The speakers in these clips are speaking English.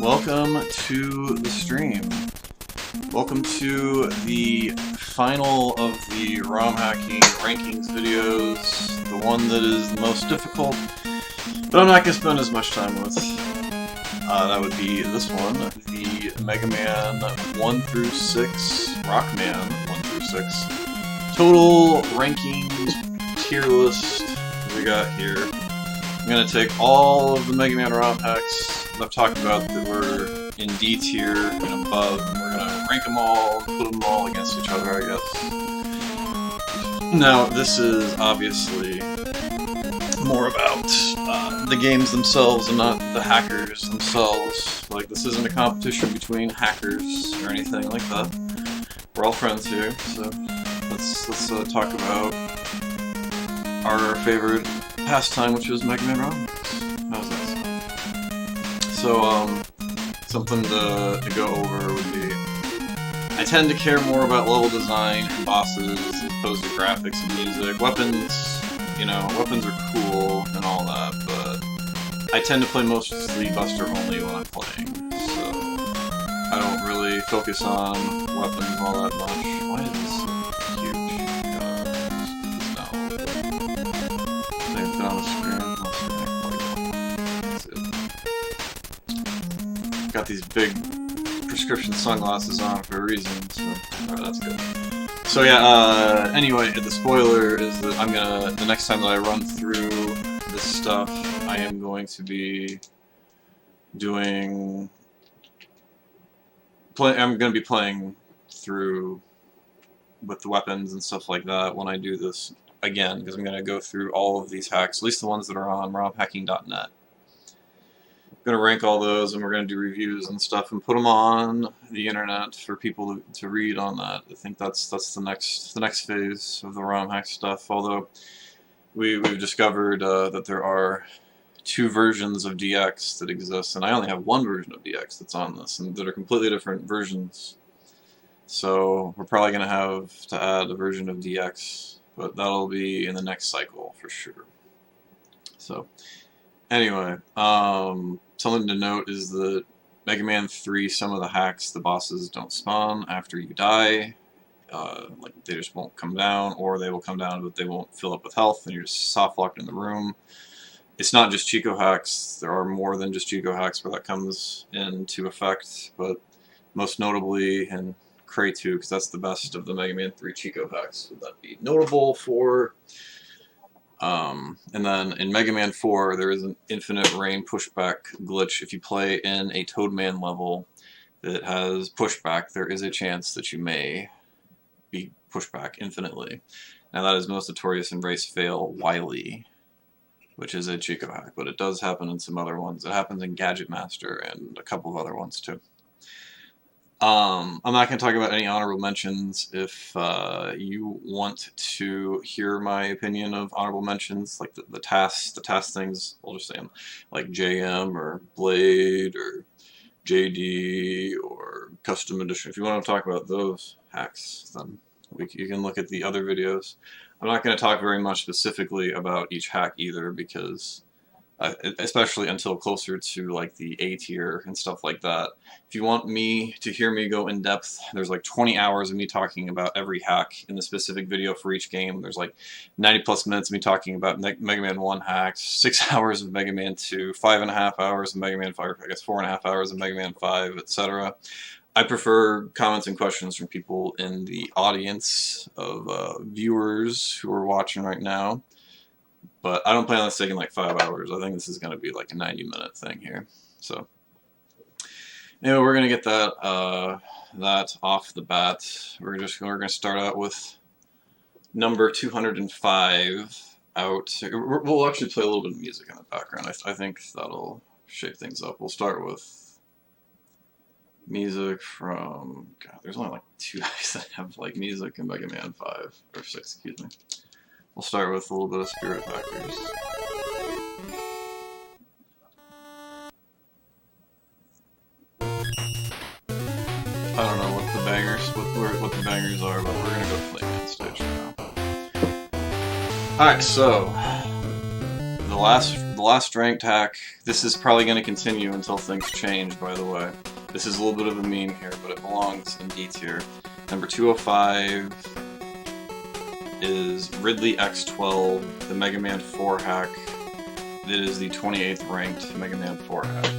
welcome to the stream. Welcome to the final of the ROM hacking rankings videos, the one that is the most difficult, but I'm not going to spend as much time with. That would be this one, the Mega Man 1 through 6, Rockman 1 through 6. Total rankings, tier list we got here. I'm going to take all of the Mega Man ROM hacks that I've talked about that were in D tier and above, and we're going to rank them all, put them all against each other, I guess. Now, this is obviously more about the games themselves and not the hackers themselves. Like, this isn't a competition between hackers or anything like that. We're all friends here, so let's talk about our favorite pastime, which was Mega Man ROM. How's that sound? So, something to go over would be, I tend to care more about level design and bosses as opposed to graphics and music. Weapons, you know, weapons are cool and all that, but I tend to play mostly Buster only when I'm playing, so I don't really focus on weapons all that much. Why is this so huge? They've been on the screen. Got these big prescription sunglasses on for a reason, so alright, that's good. So yeah, anyway, the spoiler is that the next time that I run through this stuff, I am going to be I'm going to be playing through with the weapons and stuff like that when I do this again, because I'm going to go through all of these hacks, at least the ones that are on romhacking.net. I'm going to rank all those, and we're going to do reviews and stuff and put them on the internet for people to read on that. I think that's the next phase of the ROM hack stuff, although we've discovered that there are 2 versions of DX that exist, and I only have 1 version of DX that's on this, and that are completely different versions. So we're probably going to have to add a version of DX, but that'll be in the next cycle for sure. So anyway, something to note is that Mega Man 3, some of the hacks, the bosses don't spawn after you die. Like, they just won't come down, or they will come down but they won't fill up with health and you're just soft locked in the room. It's not just Chico hacks, there are more than just Chico hacks where that comes into effect, but most notably in Cray 2, because that's the best of the Mega Man 3 Chico hacks, would that be notable for. And then in Mega Man 4, there is an infinite rain pushback glitch. If you play in a Toadman level that has pushback, there is a chance that you may be pushed back infinitely. Now that is most notorious in Race Fail Wily, which is a Chico hack, but it does happen in some other ones. It happens in Gadget Master and a couple of other ones too. I'm not going to talk about any honorable mentions. If you want to hear my opinion of honorable mentions, like the task things, I'll just say them, like JM or Blade or JD or Custom Edition. If you want to talk about those hacks, then you can look at the other videos. I'm not going to talk very much specifically about each hack either, because especially until closer to like the A tier and stuff like that. If you want to hear me go in depth, there's like 20 hours of me talking about every hack in the specific video for each game. There's like 90+ minutes of me talking about Mega Man 1 hacks, 6 hours of Mega Man 2, 5.5 hours of Mega Man 5, I guess 4.5 hours of Mega Man 5, etc. I prefer comments and questions from people in the audience of viewers who are watching right now. But I don't plan on this taking like 5 hours. I think this is going to be like a 90-minute thing here. So anyway, we're going to get that off the bat. We're going to start out with number 205 out. We'll actually play a little bit of music in the background. I think that'll shake things up. We'll start with music from, God, there's only like 2 guys that have like music in Mega Man 5 or 6, excuse me. We'll start with a little bit of Spirit Factors. I don't know what the bangers are, but we're gonna go play main stage now. Alright, so the last last ranked hack, this is probably going to continue until things change, by the way. This is a little bit of a meme here, but it belongs in D tier. Number 205 is Ridley X12, the Mega Man 4 hack. It is the 28th ranked Mega Man 4 hack.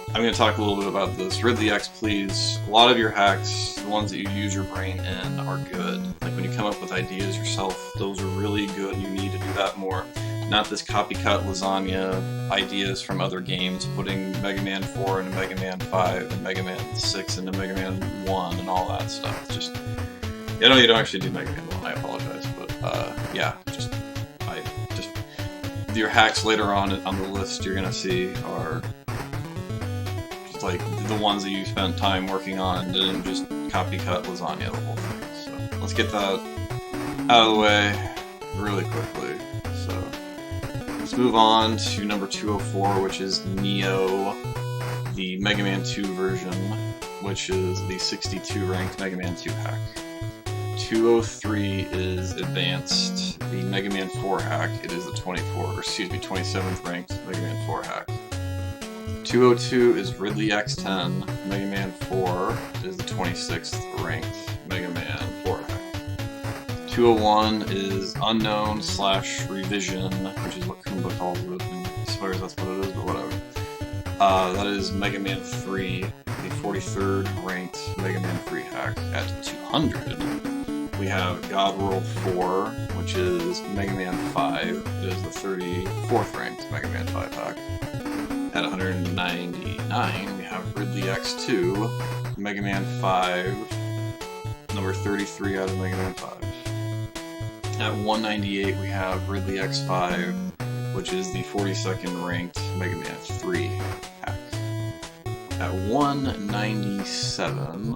I'm going to talk a little bit about this. Ridley X, please. A lot of your hacks, the ones that you use your brain in, are good. Like when you come up with ideas yourself, those are really good. You need to do that more. Not this copycat lasagna ideas from other games, putting Mega Man 4 into Mega Man 5 and Mega Man 6 into Mega Man 1 and all that stuff. Just, you know, you don't actually do Mega Man 1, I apologize, but yeah, just your hacks later on the list you're gonna see are just like the ones that you spent time working on, didn't just copycat lasagna the whole thing. So let's get that out of the way really quickly. So let's move on to number 204, which is Neo, the Mega Man 2 version, which is the 62 ranked Mega Man 2 hack. 203 is Advanced, the Mega Man 4 hack. It is the 27th ranked Mega Man 4 hack. 202 is Ridley X10, Mega Man 4 is the 26th ranked Mega Man 4 hack. 201 is Unknown / Revision, which is what Kumba calls it, and I swears that's what it is, but whatever. That is Mega Man 3, the 43rd ranked Mega Man 3 hack. At 200, we have God World 4, which is Mega Man 5. It is the 34th ranked Mega Man 5 hack. At 199, we have Ridley X2, Mega Man 5, number 33 out of Mega Man 5. At 198, we have Ridley X5, which is the 42nd ranked Mega Man 3 hack. At 197,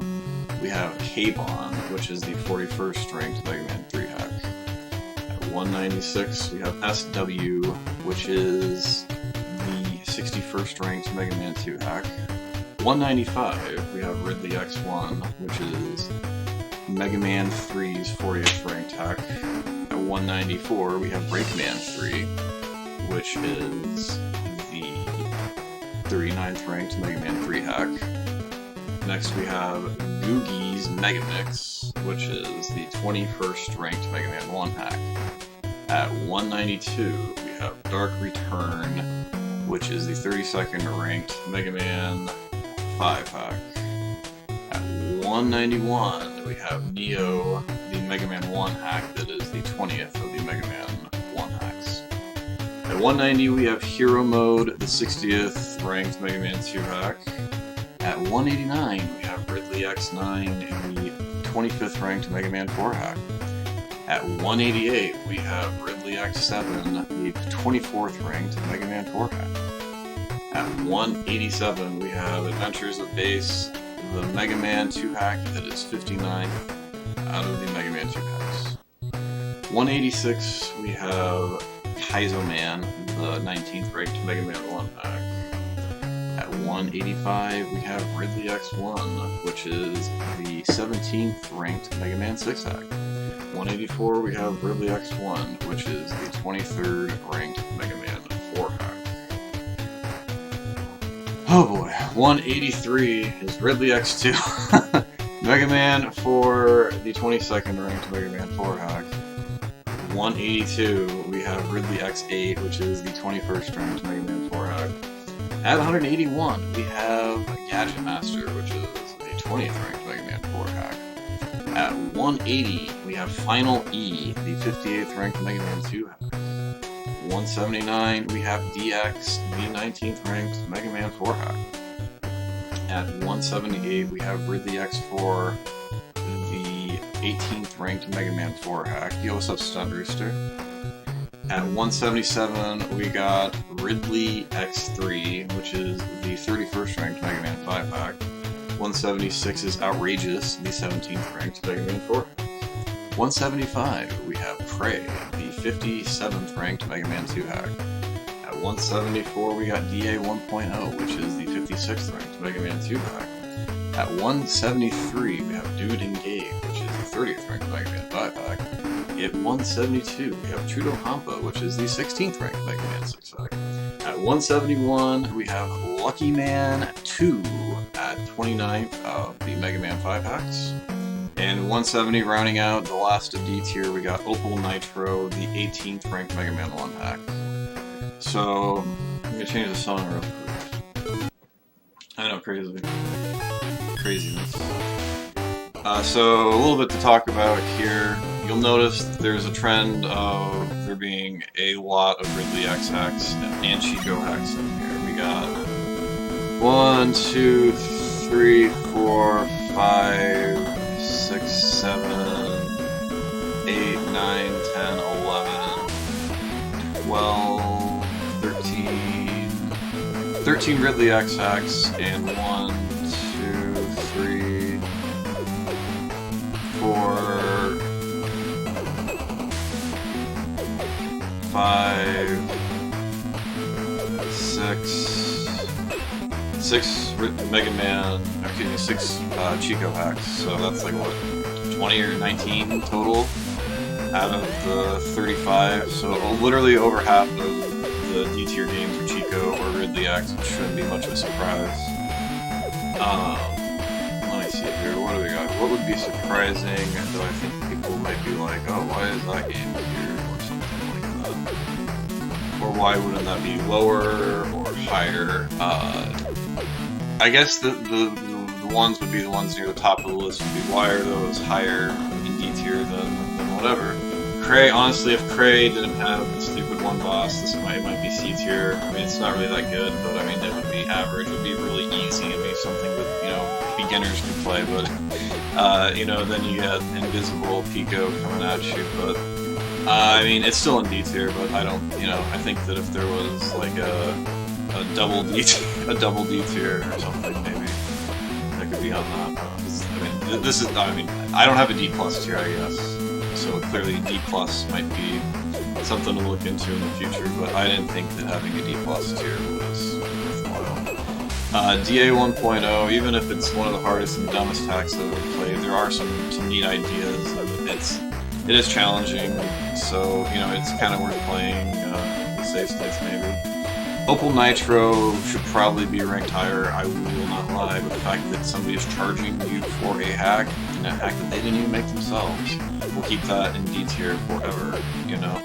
we have K-Bon, which is the 41st ranked Mega Man 3 hack. At 196, we have SW, which is the 61st ranked Mega Man 2 hack. 195, we have Ridley X1, which is Mega Man 3's 40th ranked hack. At 194, we have Breakman 3, which is the 39th ranked Mega Man 3 hack. Next we have Googie's Megamix, which is the 21st ranked Mega Man 1 hack. At 192, we have Dark Return, which is the 32nd ranked Mega Man 5 hack. At 191, we have Neo, the Mega Man 1 hack that is the 20th of the Mega Man 1 hacks. At 190, we have Hero Mode, the 60th ranked Mega Man 2 hack. At 189, we have Ridley X9, the 25th ranked Mega Man 4 hack. At 188, we have Ridley X7, the 24th ranked Mega Man 4 hack. At 187, we have Adventures of Bass, the Mega Man 2 hack that is 59th out of the Mega Man 2 hacks. 186, we have Kaizo Man, the 19th ranked Mega Man 1 hack. At 185, we have Ridley X1, which is the 17th ranked Mega Man 6 hack. 184, we have Ridley X1, which is the 23rd ranked Mega Man 4 hack. Oh boy, 183 is Ridley X2, Mega Man 4, the 22nd ranked Mega Man 4 hack. 182, we have Ridley X8, which is the 21st ranked Mega Man 4 hack. At 181, we have Gadget Master, which is the 20th ranked Mega Man 4 hack. At 180, we have Final E, the 58th ranked Mega Man 2 hack. 179, we have DX, the 19th ranked Mega Man 4 hack. At 178, we have Ridley X4, the 18th ranked Mega Man 4 hack. Yo, what's up, Stun Rooster? At 177, we got Ridley X3, which is the 31st ranked Mega Man 5 hack. 176 is Outrageous, the 17th ranked Mega Man 4 hack. 175, we have Prey, the 57th ranked Mega Man 2 hack. At 174, we got DA 1.0, which is the 56th ranked Mega Man 2 hack. At 173, we have Dude Engage, which is the 30th ranked Mega Man 5 hack. At 172, we have Trudeau Hampa, which is the 16th ranked Mega Man 6 hack. At 171, we have Lucky Man 2 at 29th of the Mega Man 5 hacks. And 170, rounding out the last of D tier, we got Opal Nitro, the 18th ranked Mega Man 1 hack. So, I'm gonna change the song real quick. I know, craziness. So, a little bit to talk about here. You'll notice there's a trend of there being a lot of Ridley X hacks and Chico hacks in here. We got 1, 2, 3, 4, 5, 6, 7, 8, 9, 10, 11, 12, 13 Ridley X hacks, and 1, 2, 3, 4, 5, 6 Mega Man, excuse me, 6 Chico hacks, so that's like what, 20 or 19 total out of the 35, so literally over half of the D tier games are Chico or Ridley X, which shouldn't be much of a surprise. Let me see here, what do we got? What would be surprising that I think people might be like, oh, why is that game here, or something like that? Or why wouldn't that be lower or higher? I guess the ones would be the ones near the top of the list would be why are those higher in D tier than whatever. Cray, honestly, if Cray didn't have the stupid one boss, this might be C tier. I mean, it's not really that good, but I mean, it would be average. It would be really easy. It'd be something that, you know, beginners could play, but, you know, then you get Invisible Pico coming at you, but, I mean, it's still in D tier, but I don't, you know, I think that if there was, like, a double D tier or something, maybe that could be on that. I mean, this is, I mean, I don't have a D plus tier, I guess, so clearly D plus might be something to look into in the future, but I didn't think that having a D plus tier was worthwhile. DA 1.0, even if it's one of the hardest and dumbest hacks I've ever played, there are some neat ideas. It is challenging, so, you know, it's kind of worth playing the safe states maybe. Opal Nitro should probably be ranked higher, I will not lie, but the fact that somebody is charging you for a hack, and a hack that they didn't even make themselves, we'll keep that in D tier forever, you know?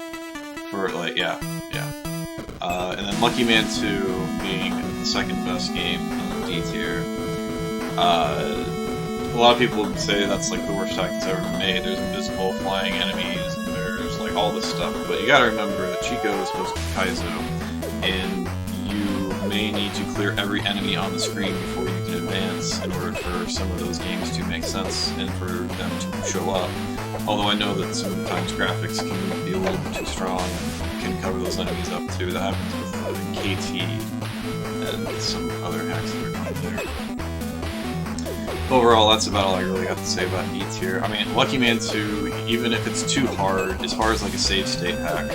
For, like, yeah. And then Lucky Man 2 being the second best game in D tier. A lot of people would say that's like the worst hack that's ever been made. There's invisible flying enemies, and there's like all this stuff, but you gotta remember that Chico is supposed to be Kaizo, and you may need to clear every enemy on the screen before you can advance in order for some of those games to make sense and for them to show up. Although I know that sometimes graphics can be a little bit too strong and can cover those enemies up too. That happens with KT and some other hacks that are not there. Overall, that's about all I really got to say about D tier. I mean, Lucky Man 2, even if it's too hard, as far as like a save state hack,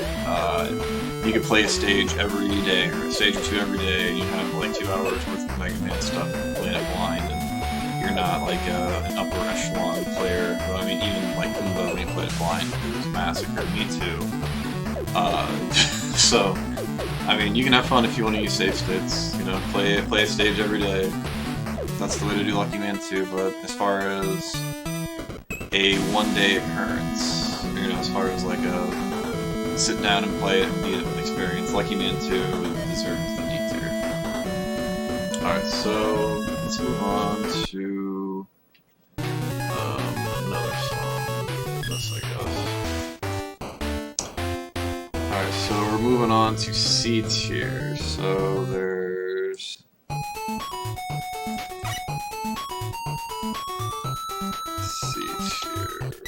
you could play a stage every day, or a stage or two every day, and you have like 2 hours worth of Mega Man stuff playing it blind, and you're not like an upper echelon player. But I mean, even like Kumbo, when he played it blind, it was massacre, me too. So, I mean, you can have fun if you want to use save states, you know, play a stage every day. That's the way to do Lucky Man 2, but as far as a one-day occurrence, you know, as far as like a sit down and play it and beat it with experience, Lucky Man 2 deserves the D tier. Alright, so let's move on to another song. This, I guess. Alright, so we're moving on to C tier. So there's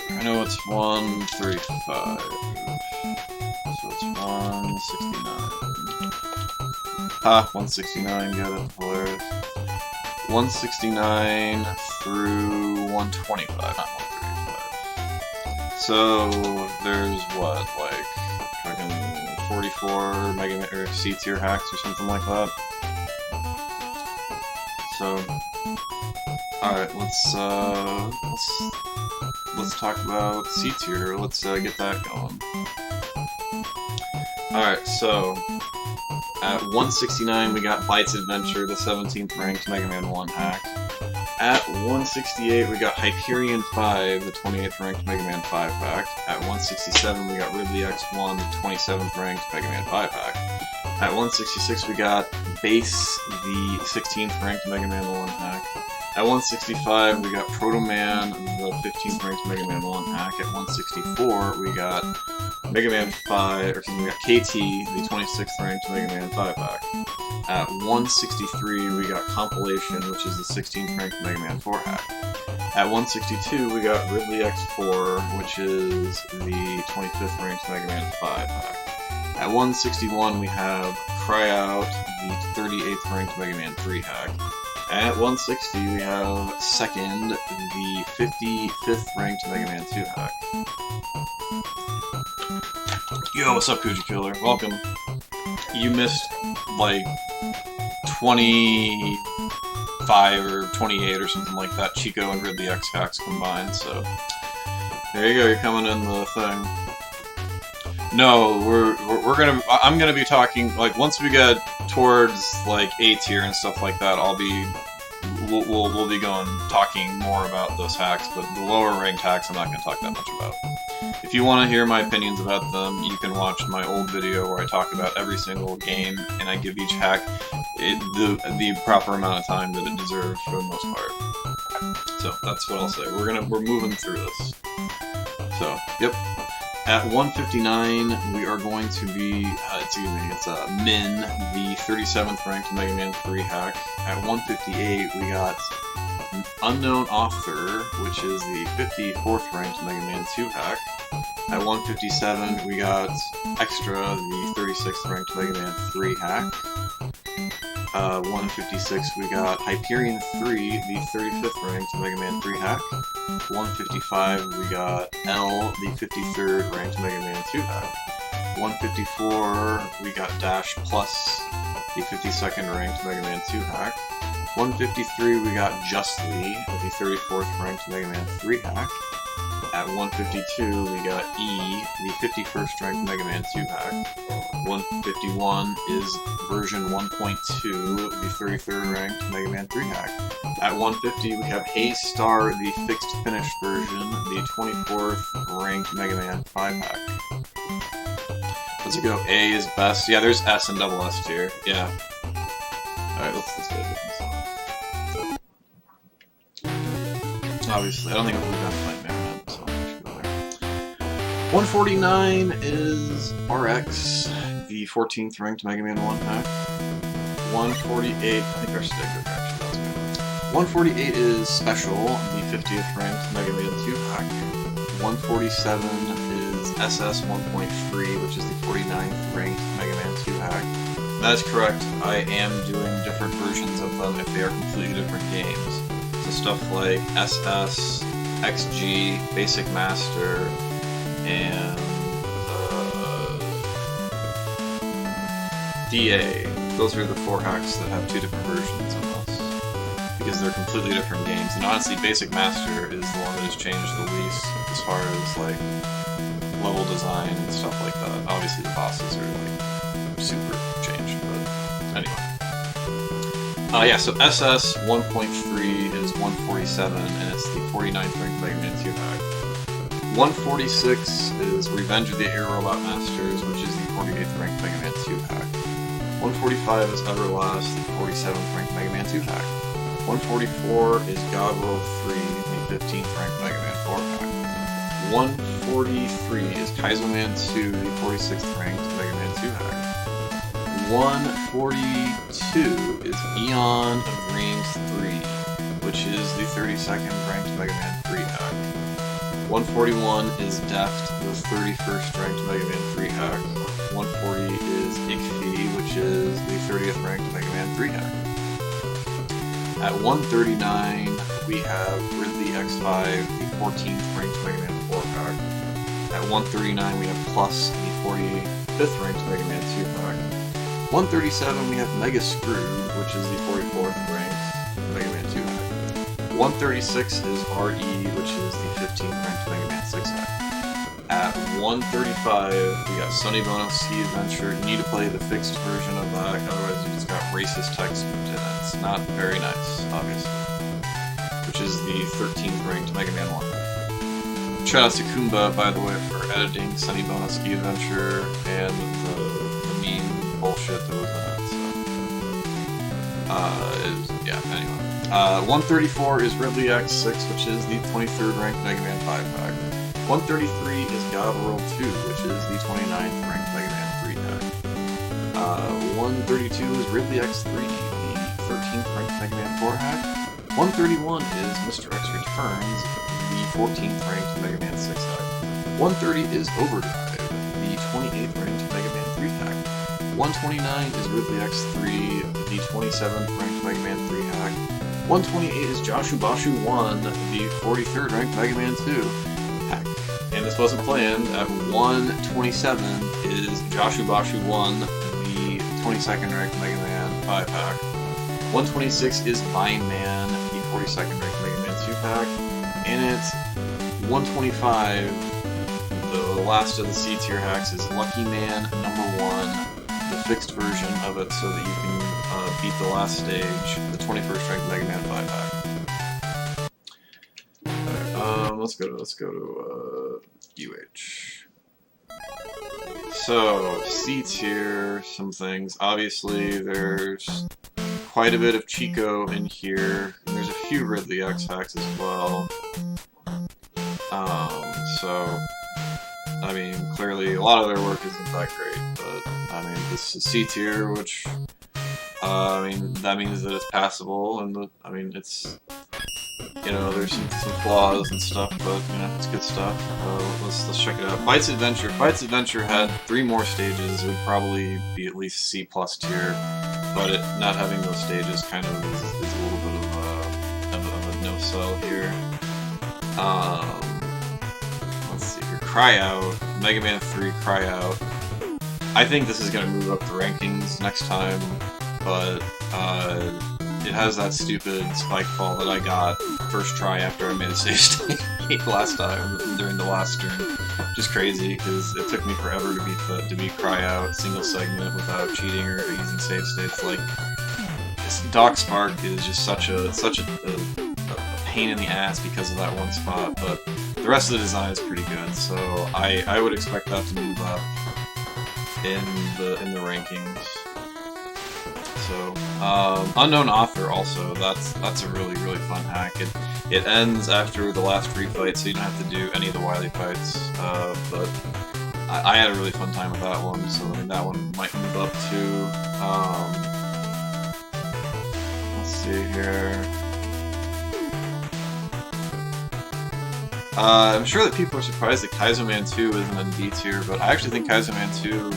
I know it's 135, so it's 169. Ha, 169, got it, hilarious. 169 through 125, not 135. So there's what, like, fucking 44 Mega Man or C tier hacks or something like that. So, alright, let's let's talk about C tier. Let's get that going. Alright, so at 169 we got Bytes Adventure, the 17th ranked Mega Man 1 hack. At 168 we got Hyperion 5, the 28th ranked Mega Man 5 hack. At 167 we got Ridley X1, the 27th ranked Mega Man 5 hack. At 166 we got Base, the 16th ranked Mega Man 1 hack. At 165 we got Proto Man, the 15th ranked Mega Man 1 hack. At 164 we got Mega Man 5, or excuse me, we got KT, the 26th ranked Mega Man 5 hack. At 163 we got Compilation, which is the 16th ranked Mega Man 4 hack. At 162 we got Ridley X4, which is the 25th ranked Mega Man 5 hack. At 161 we have Cry Out, the 38th ranked Mega Man 3 hack. At 160 we have Second, the 55th ranked Mega Man 2 hack. Yo, what's up, Kuji Killer? Welcome. You missed like 25 or 28 or something like that, Chico and Ridley X hacks combined, so there you go, you're coming in the thing. No, I'm gonna be talking, like, once we get towards like A tier and stuff like that, we'll be talking more about those hacks, but the lower ranked hacks I'm not gonna talk that much about. If you want to hear my opinions about them, you can watch my old video where I talk about every single game and I give each hack the proper amount of time that it deserves for the most part. So that's what I'll say. We're moving through this. So, yep. At 159, we are going to be, it's Min, the 37th ranked Mega Man 3 hack. At 158, we got Unknown Author, which is the 54th ranked Mega Man 2 hack. At 157, we got Extra, the 36th ranked Mega Man 3 hack. 156, we got Hyperion 3, the 35th ranked Mega Man 3 hack. 155, we got L, the 53rd ranked Mega Man 2 hack. 154, we got Dash Plus, the 52nd ranked Mega Man 2 hack. 153, we got Justly, the 34th ranked Mega Man 3 hack. At 152, we got E, the 51st ranked Mega Man 2 hack. 151 is version 1.2, the 33rd ranked Mega Man 3 hack. At 150, we have Haze Star, the fixed finish version, the 24th ranked Mega Man 5 hack. Let's go. A is best. Yeah, there's S and double S tier. Yeah. Alright, let's get a different song. Obviously, I don't think we're gonna fight Mega Man, so I should go there. 149 is RX, the 14th ranked Mega Man 1 hack. 148, I think our sticker actually does good. 148 is Special, the 50th ranked Mega Man 2 hack. 147 is SS 1.3, which is the 49th ranked Mega Man 2 hack. That is correct, I am doing different versions of them if they are completely different games. So stuff like SS, XG, Basic Master, and DA. Those are the 4 hacks that have 2 different versions of us, because they're completely different games. And honestly, Basic Master is the one that has changed the least as far as like level design and stuff like that. Obviously, the bosses are like super changed, but anyway. Yeah, so SS 1.3 is 147, and it's the 49th ranked Mega Man 2 hack. 146 is Revenge of the Air Robot Masters, which is the 48th ranked Mega Man 2 hack. 145 is Everlast, the 47th ranked Mega Man 2 hack. 144 is God World 3, the 15th ranked Mega Man 4 hack. 143 is Kaizo Man 2, the 46th ranked Mega Man 2 hack. 142 is Eon of Dreams 3, which is the 32nd ranked Mega Man 3 hack. 141 is Deft, the 31st ranked Mega Man 3 hack. 140 is Ikfi, which is the 30th ranked Mega Man 3 hack. At 139, we have Ridley X5, the 14th ranked Mega Man 4 hack. At 139, we have Plus, the 45th ranked Mega Man 2 hack. 137, we have Mega Screwed, which is the 44th ranked Mega Man 2 hack. 136 is RE, which is the 15th ranked Mega Man 6 hack. At 135, we got Sunny Bono Ski Adventure. You need to play the fixed version of that, otherwise you just got racist text moved in it. It's not very nice, obviously. Which is the 13th ranked Mega Man 1. Shout out to Kumba, by the way, for editing Sunny Bono Ski Adventure and the meme bullshit that was in it. So, yeah, anyway. 134 is Ridley X6, which is the 23rd ranked Mega Man 5 pack. 133 is God World 2, which is the 29th ranked Mega Man 3 pack. 132 is Ridley X3, the 13th ranked Mega Man 4 hack. 131 is Mr. X Returns, the 14th ranked Mega Man 6 hack. 130 is Overdrive, the 28th ranked Mega Man 3 hack. 129 is Ridley X3, the 27th ranked Mega Man 3 hack. 128 is Joshu Bashu 1, the 43rd ranked Mega Man 2 hack. And this wasn't planned. At 127 is Joshu Bashu 1, the 22nd ranked Mega Man 5 hack. 126 is Vine Man, the 42nd ranked Mega Man 2 pack. And at 125, the last of the C tier hacks is Lucky Man number 1, the fixed version of it so that you can beat the last stage, the 21st ranked Mega Man 5 hack. Let's go to UH. So, C tier, some things. Obviously, there's quite a bit of Chico in here. And there's a few Ridley X hacks as well. So, I mean, clearly a lot of their work isn't that great, but, I mean, this is C tier, which, I mean, that means that it's passable, and, I mean, it's, you know, there's some flaws and stuff, but, you know, it's good stuff. Let's check it out. Bytes Adventure. Bytes Adventure had 3 more stages. It would probably be at least C+ tier, but not having those stages kind of is a little bit of a no-sell here. Let's see here. Cry Out. Mega Man 3 Cry Out. I think this is going to move up the rankings next time, but it has that stupid spike fall that I got first try after I made a save state last time during the last stream. Just crazy because it took me forever to beat Cry Out single segment without cheating or using save states. Like Doc Spark is just such a pain in the ass because of that one spot, but the rest of the design is pretty good. So I would expect that to move up in the rankings. So, Unknown Author also, that's a really fun hack. It ends after the last refight, so you don't have to do any of the Wily fights, but I had a really fun time with that one, so I mean, that one might move up too. Let's see here. I'm sure that people are surprised that Kaizo Man 2 isn't in D tier, but I actually think Kaizo Man 2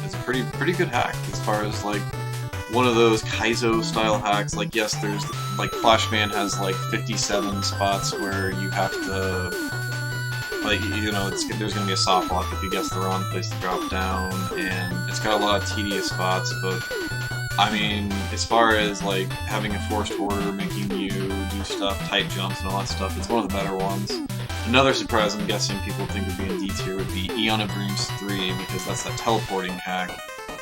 is a pretty good hack as far as like one of those Kaizo style hacks. Like, yes, there's like Flashman has like 57 spots where you have to, like, you know, there's gonna be a soft lock if you guess the wrong place to drop down, and it's got a lot of tedious spots, but I mean, as far as like having a forced order, making you do stuff, tight jumps and all that stuff, it's one of the better ones. Another surprise I'm guessing people think would be in D tier would be Eon of Dreams 3, because that's that teleporting hack,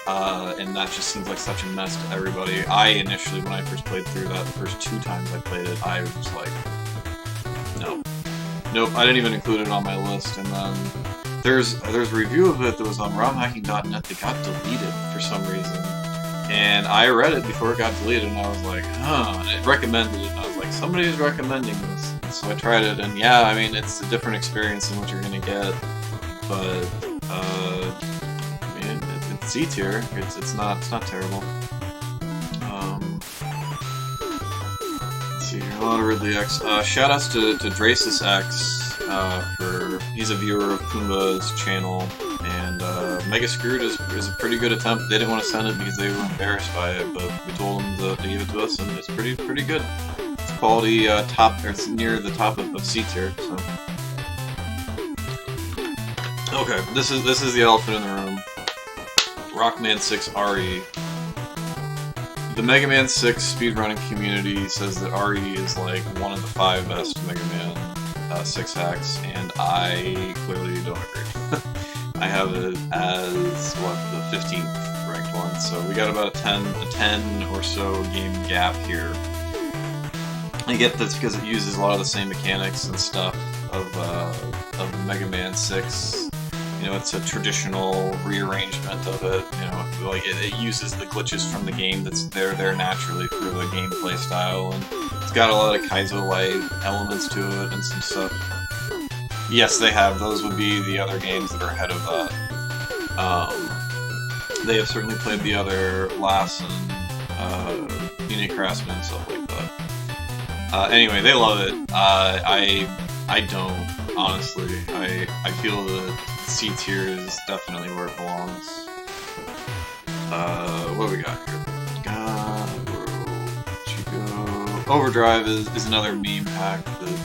and that just seems like such a mess to everybody. I initially, when I first played through that, the first 2 times I played it, I was like, nope, I didn't even include it on my list. And then there's a review of it that was on romhacking.net that got deleted for some reason. And I read it before it got deleted, and I was like, huh, and it recommended it, and I was like, somebody's recommending this. So I tried it, and yeah, I mean, it's a different experience than what you're gonna get, but, I mean, it's C tier, it's not terrible. Let's see here, a lot of Ridley X. Shoutouts to Dracis X, he's a viewer of Pumbaa's channel, and Mega Screwed is a pretty good attempt. They didn't want to send it because they were embarrassed by it, but we told them to give it to us, and it's pretty good. It's quality top, or it's near the top of C tier. So. Okay, this is the elephant in the room. Rockman 6 RE. The Mega Man 6 speedrunning community says that RE is like one of the 5 best Mega Man 6 hacks, and I clearly don't agree. I have it as, what, the 15th ranked one, so we got about a 10 or so game gap here. I get that's because it uses a lot of the same mechanics and stuff of Mega Man 6. You know, it's a traditional rearrangement of it. You know, like it uses the glitches from the game that's there naturally for the gameplay style, and it's got a lot of Kaizo-like elements to it and some stuff. Yes, they have. Those would be the other games that are ahead of that. They have certainly played the other Lass and Unit Craftsman and stuff like that. Anyway, they love it. I don't, honestly. I feel that C tier is definitely where it belongs. What do we got here? Chico. Overdrive is another meme hack that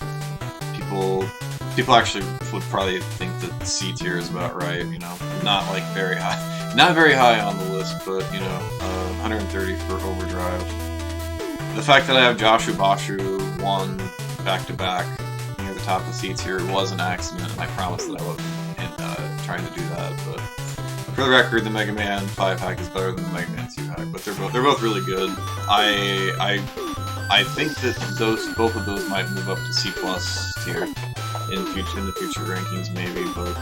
people actually would probably think that C tier is about right, you know. Not like very high. Not very high on the list, but you know, 130 for Overdrive. The fact that I have Joshu Bashu 1 back to back near the top of C tier was an accident, and I promised that I wasn't trying to do that. But for the record, the Mega Man 5 hack is better than the Mega Man 2 hack, but they're both really good. I think that both of those might move up to C+ tier in the future rankings, maybe, but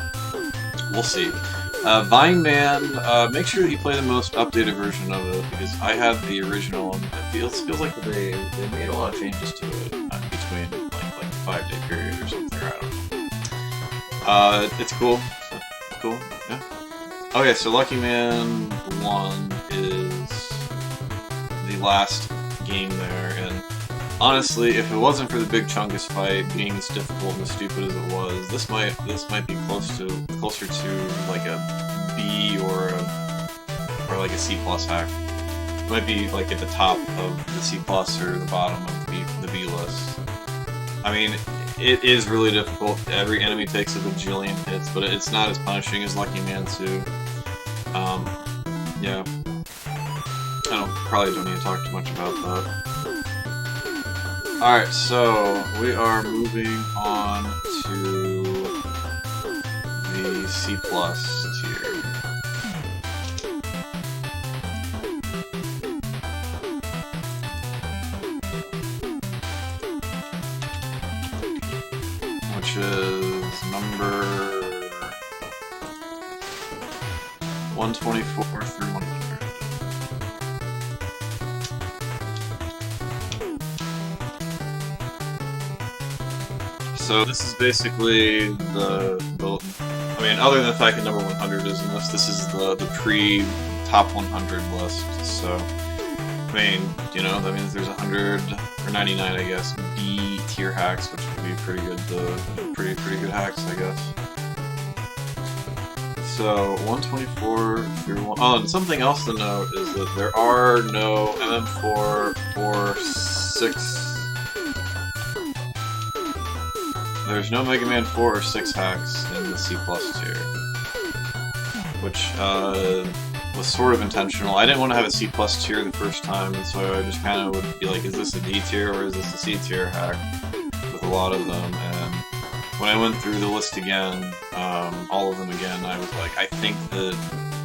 we'll see. Vine Man, make sure that you play the most updated version of it, because I had the original, and it feels like they made a lot of changes to it between like a 5-day period or something. I don't know. It's cool. Cool. Yeah. Okay, so Lucky Man 1 is the last game there, and honestly, if it wasn't for the Big Chungus fight being as difficult and as stupid as it was, this might be closer to like a B or like a C+ hack. It might be like at the top of the C+ or the bottom of the B list. I mean, it is really difficult. Every enemy takes a bajillion hits, but it's not as punishing as Lucky Man 2. Yeah. Probably don't need to talk too much about that. Alright, so we are moving on to the C+ tier. Which is number 124 through 100. So this is basically I mean, other than the fact that number 100 is in this is the pre-top 100 list. So, I mean, you know, that means there's 100 or 99, I guess, B tier hacks, which would be pretty good. Pretty good hacks, I guess. So 124 through 1. Oh, and something else to note is that there are no MM4 or 6. There's no Mega Man 4 or 6 hacks in the C+ tier, which was sort of intentional. I didn't want to have a C+ tier the first time, and so I just kind of would be like, is this a D tier or is this a C tier hack with a lot of them? And when I went through the list again, all of them again, I was like, I think that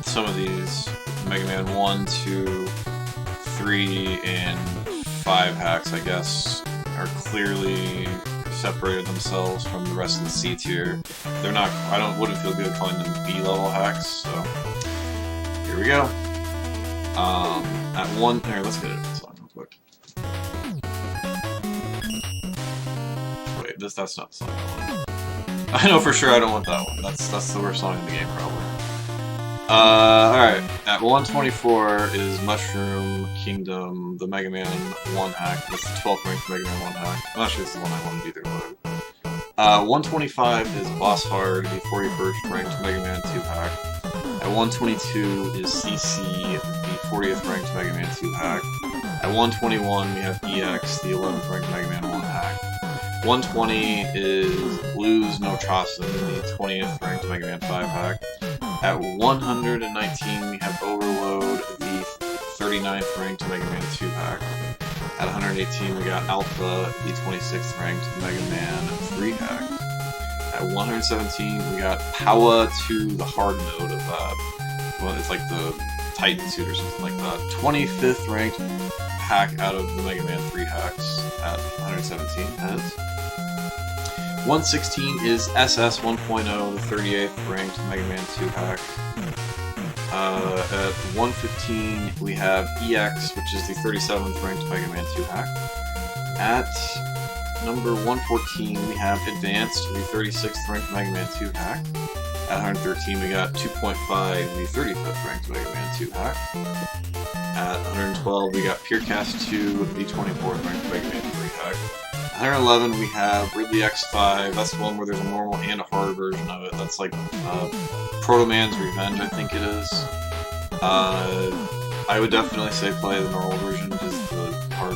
some of these Mega Man 1, 2, 3, and 5 hacks, I guess, are clearly separated themselves from the rest of the C tier. They're not. Wouldn't feel good calling them B level hacks. So here we go. At one. Here, let's get it this one real quick. Wait, that's not the song I want. I know for sure I don't want that one. That's the worst song in the game, probably. Alright, at 124 is Mushroom Kingdom, the Mega Man 1 hack. That's the 12th ranked Mega Man 1 hack. I'm not sure this is the one I wanted either, but 125 is Boss Hard, the 41st ranked Mega Man 2 hack. At 122 is CC, the 40th ranked Mega Man 2 hack. At 121 we have EX, the 11th ranked Mega Man 1 hack. 120 is Blues No Trossen, the 20th ranked Mega Man 5 hack. At 119 we have Overload, the 39th ranked Mega Man 2 hack. At 118, we got Alpha, the 26th ranked Mega Man 3 hack. At 117, we got Powa to the hard mode of, well, it's like the Titan suit or something like that. 25th ranked hack out of the Mega Man 3 hacks at 117 heads. 116 is SS 1.0, the 38th ranked Mega Man 2 hack. At 115, we have EX, which is the 37th ranked Mega Man 2 hack. At number 114, we have Advanced, the 36th ranked Mega Man 2 hack. At 113, we got 2.5, the 35th ranked Mega Man 2 hack. At 112, we got Purecast 2, the 24th ranked Mega Man 3 hack. 111, we have Ridley X5. That's the one where there's a normal and a hard version of it. That's like Proto Man's Revenge, I think it is. I would definitely say play the normal version because the hard,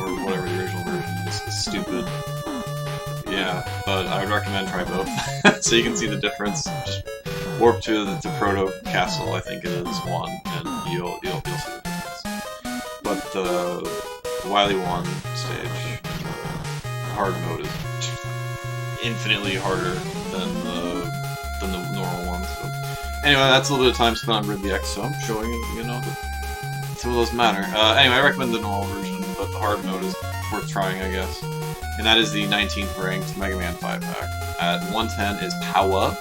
or whatever the original version is stupid. Yeah, but I would recommend try both so you can see the difference. Just warp to the Proto Castle, I think it is one, and you'll see the difference. But the Wily 1 stage, hard mode is infinitely harder than the normal one. So anyway, that's a little bit of time spent on Ridley X, so I'm showing you know that some of those matter. Anyway, I recommend the normal version, but the hard mode is worth trying, I guess. And that is the 19th ranked Mega Man 5 hack. At 110 is Powa.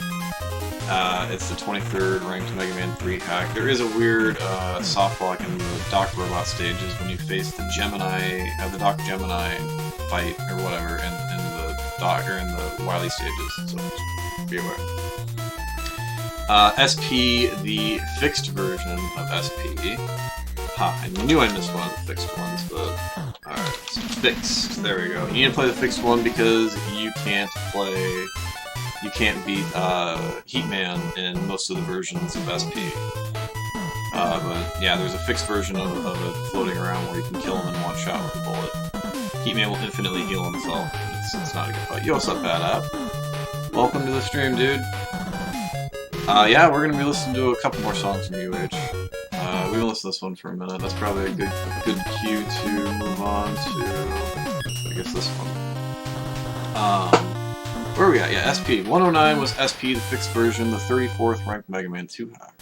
It's the 23rd ranked Mega Man 3 hack. There is a weird soft block in the Doc Robot stages when you face the Gemini, the Doc Gemini fight or whatever in the Doc or in the Wily stages. So just be aware. SP, the fixed version of SP. Ha! I knew I missed one of the fixed ones, but alright, so fixed. There we go. You need to play the fixed one because you can't beat Heatman in most of the versions of SP. But yeah, there's a fixed version of it floating around where you can kill him in one shot with a bullet. Heatman will infinitely heal himself. It's not a good fight. Yo, what's up, Bad App? Welcome to the stream, dude. Yeah, we're gonna be listening to a couple more songs from UH. We can listen to this one for a minute. That's probably a good cue to move on to, I guess, this one. Where are we at? Yeah, SP. 109 was SP, the fixed version, the 34th ranked Mega Man 2 hack.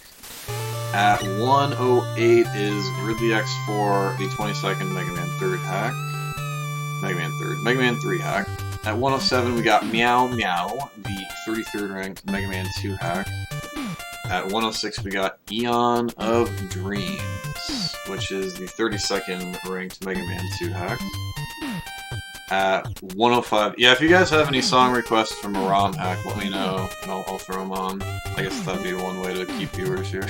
At 108 is Ridley X4, the 22nd Mega Man 3rd hack. Mega Man 3 hack. At 107 we got Meow Meow, the 33rd ranked Mega Man 2 hack. At 106 we got Eon of Dreams, which is the 32nd ranked Mega Man 2 hack. At 105, yeah, if you guys have any song requests from a ROM hack, let me know, and I'll throw them on. I guess that'd be one way to keep viewers here.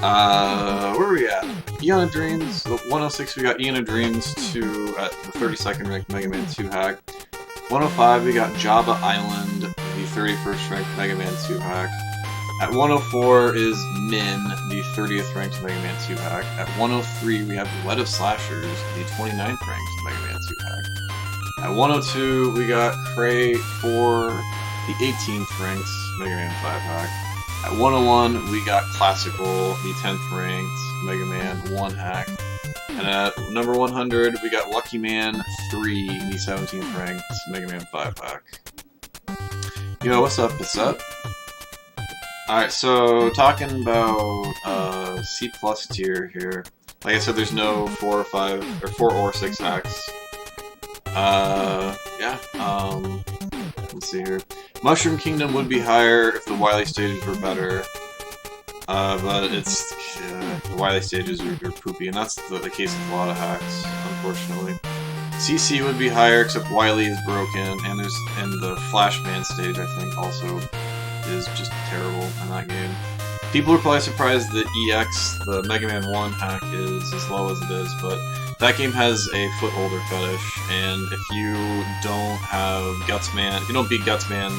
Where are we at? Eon of Dreams, 106 we got Eon of Dreams 2 at the 32nd ranked Mega Man 2 hack. 105 we got Java Island, the 31st ranked Mega Man 2 hack. At 104 is Min, the 30th ranked Mega Man 2 hack. At 103 we have Web of Slashers, the 29th ranked Mega Man 2 hack. At 102 we got Cray 4, the 18th ranked Mega Man 5 hack. At 101 we got Classical, the 10th ranked Mega Man 1 hack. And at number 100 we got Lucky Man 3, the 17th ranked Mega Man 5 hack. Yo, what's up, Cassette? Alright, so talking about C+ tier here. Like I said, there's no 4 or 6 hacks. Let's see here. Mushroom Kingdom would be higher if the Wily stages were better. But it's the Wily stages are poopy, and that's the case with a lot of hacks, unfortunately. CC would be higher, except Wily is broken, and the Flashman stage, I think, also is just terrible in that game. People are probably surprised that EX, the Mega Man 1 hack, is as low as it is, but that game has a footholder fetish, and if you don't have Gutsman, if you don't beat Gutsman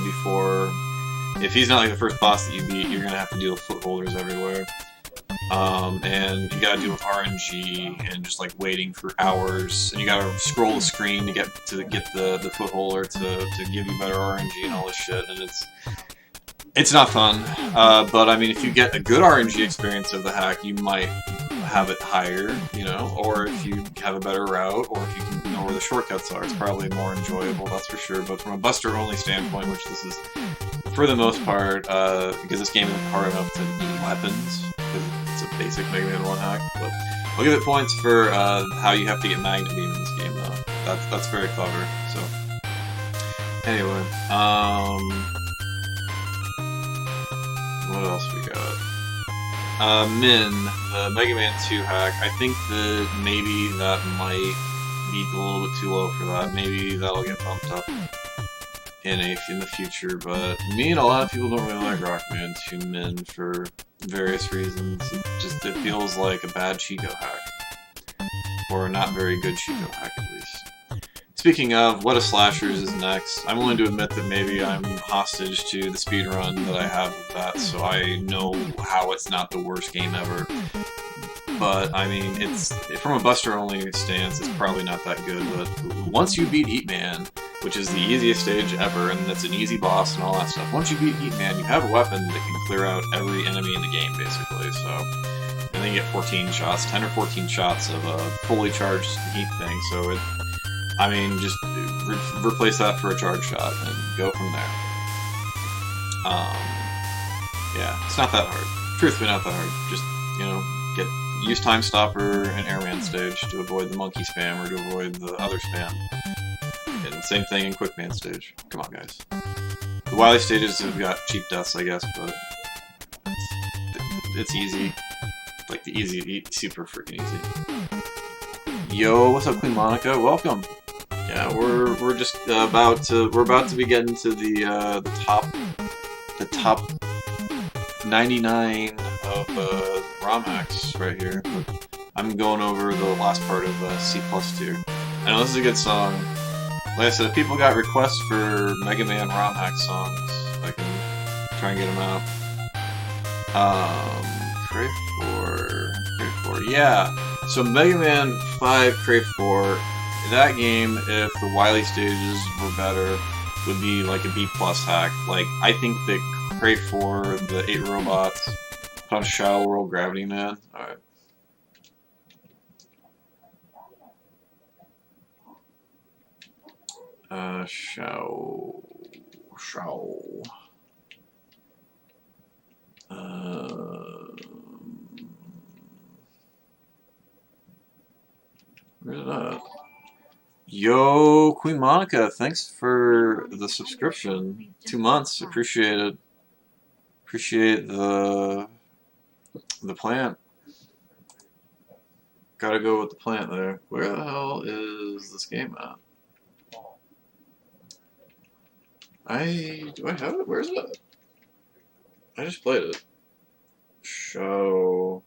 before, if he's not like the first boss that you beat, you're gonna have to deal with footholders everywhere. And you gotta deal with RNG and just like waiting for hours, and you gotta scroll the screen to get the footholder to give you better RNG and all this shit, and It's not fun, but I mean, if you get a good RNG experience of the hack, you might have it higher, you know, or if you have a better route, or if you can know where the shortcuts are, it's probably more enjoyable, that's for sure. But from a buster-only standpoint, which this is, for the most part, because this game isn't hard enough to need weapons, because it's a basic Mega Man 1 hack, but I'll give it points for how you have to get Magnet Beam in this game, though. That's very clever, so... Anyway, what else we got? Min, the Mega Man 2 hack. I think that maybe that might be a little bit too low for that. Maybe that'll get bumped up in the future, but me and a lot of people don't really like Rockman 2 Min for various reasons. It feels like a bad Chico hack. Or a not very good Chico hack, at least. Speaking of, What a Slashers is next. I'm willing to admit that maybe I'm hostage to the speedrun that I have with that, so I know how it's not the worst game ever. But, I mean, it's from a Buster-only stance, it's probably not that good, but once you beat Eat Man, which is the easiest stage ever, and it's an easy boss and all that stuff, once you beat Eat Man, you have a weapon that can clear out every enemy in the game, basically, so... And then you get 14 shots, 10 or 14 shots of a fully charged heat thing, so it... I mean, just replace that for a charge shot and go from there. Yeah, it's not that hard. Truthfully, not that hard. Just, you know, use Time Stopper and Airman stage to avoid the monkey spam or to avoid the other spam. And same thing in Quickman stage. Come on, guys. The Wily stages have got cheap deaths, I guess, but it's easy. Like the easy, super freaking easy. Yo, what's up, Queen Monica? Welcome. Yeah, we're just about to be getting to the top 99 of ROM hacks right here. But I'm going over the last part of C+ tier. I know this is a good song. Like I said, if people got requests for Mega Man ROM hack songs, I can try and get them out. Crave 4, yeah. So Mega Man 5 Crave 4. That game, if the Wily stages were better, would be like a B+ hack. Like, I think that Crave 4, the 8 robots, put on Shadow World Gravity Man. Alright. Shadow. Where's that? Yo, Queen Monica, thanks for the subscription. 2 months, appreciate it. Appreciate the plant. Gotta go with the plant there. Where the hell is this game at? Do I have it? Where's it? I just played it. Show.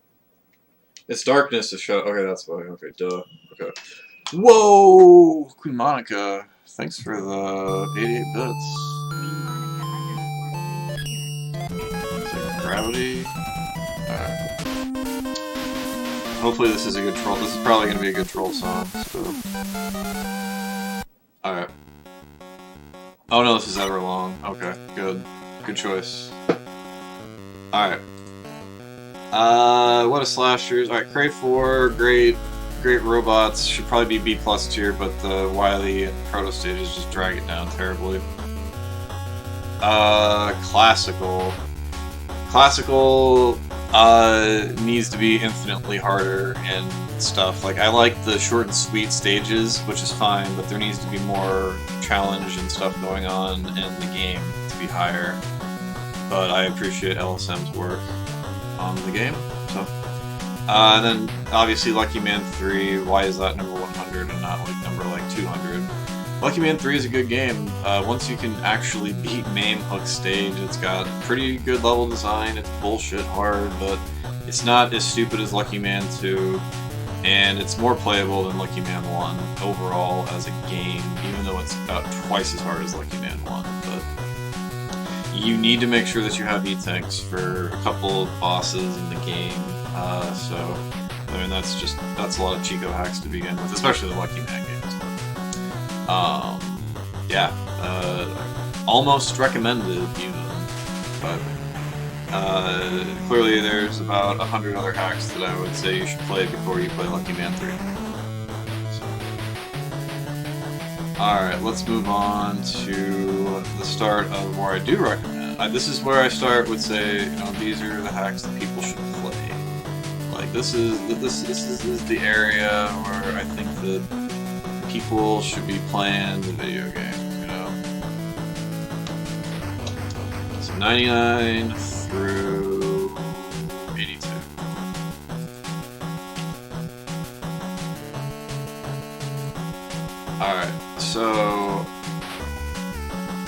It's Darkness to show. Okay, that's why. Okay, duh. Okay. Whoa! Queen Monica, thanks for the 88 bits. Is it Gravity? Alright. Hopefully this is a good troll. This is probably going to be a good troll song, so... Alright. Oh no, this is Everlong. Okay, good. Good choice. Alright. What a Slashers. Alright, Crave 4, great robots. Should probably be B+ tier, but the Wily and Proto stages just drag it down terribly. Classical. Classical, needs to be infinitely harder and stuff. Like, I like the short and sweet stages, which is fine, but there needs to be more challenge and stuff going on in the game to be higher. But I appreciate LSM's work on the game, so. And then, obviously, Lucky Man 3, why is that number 100 and not, like, number, 200? Lucky Man 3 is a good game. Once you can actually beat Main Hook stage, it's got pretty good level design, it's bullshit hard, but it's not as stupid as Lucky Man 2, and it's more playable than Lucky Man 1 overall as a game, even though it's about twice as hard as Lucky Man 1, but you need to make sure that you have E-Tanks for a couple of bosses in the game. So, I mean, that's a lot of Chico hacks to begin with, especially the Lucky Man games. Yeah, almost recommended, even. but clearly there's about 100 other hacks that I would say you should play before you play Lucky Man 3. So. Alright, let's move on to the start of where I do recommend. This is where I start with say, you know, these are the hacks that people should play. Like this is the area where I think that people should be playing the video games, you know. So 99 through 82. Alright, so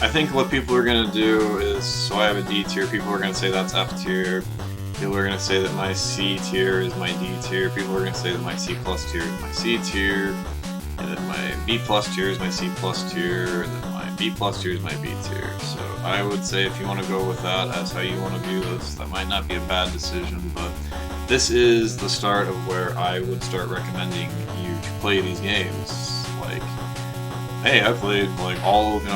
I think what people are going to do is, so I have a D tier, people are going to say that's F tier, people are going to say that my C tier is my D tier, people are going to say that my C plus tier is my C tier, and that my B plus tier is my C plus tier, and that my B plus tier is my B tier. So I would say if you want to go with that as how you want to do this, that might not be a bad decision, but this is the start of where I would start recommending you to play these games. Like, hey, I played like all the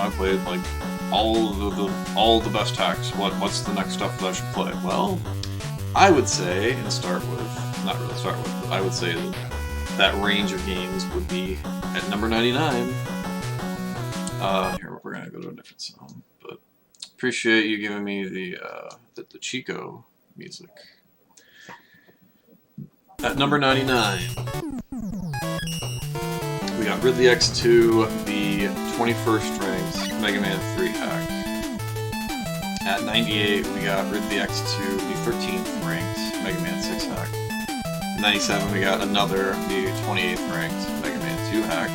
best hacks. What's the next stuff that I should play? Well, I would say, and start with, not really start with, but I would say that range of games would be at number 99. Here, we're gonna go to a different song, but appreciate you giving me the Chico music. At number 99, we got Ridley X2, the 21st ranked Mega Man 3 hack. At 98, we got Ridley X2, the 13th ranked Mega Man 6 hack. At 97, we got another, the 28th ranked Mega Man 2 hack.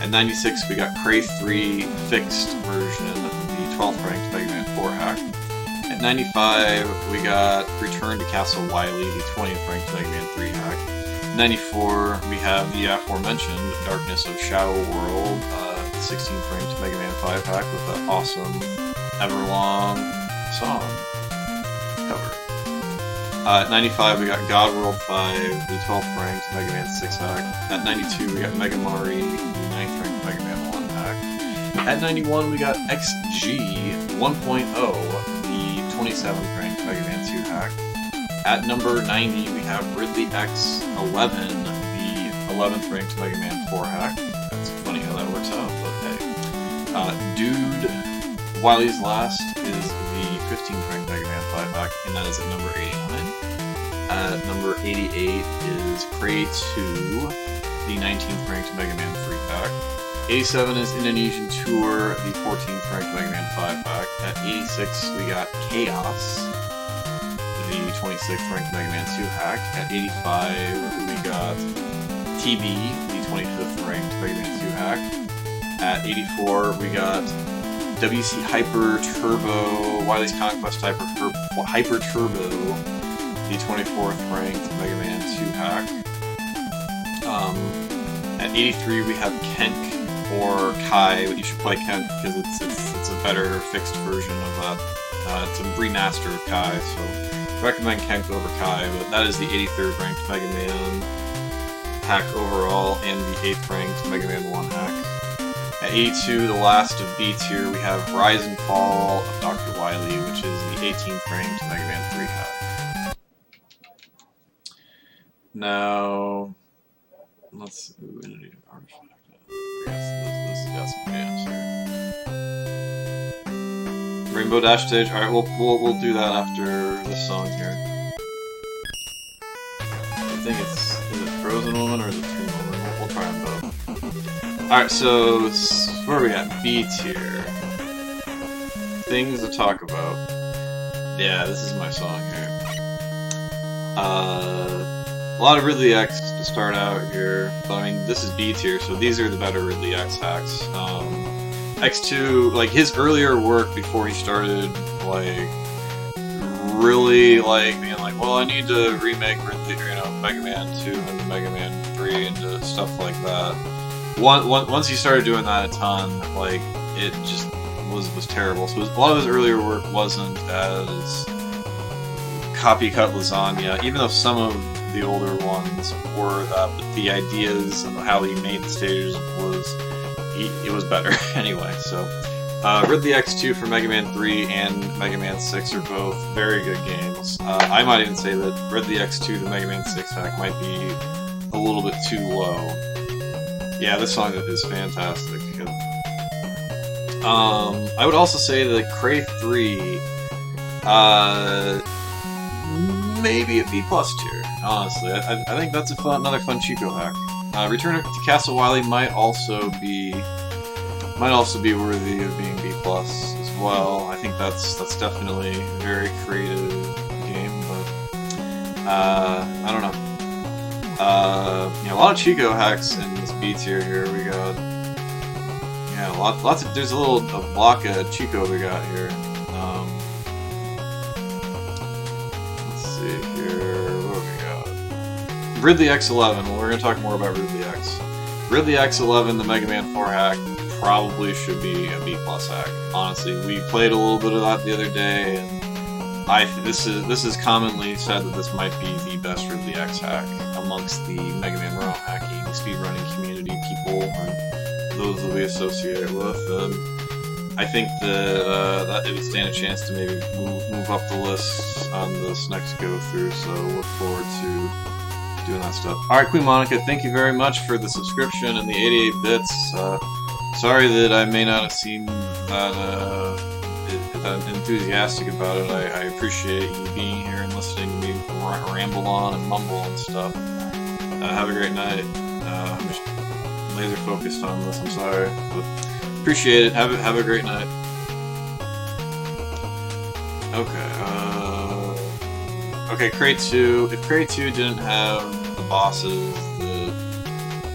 At 96, we got Cray 3 fixed version, the 12th ranked Mega Man 4 hack. At 95, we got Return to Castle Wily, the 20th ranked Mega Man 3 hack. At 94, we have the aforementioned Darkness of Shadow World, the 16th ranked Mega Man 5 hack with that awesome Everlong song cover. At 95, we got God World 5, the 12th ranked Mega Man 6 hack. At 92, we got Mega Mari, the 9th ranked Mega Man 1 hack. At 91, we got XG 1.0, the 27th ranked Mega Man 2 hack. At number 90, we have Ridley X11, the 11th ranked Mega Man 4 hack. That's funny how that works out, but hey. Dude, Wily's Last is the 15th ranked Mega Man 5 hack, and that is at number 89. At number 88 is Cray 2, the 19th ranked Mega Man 3 hack. 87 is Indonesian Tour, the 14th ranked Mega Man 5 hack. At 86, we got Chaos, the 26th ranked Mega Man 2 hack. At 85, we got TB, the 25th ranked Mega Man 2 hack. At 84, we got WC Hyper Turbo, Wily's Conquest Hyper Turbo, the 24th ranked Mega Man 2 hack. At 83, we have Kenk or Kai, but you should play Kenk because it's a better fixed version of that. It's a remaster of Kai, so recommend Kenk over Kai, but that is the 83rd ranked Mega Man hack overall, and the 8th ranked Mega Man 1 hack. At 82, the last of B tier, we have Rise and Fall of Dr. Wily, which is the 18th ranked Mega Man 3 hack. Now, let's move into the artifact. This has got some jams here. Rainbow Dash stage. All right, we'll do that after this song here. I think is it Frozen Woman or is it Toon Woman? We'll try them both. All right, so where are we at? B tier. Things to talk about. Yeah, this is my song here. A lot of Ridley X to start out here, but I mean, this is B tier, so these are the better Ridley X hacks. X2, like, his earlier work before he started, like, really, like, being like, well, I need to remake Ridley, Mega Man 2 and Mega Man 3 and stuff like that. Once he started doing that a ton, like, it just was terrible. So a lot of his earlier work wasn't as copycat lasagna, even though some of the older ones were that, but the ideas and how he made the stages it was better anyway. So Ridley X2 for Mega Man 3 and Mega Man 6 are both very good games. I might even say that Ridley X2, the Mega Man 6 hack, might be a little bit too low. Yeah, this song is fantastic. I would also say that Cray 3, maybe a B+ tier, honestly. I think that's another fun Chico hack. Return to Castle Wily might also be worthy of being B+ as well. I think that's definitely a very creative game, but I don't know. A lot of Chico hacks in this B tier here. We got lots of. There's a block of Chico we got here. Let's see here. What do we got? Ridley X11. Well, we're gonna talk more about Ridley X. Ridley X11, the Mega Man 4 hack, probably should be a B+ hack. Honestly, we played a little bit of that the other day, and this is commonly said that this might be the best Ridley X hack amongst the Mega Man ROM hacking, speedrunning community people, and those that we associate with. I think that it would stand a chance to maybe move up the list on this next go through. So look forward to doing that stuff. Alright, Queen Monica, thank you very much for the subscription and the 88 bits. Sorry that I may not have seemed that enthusiastic about it. I appreciate you being here and listening to me ramble on and mumble and stuff. Have a great night. I'm just laser focused on this, I'm sorry. But appreciate it. Have a great night. Okay, Cray 2. If Cray 2 didn't have the bosses that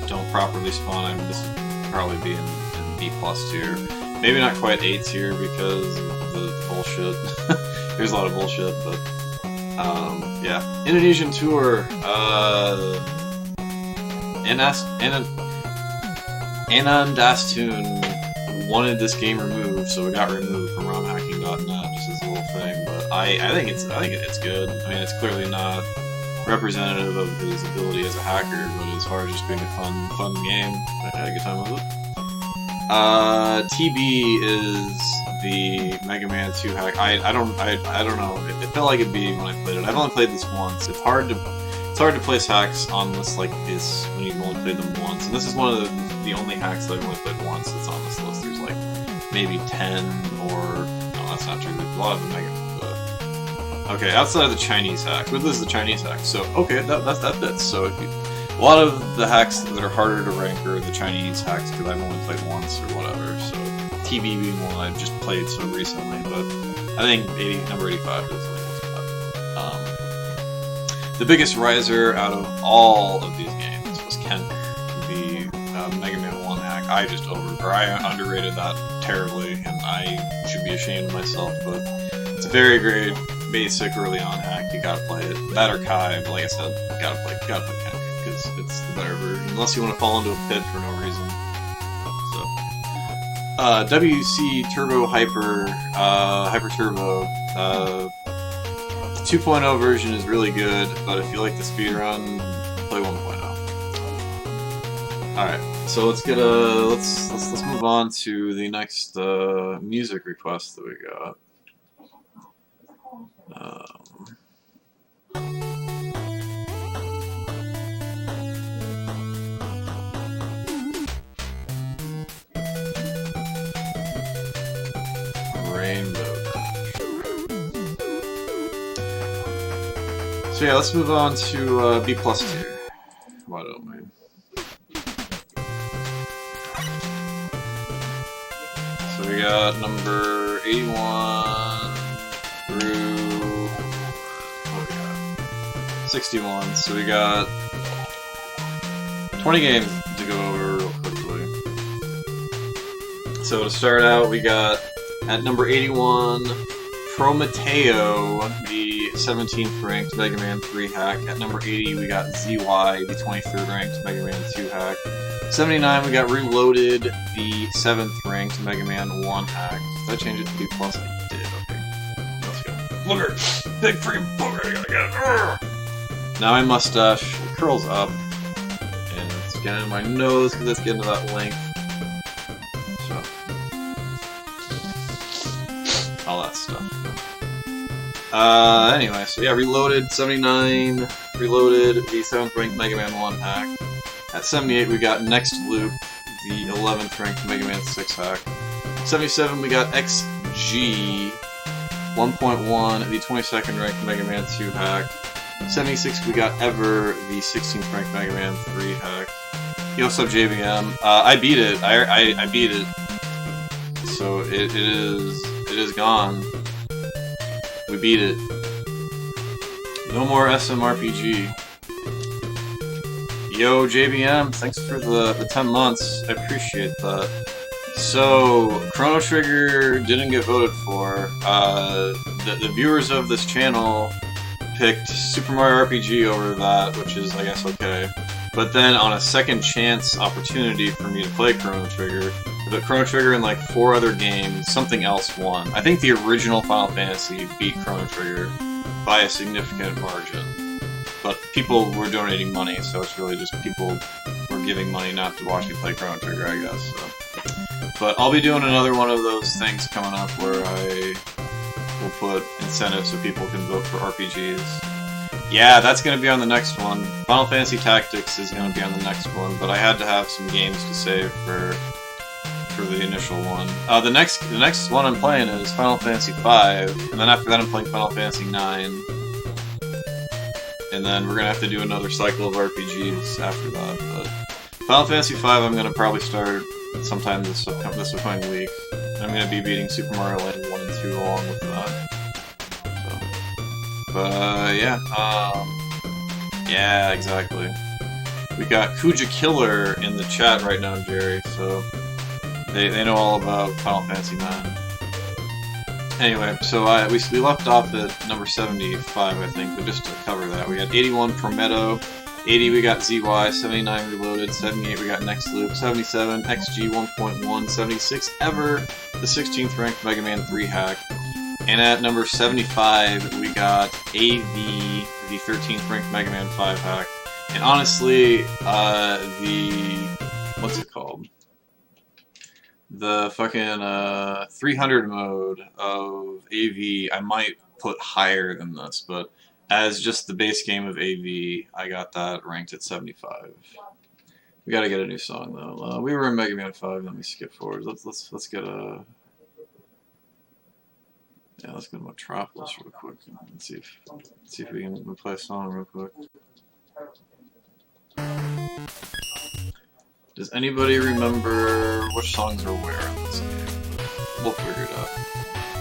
don't properly spawn, I mean, this would probably be in B+ tier. Maybe not quite A tier because of the bullshit. There's a lot of bullshit, but yeah. Indonesian Tour. Anandastun wanted this game removed, so it got removed from romhacking.net, just as a little thing. But I think it's good. I mean, it's clearly not representative of his ability as a hacker, but as far as just being a fun game, I had a good time with it. TB is the Mega Man 2 hack. I don't know. It felt like it'd be when I played it. I've only played this once. It's hard to place hacks on this like this when you've only played them once. And this is one of the only hacks that I've only played once that's on this list. There's like maybe 10 or no, that's not true. There's a lot of the Mega. Okay, outside of the Chinese hack, but this is the Chinese hack. So okay, that fits. So a lot of the hacks that are harder to rank are the Chinese hacks because I've only played once or whatever. So TB being one I've just played so recently, but I think number 85 is the the biggest riser out of all of these games was Kent, the Mega Man 1 hack. I underrated that terribly, and I should be ashamed of myself, but it's a very great, basic, early on hack. You gotta play it. That or Kai, but like I said, you gotta play Kent, because it's the better version, unless you want to fall into a pit for no reason. So, WC Turbo Hyper Turbo, the 2.0 version is really good, but if you like the speedrun, play 1.0. Alright, so let's move on to the next music request that we got. Rainbow Dash. So yeah, let's move on to B+ tier. Why don't we? So we got number 81 through 61. So we got 20 games to go over real quickly. So to start out, we got at number 81, Prometeo, the 17th ranked Mega Man 3 hack. At number 80, we got ZY, the 23rd ranked Mega Man 2 hack. 79, we got Reloaded, the 7th ranked Mega Man 1 hack. Did I change it to B+? I did, okay. Let's go. Booger! Big free booger, I gotta get it! Urgh! Now my mustache curls up, and it's getting in my nose because it's getting to that length. So, all that stuff. Anyway, so yeah, Reloaded 79, Reloaded the 7th ranked Mega Man 1 hack. At 78, we got Next Loop, the 11th ranked Mega Man 6 hack. 77, we got XG 1.1, the 22nd ranked Mega Man 2 hack. 76, we got Ever, the 16th ranked Mega Man 3 hack. Yo, what's up, JVM? I beat it. I beat it. So it is gone. We beat it. No more SMRPG. Yo, JVM, thanks for the 10 months. I appreciate that. So, Chrono Trigger didn't get voted for. The viewers of this channel picked Super Mario RPG over that, which is, I guess, okay. But then, on a second chance opportunity for me to play Chrono Trigger, the Chrono Trigger and like 4 other games, something else won. I think the original Final Fantasy beat Chrono Trigger by a significant margin. But people were donating money, so it's really just people were giving money not to watch me play Chrono Trigger, I guess. So. But I'll be doing another one of those things coming up where I will put incentives so people can vote for RPGs. Yeah, that's going to be on the next one. Final Fantasy Tactics is going to be on the next one, but I had to have some games to save for the initial one. The next one I'm playing is Final Fantasy V, and then after that I'm playing Final Fantasy IX. And then we're going to have to do another cycle of RPGs after that. But Final Fantasy V I'm going to probably start sometime this upcoming week. I'm going to be beating Super Mario Land 1 and 2 along with that. So. But, yeah. Yeah, exactly. We got Kuja Killer in the chat right now, Jerry, so they know all about Final Fantasy IX. Anyway, so we left off at number 75, I think, but just to cover that, we got 81 Prometto, 80 we got ZY, 79 Reloaded, 78 we got Next Loop, 77 XG 1.1, 76 Ever, the 16th ranked Mega Man 3 hack, and at number 75 we got AV, the 13th ranked Mega Man 5 hack. And honestly, what's it called? The fucking 300 mode of AV I might put higher than this, but as just the base game of AV, I got that ranked at 75. We gotta get a new song though. We were in Mega Man 5. Let me skip forward. Let's get a let's go to Metropolis real quick and see if we can play a song real quick. Does anybody remember which songs are where in this game? We'll figure it out.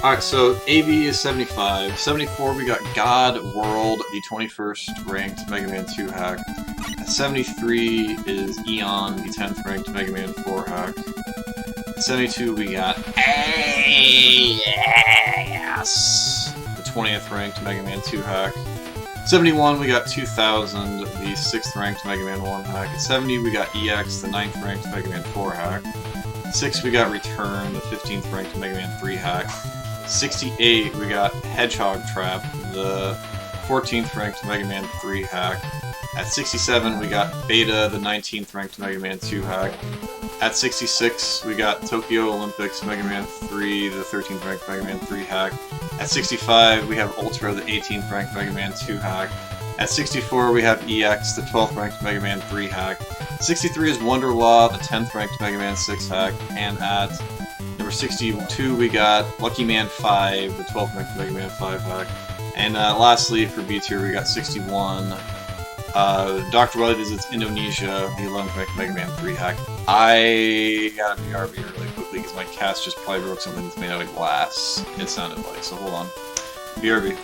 Alright, so AV is 75. 74 we got God World, the 21st ranked Mega Man 2 hack. At 73 is Eon, the 10th ranked Mega Man 4 hack. At 72 we got AS, the 20th ranked Mega Man 2 hack. 71 we got 2000, the 6th ranked Mega Man 1 hack. At 70 we got EX, the 9th ranked Mega Man 4 hack. 6 we got Return, the 15th ranked Mega Man 3 hack. 68 we got Hedgehog Trap, the 14th ranked Mega Man 3 hack. At 67 we got Beta, the 19th ranked Mega Man 2 hack. At 66 we got Tokyo Olympics Mega Man 3, the 13th ranked Mega Man 3 hack. At 65 we have Ultra, the 18th ranked Mega Man 2 hack. At 64 we have EX, the 12th ranked Mega Man 3 hack. 63 is Wonderlaw, the 10th ranked Mega Man 6 hack. And at number 62 we got Lucky Man 5, the 12th ranked Mega Man 5 hack. And lastly for B tier we got 61 Dr. Wily Visits Indonesia, the 11th ranked Mega Man 3 hack. I gotta BRB really quickly because my cast just probably broke something that's made out of glass. It sounded like, so hold on. BRB.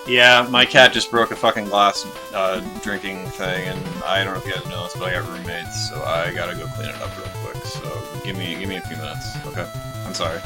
Yeah, my cat just broke a fucking glass drinking thing, and I don't know if you guys know this, but I got roommates, so I gotta go clean it up real quick. So give me a few minutes, okay? I'm sorry.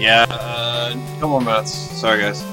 Yeah, couple more minutes. Sorry, guys.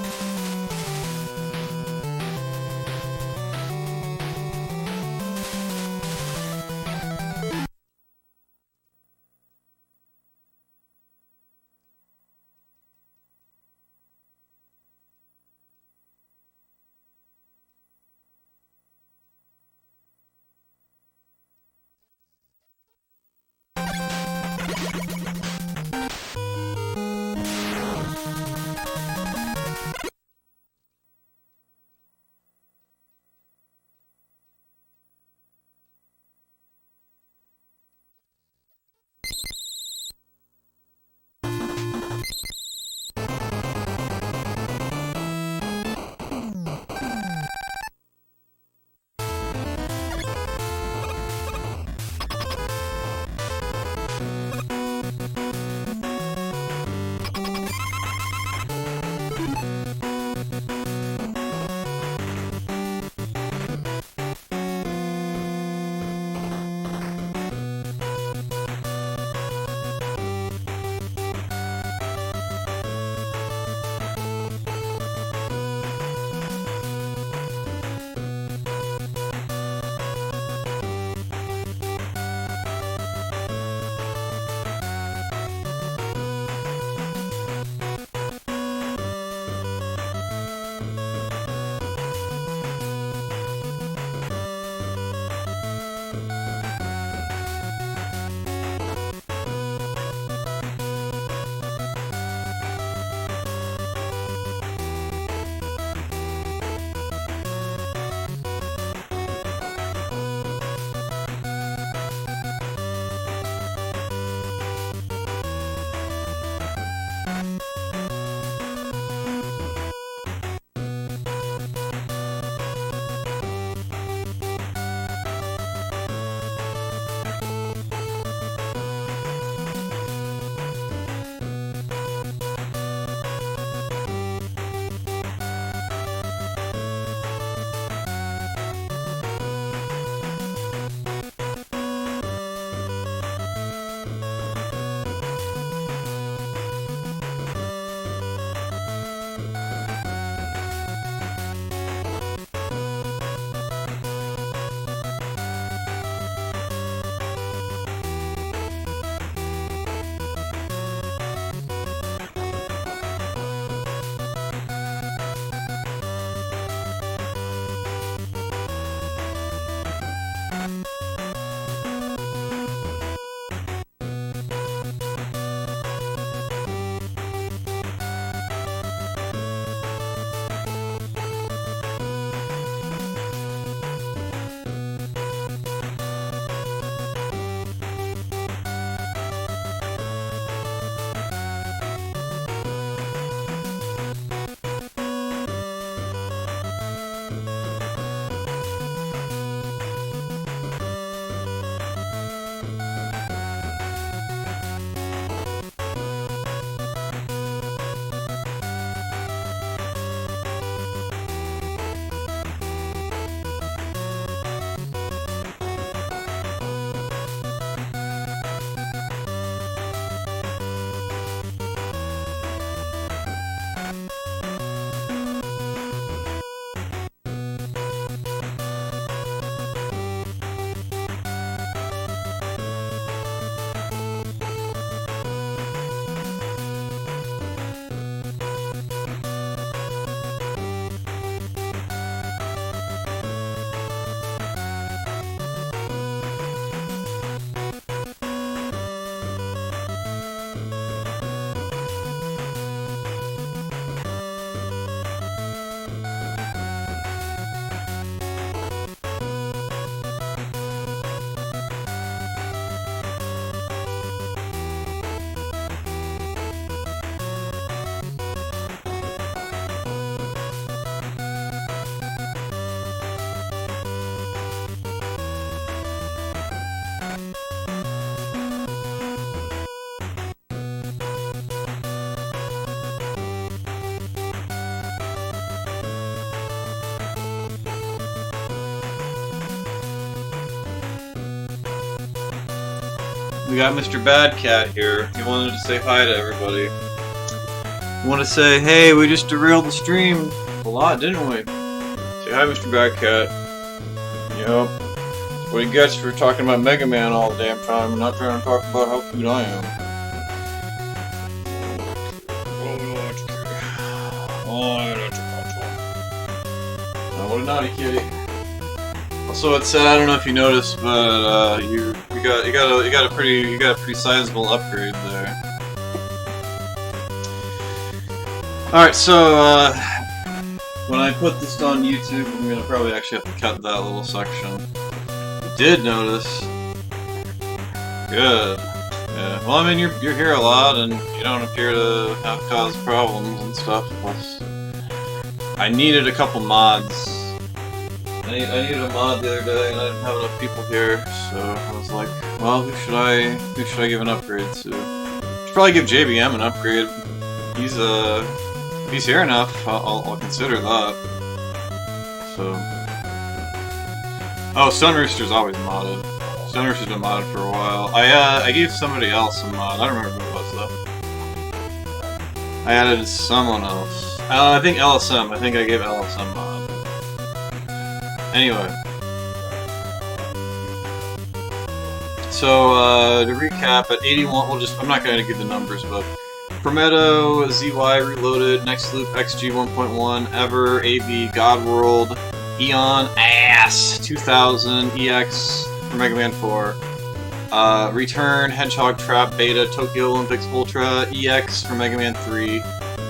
We got Mr. Bad Cat here. He wanted to say hi to everybody. want to say, hey, we just derailed the stream a lot, didn't we? Say hi, Mr. Badcat. Yup. What he gets for talking about Mega Man all the damn time and not trying to talk about how cute I am. Oh, what a naughty kitty. Also, it's I don't know if you noticed, but you got a pretty sizable upgrade there. All right, so when I put this on YouTube, I'm gonna probably actually have to cut that little section. You did notice. Good. Yeah. Well, I mean, you're here a lot, and you don't appear to have caused problems and stuff. Plus, I needed a couple mods. I needed a mod the other day, and I didn't have enough people here, so I was like, well, who should I give an upgrade to? Should probably give JBM an upgrade. If he's here enough, I'll consider that. So, oh, Sun Rooster's always modded. Sun Rooster's been modded for a while. I gave somebody else a mod. I don't remember who it was though. I added someone else. I think LSM. I think I gave LSM mod. Anyway, so to recap, at 81, I'm not going to give the numbers, but Prometo, ZY Reloaded, Next Loop, XG 1.1, Ever, AB, Godworld, Eon, Ass, 2000, EX for Mega Man 4, Return, Hedgehog Trap, Beta, Tokyo Olympics Ultra, EX for Mega Man 3,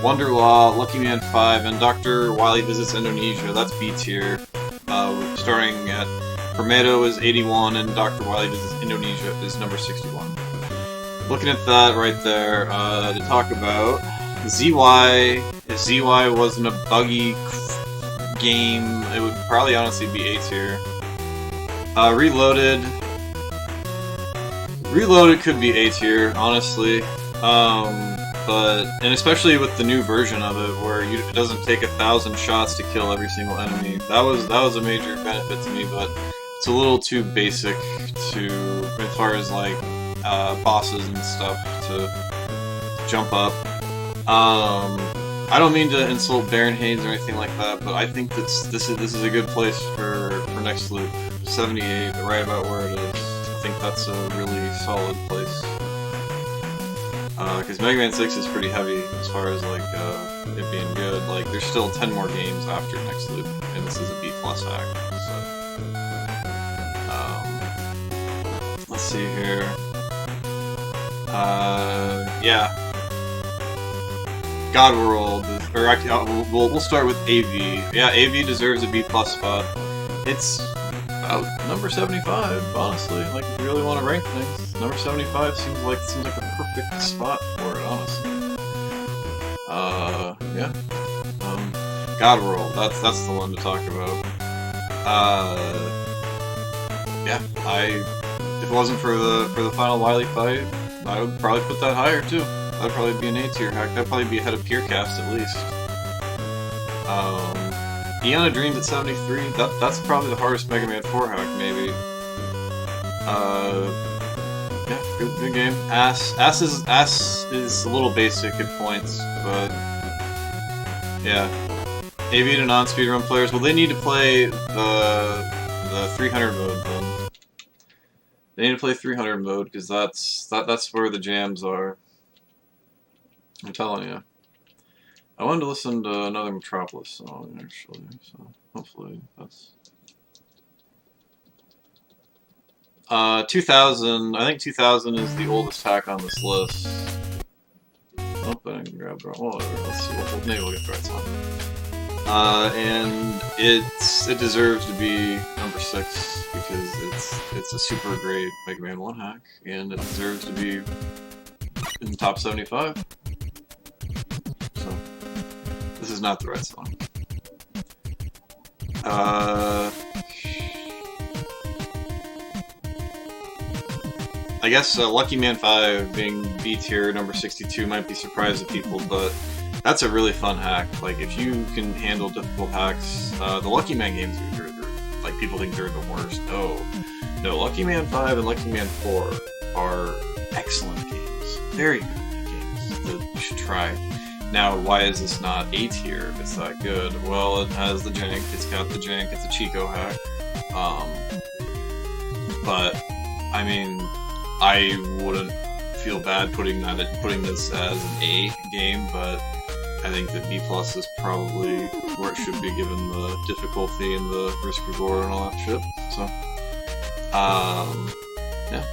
Wonder Law, Lucky Man 5, and Dr. Wily Visits Indonesia. That's B tier. Starting at Prometo is 81 and Dr. Wily Visits Indonesia is number 61. Looking at that right there, to talk about ZY, if ZY wasn't a buggy game, it would probably honestly be A tier. Reloaded could be A tier, honestly. And especially with the new version of it, where it doesn't take 1,000 shots to kill every single enemy. That was a major benefit to me, but it's a little too basic as far as like bosses and stuff to jump up. I don't mean to insult Baron Haynes or anything like that, but I think this is a good place for Next Loop. 78, right about where it is. I think that's a really solid place. Because Mega Man 6 is pretty heavy as far as like it being good. Like there's still 10 more games after Next Loop, and this is a B+ hack. So let's see here. Yeah, Godworld, or actually, we'll start with AV. Yeah, AV deserves a B+ spot. It's about number 75, honestly. Like, if you really want to rank things, number 75 seems like the perfect spot for it, honestly. Yeah. Godworld, that's the one to talk about. Yeah, if it wasn't for the final Wily fight, I would probably put that higher too. That'd probably be an A tier hack. That'd probably be ahead of Peercast at least. Eon of Dreams at 73. That's probably the hardest Mega Man 4 hack, maybe. Yeah, good game. Ass is a little basic at points, but yeah. AV to non-speedrun players. Well, they need to play the 300 mode then. They need to play 300 mode because that's where the jams are. I'm telling you. I wanted to listen to another Metropolis song actually, so hopefully that's 2000. I think 2000 is the oldest hack on this list. Oh, I didn't grab the wrong. Well, whatever. Let's see. Maybe we'll get the right song. And it deserves to be number 6 because it's a super great Mega Man 1 hack, and it deserves to be in the top 75. So this is not the right song. I guess Lucky Man 5 being B tier, number 62, might be surprising to people, but that's a really fun hack. Like, if you can handle difficult hacks, the Lucky Man games are like, people think they're the worst. No, Lucky Man 5 and Lucky Man 4 are excellent games. Very good games that you should try. Now, why is this not A tier if it's that good? Well, it has the jank, it's got the jank, it's a Chico hack. But, I mean, I wouldn't feel bad putting this as an A game, but I think that B+ is probably where it should be given the difficulty and the risk reward and all that shit. So, yeah.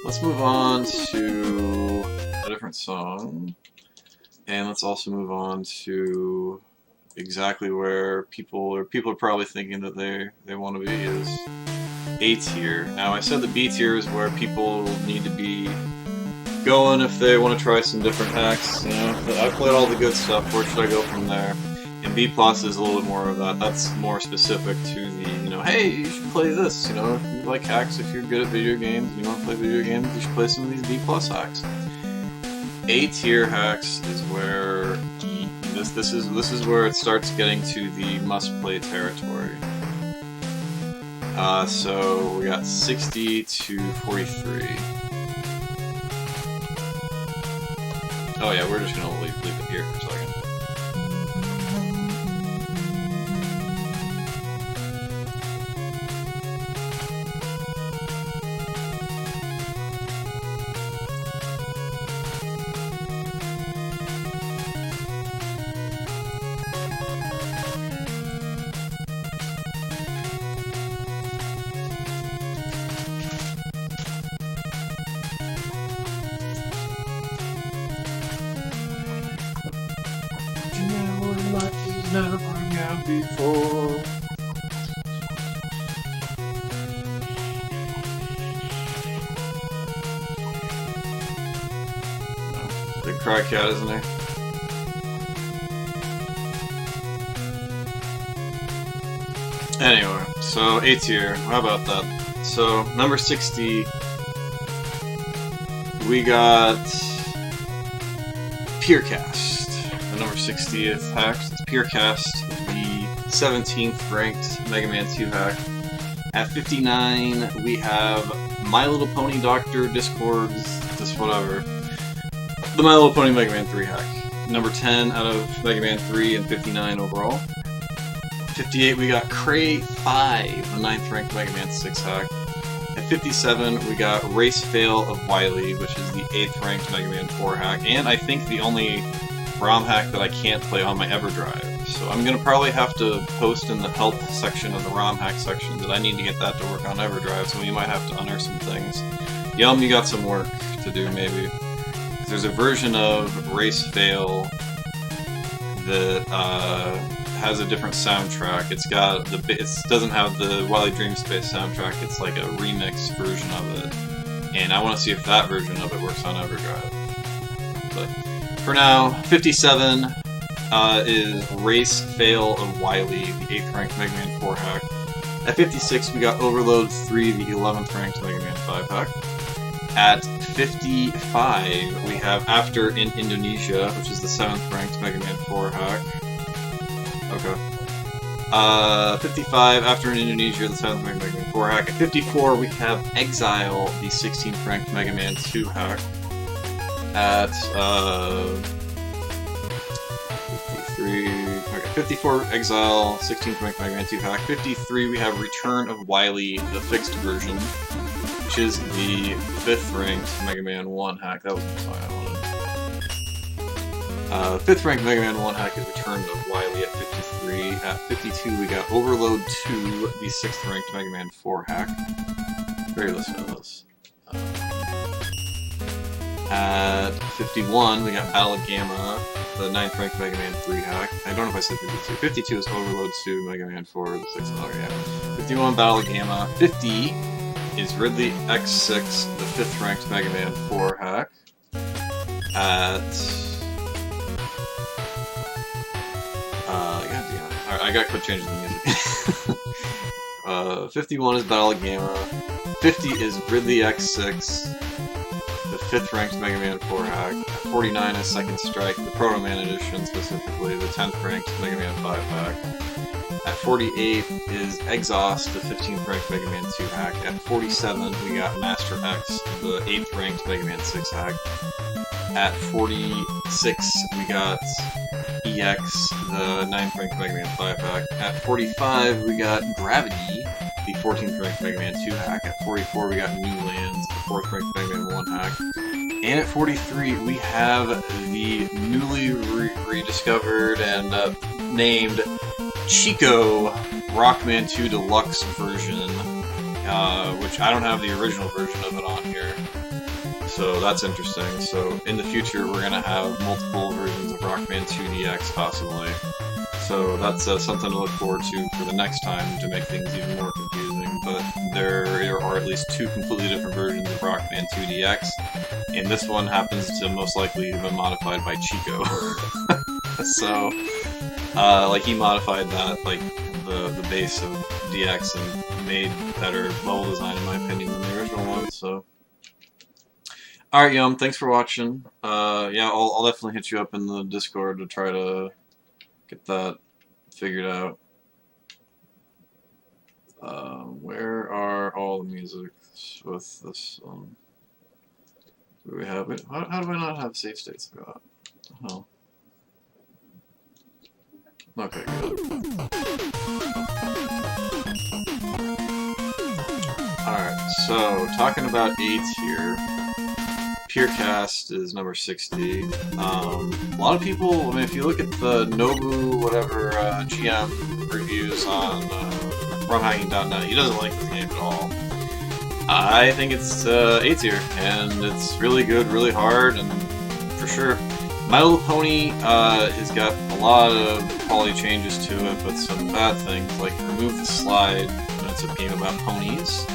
Let's move on to a different song, and let's also move on to exactly where people are probably thinking that they want to be is A tier. Now, I said the B tier is where people need to be going if they want to try some different hacks. You know, I played all the good stuff. Where should I go from there? And B+ is a little bit more of that. That's more specific to the, you know, hey, you should play this. You know, if you like hacks, if you're good at video games, and you want to play video games, you should play some of these B+ hacks. A tier hacks is where this is where it starts getting to the must-play territory. So we got 60 to 43. Oh yeah, we're just gonna leave it here for a second. Never got before. Big cry cat, isn't he? Anyway, so A tier. How about that? So number 60, we got Peercast. The number 60th hack. Peercast, the 17th ranked Mega Man 2 hack. At 59, we have My Little Pony Doctor, Discords, just whatever. The My Little Pony Mega Man 3 hack. Number 10 out of Mega Man 3 and 59 overall. 58, we got Cray 5, the 9th ranked Mega Man 6 hack. At 57, we got Race Fail of Wily, which is the 8th ranked Mega Man 4 hack, and I think the only ROM hack that I can't play on my EverDrive. So I'm going to probably have to post in the help section of the ROM hack section that I need to get that to work on EverDrive, so we might have to unearth some things. Yum, you got some work to do, maybe. There's a version of Race Fail that has a different soundtrack. It doesn't have the Wily Dream Space soundtrack, it's like a remix version of it. And I want to see if that version of it works on EverDrive. But for now, 57 is Race Fail of Wily, the 8th ranked Mega Man 4 hack. At 56, we got Overload 3, the 11th ranked Mega Man 5 hack. At 55, we have After in Indonesia, which is the 7th ranked Mega Man 4 hack. Okay. 55, After in Indonesia, the 7th ranked Mega Man 4 hack. At 54, we have Exile, the 16th ranked Mega Man 2 hack. At 54 Exile, 16th ranked Mega Man 2 hack. 53 we have Return of Wily, the fixed version, which is the 5th ranked Mega Man 1 hack. That was the song I wanted. 5th ranked Mega Man 1 hack is Return of Wily at 53. At 52 we got Overload 2, the 6th ranked Mega Man 4 hack. Very listen to this. At 51, we got Battle of Gamma, the 9th ranked Mega Man 3 hack. I don't know if I said 52. 52 is Overload 2, Mega Man 4, the 6th. Oh, yeah. 51, Battle of Gamma. 50 is Ridley X6, the 5th ranked Mega Man 4 hack. At... goddammit. Alright, I gotta quit changing the music. 51 is Battle of Gamma. 50 is Ridley X6, the 5th ranked Mega Man 4 hack. 49 is Second Strike, the Proto Man edition specifically, the 10th ranked Mega Man 5 hack. At 48 is Exhaust, the 15th ranked Mega Man 2 hack. At 47 we got Master X, the 8th ranked Mega Man 6 hack. At 46, we got EX, the 9th ranked Mega Man 5 hack. At 45, we got Gravity, the 14th ranked Mega Man 2 hack. At 44, we got New Lands, the 4th ranked Mega Man 1 hack. And at 43, we have the newly rediscovered and named Chico Rockman 2 Deluxe version, which I don't have the original version of it on here. So that's interesting. So in the future, we're going to have multiple versions of Rockman 2 DX possibly. So that's something to look forward to for the next time to make things even more confusing. But there are at least 2 completely different versions of Rockman 2 DX, and this one happens to most likely have been modified by Chico. So, like, he modified that, like, the base of DX and made better level design, in my opinion, than the original one. So, alright, Yum, thanks for watching. Yeah, I'll definitely hit you up in the Discord to try to get that figured out. Where are all the music with this one? Do we have it? How do I not have save states? What the hell? Okay, good. Alright, so talking about AIDS here. Peercast is number 60. A lot of people, I mean, if you look at the Nobu, whatever, GM reviews on RomHacking.net, he doesn't like this game at all. I think it's A tier, and it's really good, really hard, and for sure. My Little Pony has got a lot of quality changes to it, but some bad things, like remove the slide, and it's a game about ponies,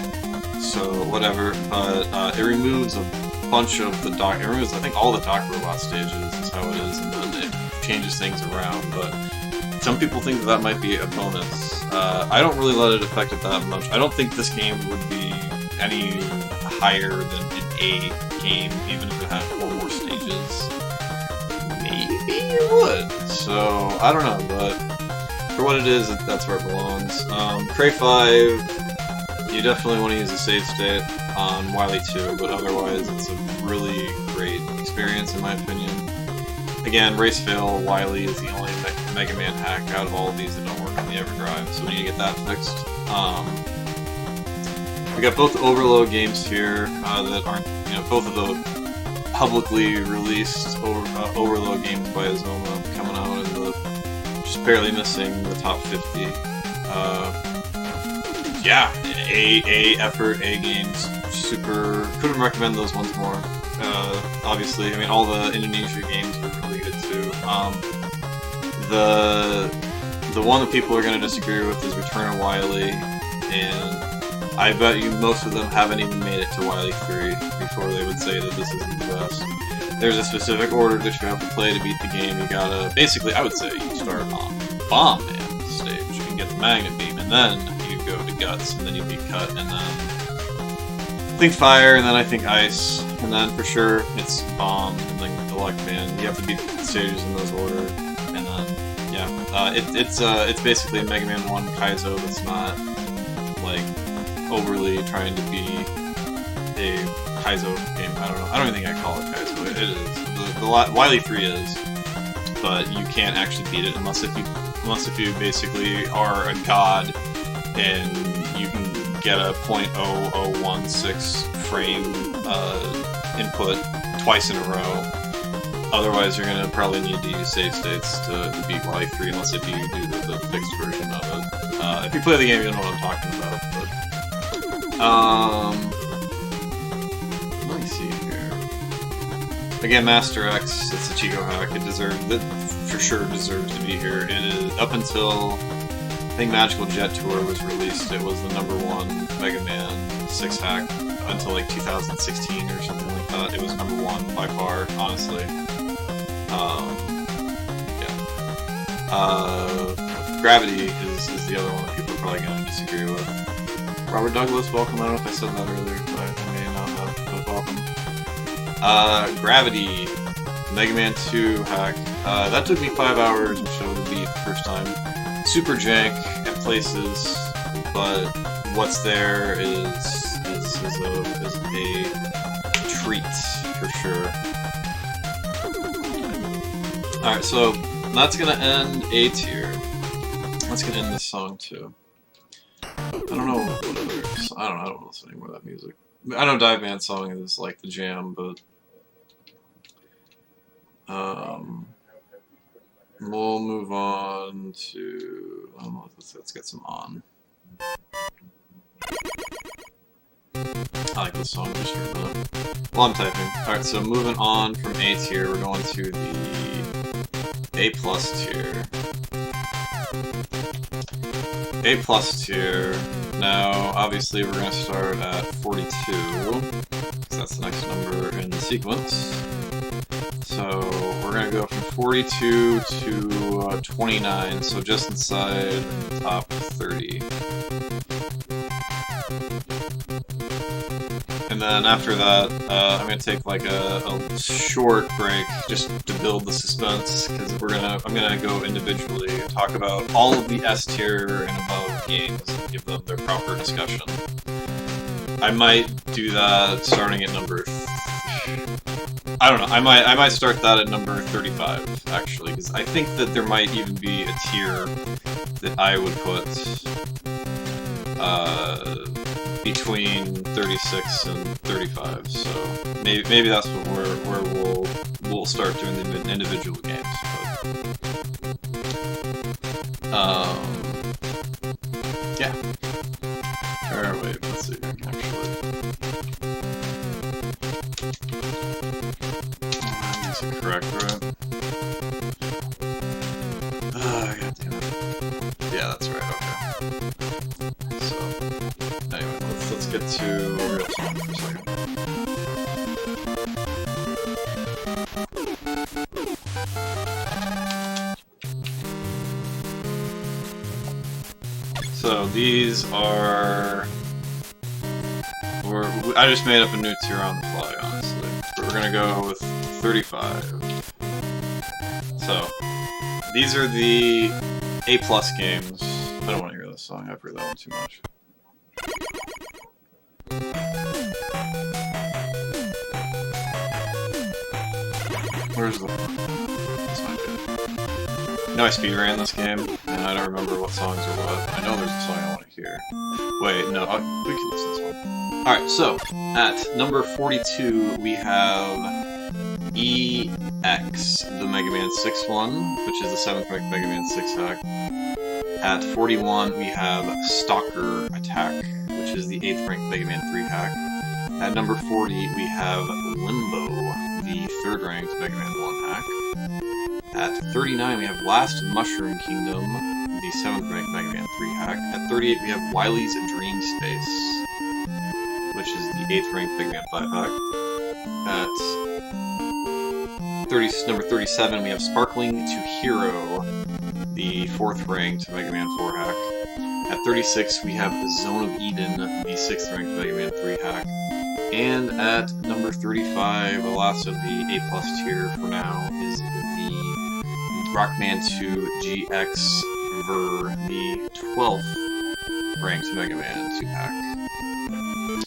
so whatever, but it removes a bunch of the dock, it removes, I think, all the dock robot stages is how it is, and then it changes things around, but some people think that might be a bonus. I don't really let it affect it that much. I don't think this game would be any higher than an A game, even if it had 4 more stages. Maybe it would. So, I don't know, but for what it is, that's where it belongs. Cray 5, you definitely want to use a save state on Wily 2, but otherwise it's a really great experience in my opinion. Again, Race Fail Wily is the only Mega Man hack out of all of these that don't work on the EverDrive, so we need to get that fixed. We got both Overload games here that aren't, you know, both of the publicly released Overload games by Azoma coming out in the, just barely missing the top 50. Yeah, A effort, A games, super, couldn't recommend those ones more. Obviously, I mean, all the Indonesia games were really good too. The one that people are going to disagree with is Return of Wily, and I bet you most of them haven't even made it to Wily 3 before they would say that this isn't the best. There's a specific order that you have to play to beat the game. You gotta, basically, I would say you start on Bomb Man stage and get the Magnet Beam, and then you go to Guts, and then you beat Cut, and then I think Fire, and then I think Ice, and then for sure it's Bomb, and then Elect Man. You have to beat the stages in those order, and then, yeah. It's basically a Mega Man 1 Kaizo that's not, like, overly trying to be a Kaizo game. I don't know. I don't even think I call it Kaizo. It is. The Wily 3 is, but you can't actually beat it unless if you basically are a god and you can get a .0016 frame input twice in a row. Otherwise, you're gonna probably need to use save states to beat Wily 3 unless if you do the fixed version of it. If you play the game, you know what I'm talking about. Let me see here. Again, Master X, it's a Chico hack. It for sure deserves to be here. It is, up until, I think Magical Jet Tour was released, it was the #1 Mega Man 6 hack until like 2016 or something like that. It was #1 by far, honestly. Yeah. Gravity is the other one that people are probably going to disagree with. Robert Douglas, welcome. I don't know if I said that earlier, but I may not have, but welcome. Gravity, Mega Man 2 hack. That took me 5 hours or so to beat the first time. Super jank at places, but what's there is a treat for sure. Alright, so that's gonna end A tier. That's gonna end this song too. I don't know what others. I don't listen anymore to that music. I know Dive Band song is like the jam, but we'll move on to let's get some on. I like this song just for a minute. While I'm typing. Alright, so moving on from A tier, we're going to the A plus tier. A plus tier. Now, obviously, we're going to start at 42, because that's the next number in the sequence. So, we're going to go from 42 to 29, so just inside the top 30. And then after that, I'm gonna take like a short break just to build the suspense, because I'm gonna go individually and talk about all of the S tier and above games and give them their proper discussion. I might do that starting at number. I don't know. I might start that at number 35 actually, because I think that there might even be a tier that I would put between 36 and 35, so maybe that's where we'll start doing the individual games. But yeah. Or wait, let's see. Actually, these are correct, right? God damn it. Yeah, that's right. Okay. So anyway, let's get to real song for a second. So these are. I just made up a new tier on the fly, honestly. We're gonna go with 35. So these are the A+ games. I don't want to hear this song. I've heard that one too much. Where's the... That's not good. You know, I speedran this game, and I don't remember what songs are what. I know there's a song I want to hear. Wait, no, we can listen to this one. Alright, so, at number 42, we have EX, the Mega Man 6 one, which is the 7th ranked Mega Man 6 hack. At 41, we have Stalker Attack, which is the 8th ranked Mega Man 3 hack. At number 40, we have Limbo, the 3rd ranked Mega Man 1 hack. At 39, we have Last Mushroom Kingdom, the 7th ranked Mega Man 3 hack. At 38, we have Wily's Dream Space, which is the 8th ranked Mega Man 5 hack. At number 37, we have Sparkling to Hero, the 4th ranked Mega Man 4 hack. At 36, we have the Zone of Eden, the 6th ranked Mega Man 3 hack. And at number 35, the last of the A+ tier for now, is the Rockman 2 GX Ver, the 12th ranked Mega Man 2 hack.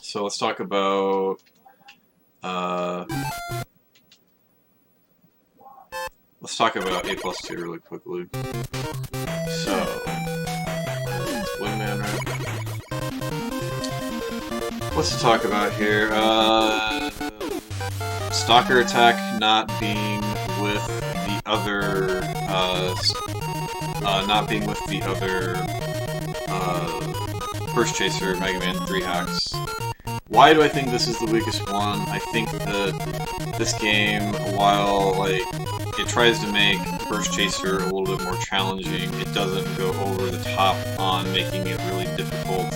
So let's talk about A+ tier really quickly. So Wingman, right? What's to talk about here? Stalker Attack not being with the other, Burst Chaser Mega Man 3 hacks. Why do I think this is the weakest one? I think that this game, while like it tries to make Burst Chaser a little bit more challenging, it doesn't go over the top on making it really difficult,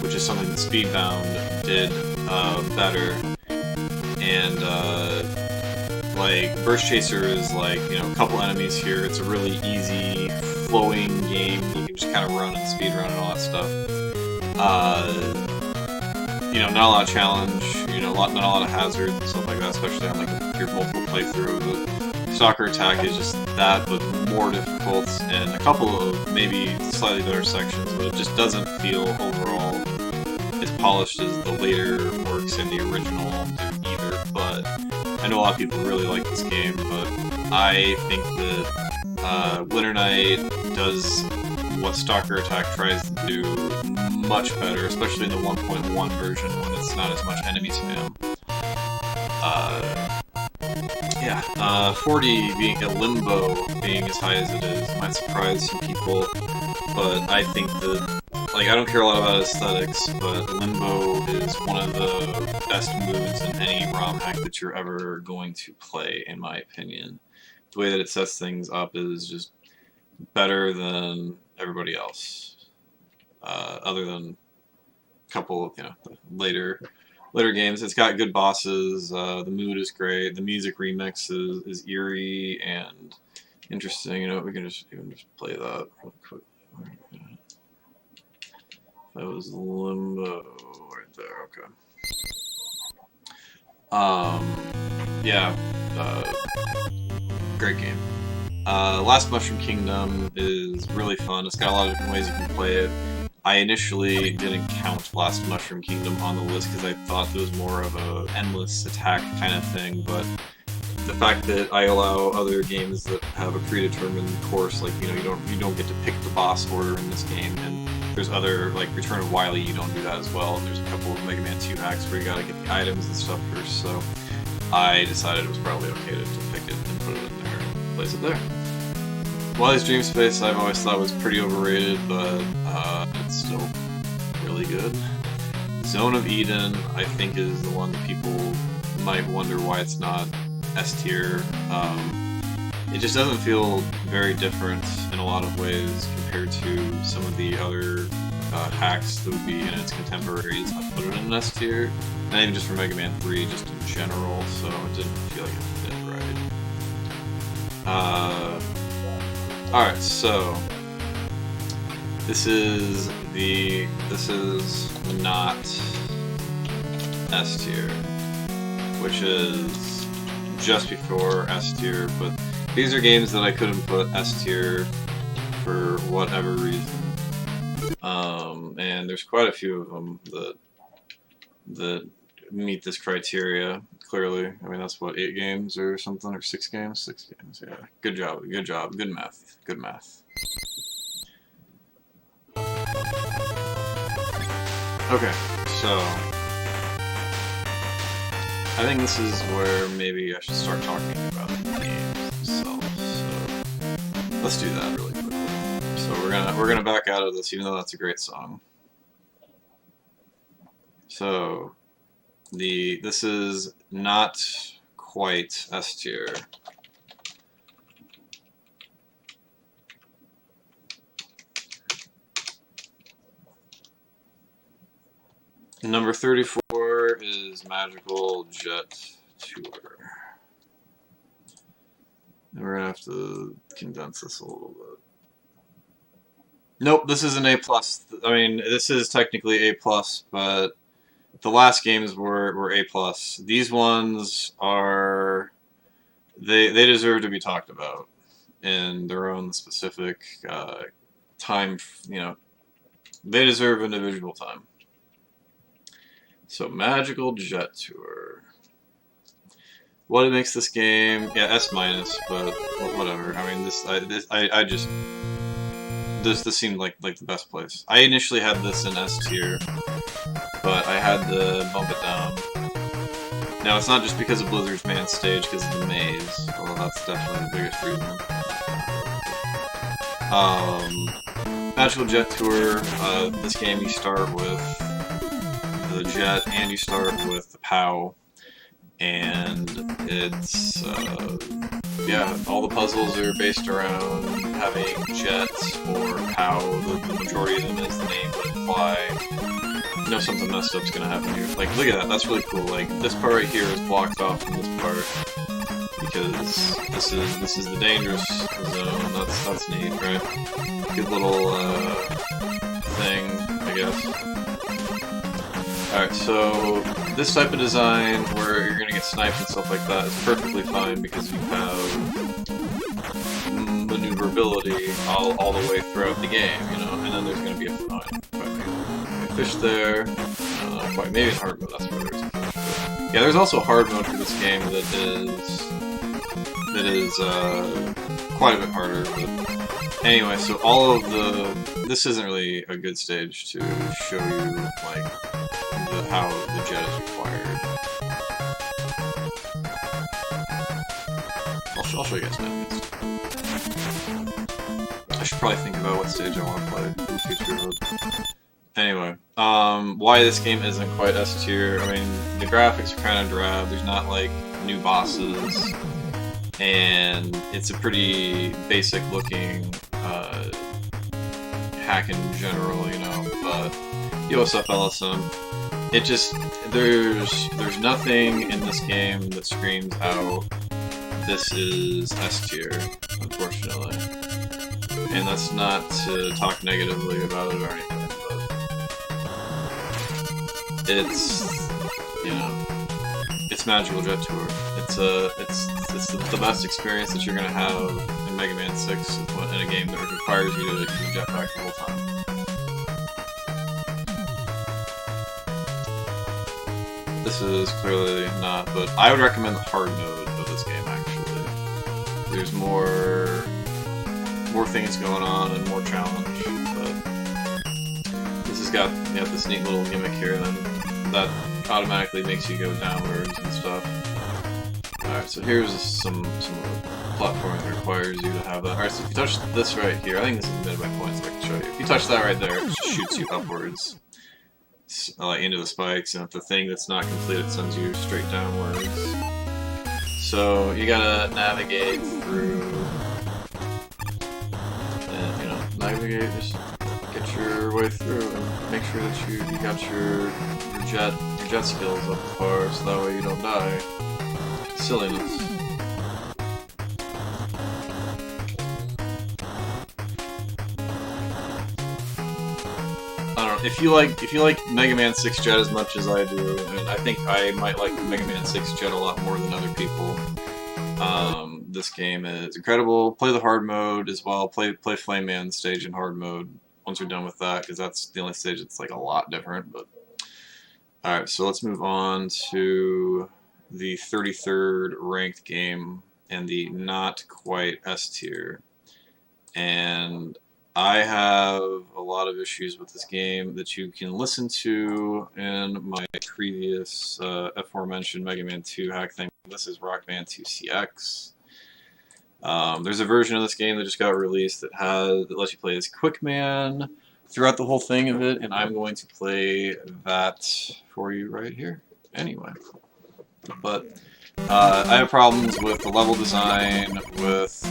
which is something that Speedbound did better. And like Burst Chaser is like, you know, a couple enemies here. It's a really easy, flowing game. You can just kind of run and speed run and all that stuff. You know, not a lot of challenge. You know, not a lot of hazards and stuff like that, especially on like your multiple playthrough. The Stalker Attack is just that, but more difficult, and a couple of maybe slightly better sections, but it just doesn't feel overall as polished as the later works in the original do either. But I know a lot of people really like this game, but I think that Winter Knight does what Stalker Attack tries to do much better, especially in the 1.1 version when it's not as much enemy spam. Yeah, 40 being a Limbo being as high as it is might surprise some people, but I think that, like, I don't care a lot about aesthetics, but Limbo is one of the best moves in any ROM hack that you're ever going to play, in my opinion. The way that it sets things up is just better than everybody else, other than a couple of, later games. It's got good bosses, the mood is great, the music remix is eerie and interesting. You know, we can even just play that real quick. That was Limbo right there, okay. Yeah, great game. Last Mushroom Kingdom is really fun. It's got a lot of different ways you can play it. I initially didn't count Last Mushroom Kingdom on the list because I thought it was more of a endless attack kind of thing, but the fact that I allow other games that have a predetermined course, like, you don't get to pick the boss order in this game, and there's other, like Return of Wily, you don't do that as well, and there's a couple of Mega Man 2 hacks where you gotta get the items and stuff first, so I decided it was probably okay to pick it and put it in there and place it there. Wily's Dream Space I've always thought was pretty overrated, but it's still really good. Zone of Eden, I think, is the one that people might wonder why it's not S tier. It just doesn't feel very different in a lot of ways compared to some of the other hacks that would be in its contemporaries. I put it in an S tier, not even just for Mega Man 3, just in general, so it didn't feel like it fit right. Alright, so this is not S tier, which is just before S tier, but these are games that I couldn't put S tier for whatever reason. And there's quite a few of them that meet this criteria, clearly. I mean, that's what, 8 games or something, or 6 games? 6 games, yeah. Good job, good math, good math. Okay, so I think this is where maybe I should start talking about the games themselves, so let's do that really quickly. So we're gonna back out of this, even though that's a great song. So this is not quite S tier. Number 34 is Magical Jet Tour. And we're gonna have to condense this a little bit. Nope, this is an A+. I mean, this is technically A+, but the last games were A+. These ones are... They deserve to be talked about in their own specific time, they deserve individual time. So, Magical Jet Tour. What makes this game? Yeah, S-, but whatever. I mean, this seemed like the best place. I initially had this in S tier, but I had to bump it down. Now, it's not just because of Blizzard's main stage, because of the maze, although that's definitely the biggest reason. Magical Jet Tour, this game you start with the jet and you start with the POW, and it's, yeah, all the puzzles are based around having jets or POW. The majority of them, as the name would imply, you know something messed up's gonna happen here. Like, look at that, that's really cool. Like, this part right here is blocked off from this part because this is the dangerous zone. That's neat, right? Good little thing, I guess. Alright, so this type of design where you're gonna get sniped and stuff like that is perfectly fine because you have maneuverability all the way throughout the game, you know, and then there's gonna be a fish there. Quite, maybe in hard mode, that's where there's a fish. But yeah, there's also hard mode for this game that it is quite a bit harder. But anyway, so all of this isn't really a good stage to show you like how the jet is required. I'll show you guys next. I should probably think about what stage I want to play in the future. But anyway, why this game isn't quite S tier? I mean, the graphics are kind of drab. There's not like new bosses, and it's a pretty basic looking hack in general, you know. But yo, what's up, LSM? It just there's nothing in this game that screams out this is S tier, unfortunately. And that's not to talk negatively about it or anything, but it's, you know, it's Magical Jet Tour. It's the best experience that you're gonna have in Mega Man 6 in a game that requires you to use a jetpack the whole time. This is clearly not, but I would recommend the hard mode of this game, actually. There's more things going on and more challenge, but this has got this neat little gimmick here that automatically makes you go downwards and stuff. Alright, so here's some platforming that requires you to have that. Alright, so if you touch this right here, I think this is a bit of my point, so I can show you. If you touch that right there, it just shoots you upwards into the spikes, and if the thing that's not completed sends you straight downwards. So you gotta navigate through, and navigate, just get your way through, and make sure that you got your jet skills up to par, so that way you don't die. Silliness. I don't know, if you like Mega Man 6 Jet as much as I do, and I think I might like Mega Man 6 Jet a lot more than other people, this game is incredible. Play the hard mode as well. Play Flame Man stage in hard mode once you're done with that, because that's the only stage that's like a lot different. But alright, so let's move on to the 33rd ranked game and the not quite S tier. And I have a lot of issues with this game that you can listen to in my previous aforementioned Mega Man 2 hack thing. This is Rockman 2 CX. There's a version of this game that just got released that lets you play as Quickman throughout the whole thing of it, and I'm going to play that for you right here anyway. But I have problems with the level design, with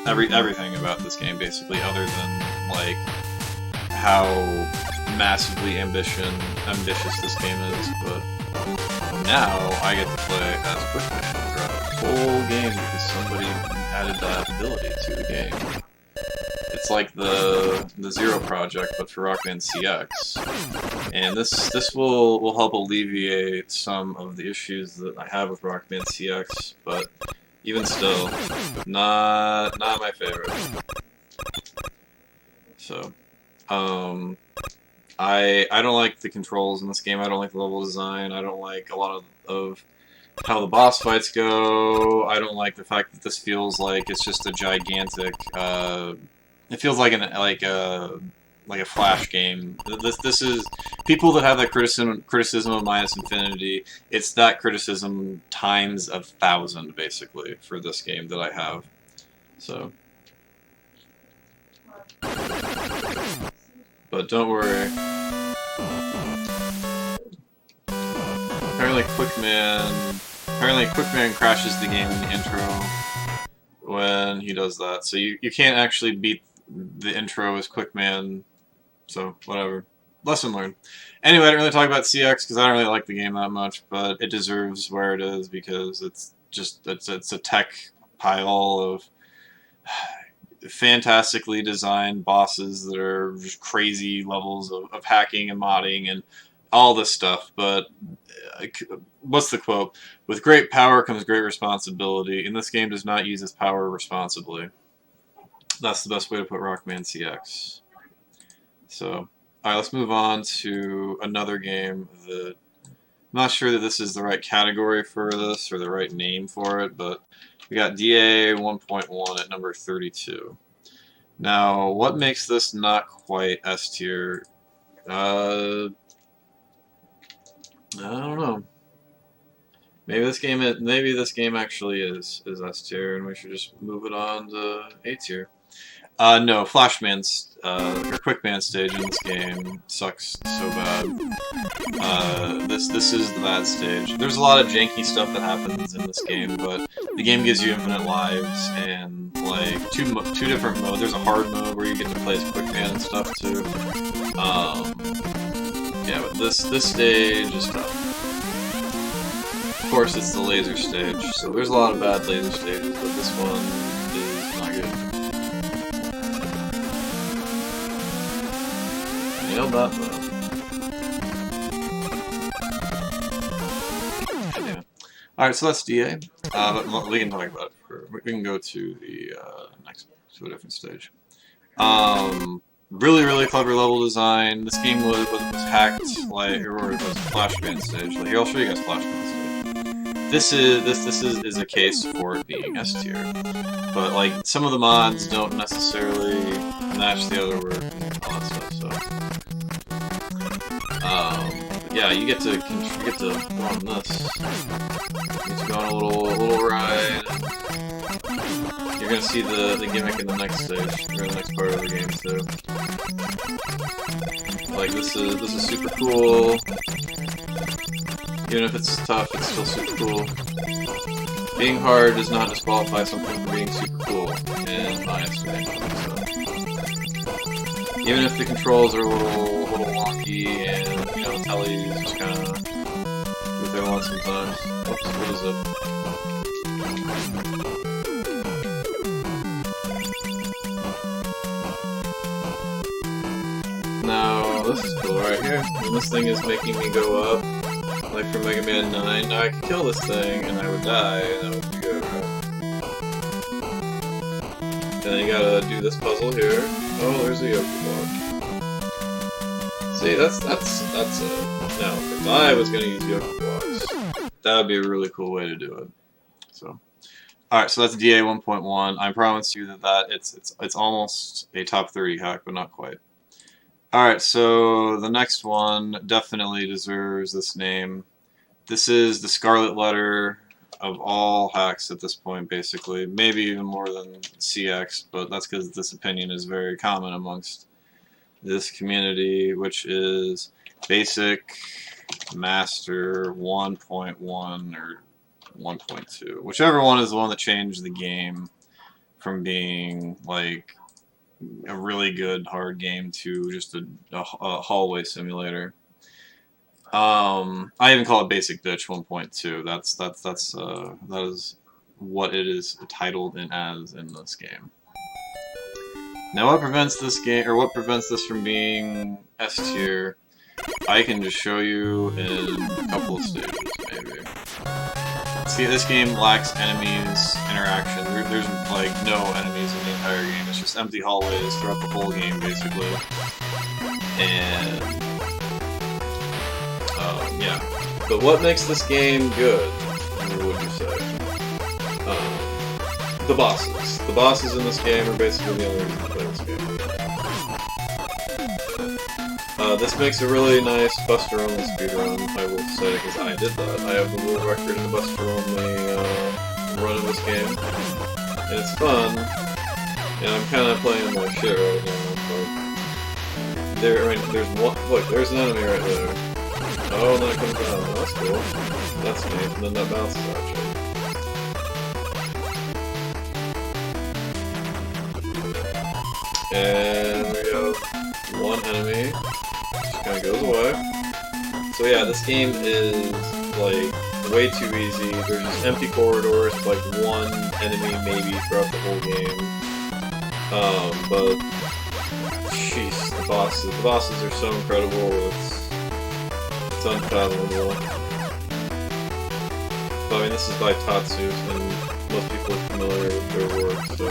everything about this game, basically, other than like how massively ambitious this game is. But now I get to play as Quickman throughout the whole game because somebody added that ability to the game. It's like the Zero Project, but for Rockman CX, and this will help alleviate some of the issues that I have with Rockman CX. But even still, not my favorite. So, I don't like the controls in this game. I don't like the level design. I don't like a lot of how the boss fights go. I don't like the fact that this feels like it's just a gigantic. It feels like a Flash game. This is people that have that criticism of Minus Infinity. It's that criticism times 1,000 basically for this game that I have. So, but don't worry. Apparently Quickman crashes the game in the intro when he does that. So you can't actually beat the intro as Quickman, so whatever. Lesson learned. Anyway, I didn't really talk about CX because I don't really like the game that much, but it deserves where it is because it's a tech pile of fantastically designed bosses that are just crazy levels of hacking and modding and all this stuff. But what's the quote? With great power comes great responsibility, and this game does not use its power responsibly. That's the best way to put Rockman CX. So, alright, let's move on to another game that I'm not sure that this is the right category for this or the right name for it, but We got DA 1.1 at number 32. Now, what makes this not quite S tier? I don't know. Maybe this game actually is S tier, and we should just move it on to A tier. No, Flashman's or Quickman stage in this game sucks so bad. This is the bad stage. There's a lot of janky stuff that happens in this game, but the game gives you infinite lives and like two different modes. There's a hard mode where you get to play as Quickman and stuff too. Yeah, but this stage is tough. Of course, it's the laser stage, so there's a lot of bad laser stages, but this one is not good. Nailed that though. Yeah. Alright, so that's DA. But we can talk about it. We can go to the to a different stage. Really clever level design. This game was hacked like or was Flashman stage. Like, here, I'll show you guys Flashman stage. This is a case for it being S tier, but like some of the mods don't necessarily match the other work and all that stuff. So, yeah, you get to go on this. You get to go on a little ride. You're gonna see the gimmick in the next stage, or the next part of the game too. Like this is super cool. Even if it's tough, it's still super cool. Being hard does not disqualify something from being super cool, in my estimation. So. Even if the controls are a little wonky and you know telly's just kind of what they want sometimes. Oops, what is it? Now this is cool right here. And this thing is making me go up. Like from Mega Man 9, now I could kill this thing and I would die, and that would be good, right? And then you gotta do this puzzle here. Oh, there's a Yoku block. See, that's it. Now, if I was gonna use Yoku blocks, that would be a really cool way to do it. So, alright, so that's DA 1.1. I promise you that it's almost a top 30 hack, but not quite. Alright, so the next one definitely deserves this name. This is the scarlet letter of all hacks at this point, basically. Maybe even more than CX, but that's because this opinion is very common amongst this community, which is Basic Master 1.1 or 1.2. Whichever one is the one that changed the game from being, like, a really good hard game to just a hallway simulator. I even call it Basic Bitch 1.2. That is what it is titled as in this game. Now, what prevents this from being S tier? I can just show you in a couple of stages, maybe. See, this game lacks enemies interaction. There's like no enemies in the entire game. It's just empty hallways throughout the whole game, basically. And yeah. But what makes this game good? What would you say? The bosses. The bosses in this game are basically the only reason to play this game. This makes a really nice Buster-only speedrun, I will say, because I did that. I have the world record in the Buster-only run of this game. And it's fun, and I'm kind of playing like shit right now, but there's one, look, there's an enemy right there. Oh, and then it comes down. Oh, that's cool. That's neat, and then that bounces at you. And we have one enemy. Just kind of goes away. So yeah, this game is like way too easy. There's just empty corridors, like one enemy maybe throughout the whole game. But jeez, the bosses are so incredible. It's unfathomable. But, I mean, this is by Tatsu, and most people are familiar with their work, so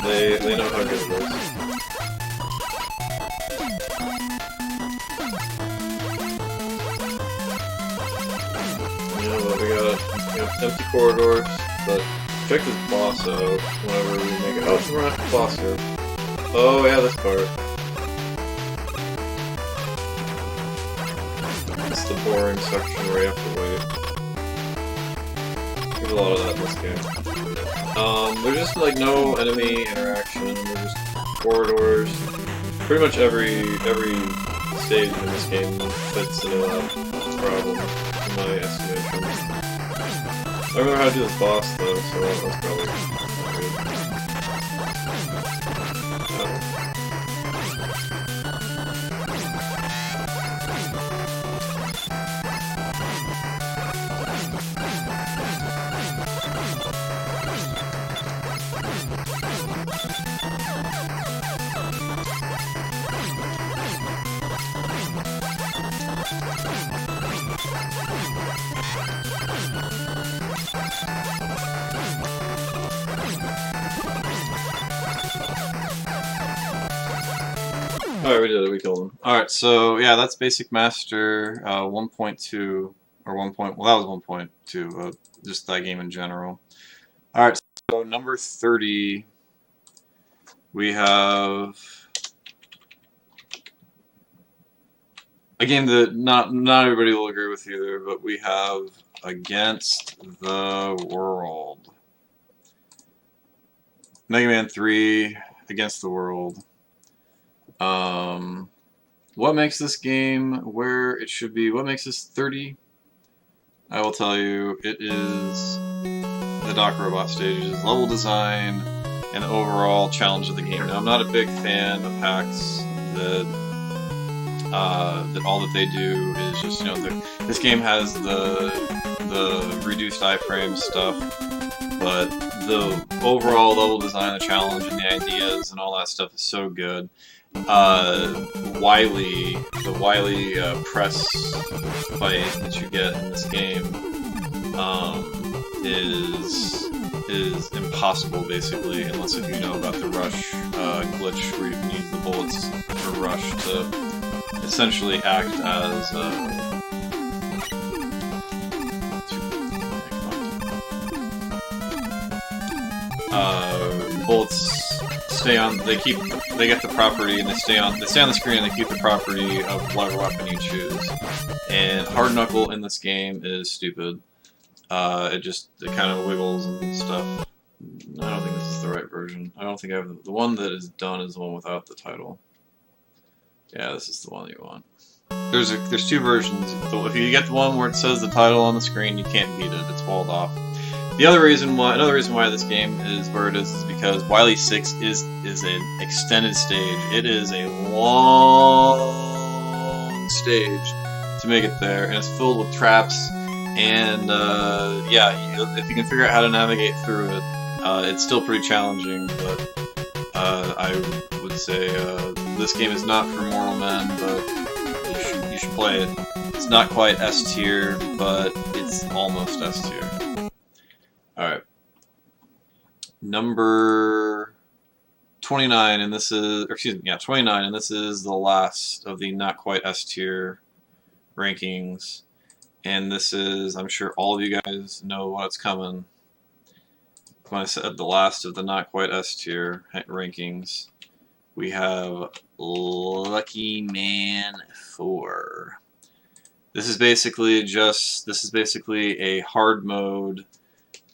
they know how good it is. Yeah, well, we got empty corridors. but check this boss out whenever we make it. Oh, we're not the boss yet. Oh yeah, this part. It's the boring section where you have to wait. There's a lot of that in this game. There's just like no enemy interaction. There's just corridors. Pretty much every stage in this game fits into that problem, in my estimation. I don't know how to do this boss though, so that's probably not good. Alright, we did it, we killed him. Alright, so yeah, that's Basic Master 1.2, or 1. Well, that was 1.2, just that game in general. Alright, so number 30, we have a game that not everybody will agree with either, but we have Against the World. Mega Man 3, Against the World. What makes this game where it should be? What makes this 30? I will tell you, it is the Doc Robot stages, level design, and the overall challenge of the game. Now, I'm not a big fan of hacks that all that they do is just, you know, this game has the reduced iframe stuff, but the overall level design, the challenge, and the ideas and all that stuff is so good. The Wily press fight that you get in this game is impossible basically, unless if you know about the rush glitch where you can use the bullets for rush to essentially act as bullets stay on. They get the property and they stay on the screen and they keep the property of whatever weapon you choose. And hard knuckle in this game is stupid. It kind of wiggles and stuff. I don't think this is the right version. I don't think I have the one that is done is the one without the title. Yeah, this is the one you want. There's two versions. If you get the one where it says the title on the screen, you can't beat it. It's walled off. Another reason why this game is where it is because Wily 6 is an extended stage. It is a long stage to make it there, and it's filled with traps. And yeah, if you can figure out how to navigate through it, it's still pretty challenging. But I would say this game is not for mortal men, but you should play it. It's not quite S tier, but it's almost S tier. Alright. Number 29, and this is, or excuse me, yeah, 29, and this is the last of the not quite S tier rankings. And this is, I'm sure all of you guys know what's coming. When I said the last of the not quite S tier rankings, we have Lucky Man 4. This is basically a hard mode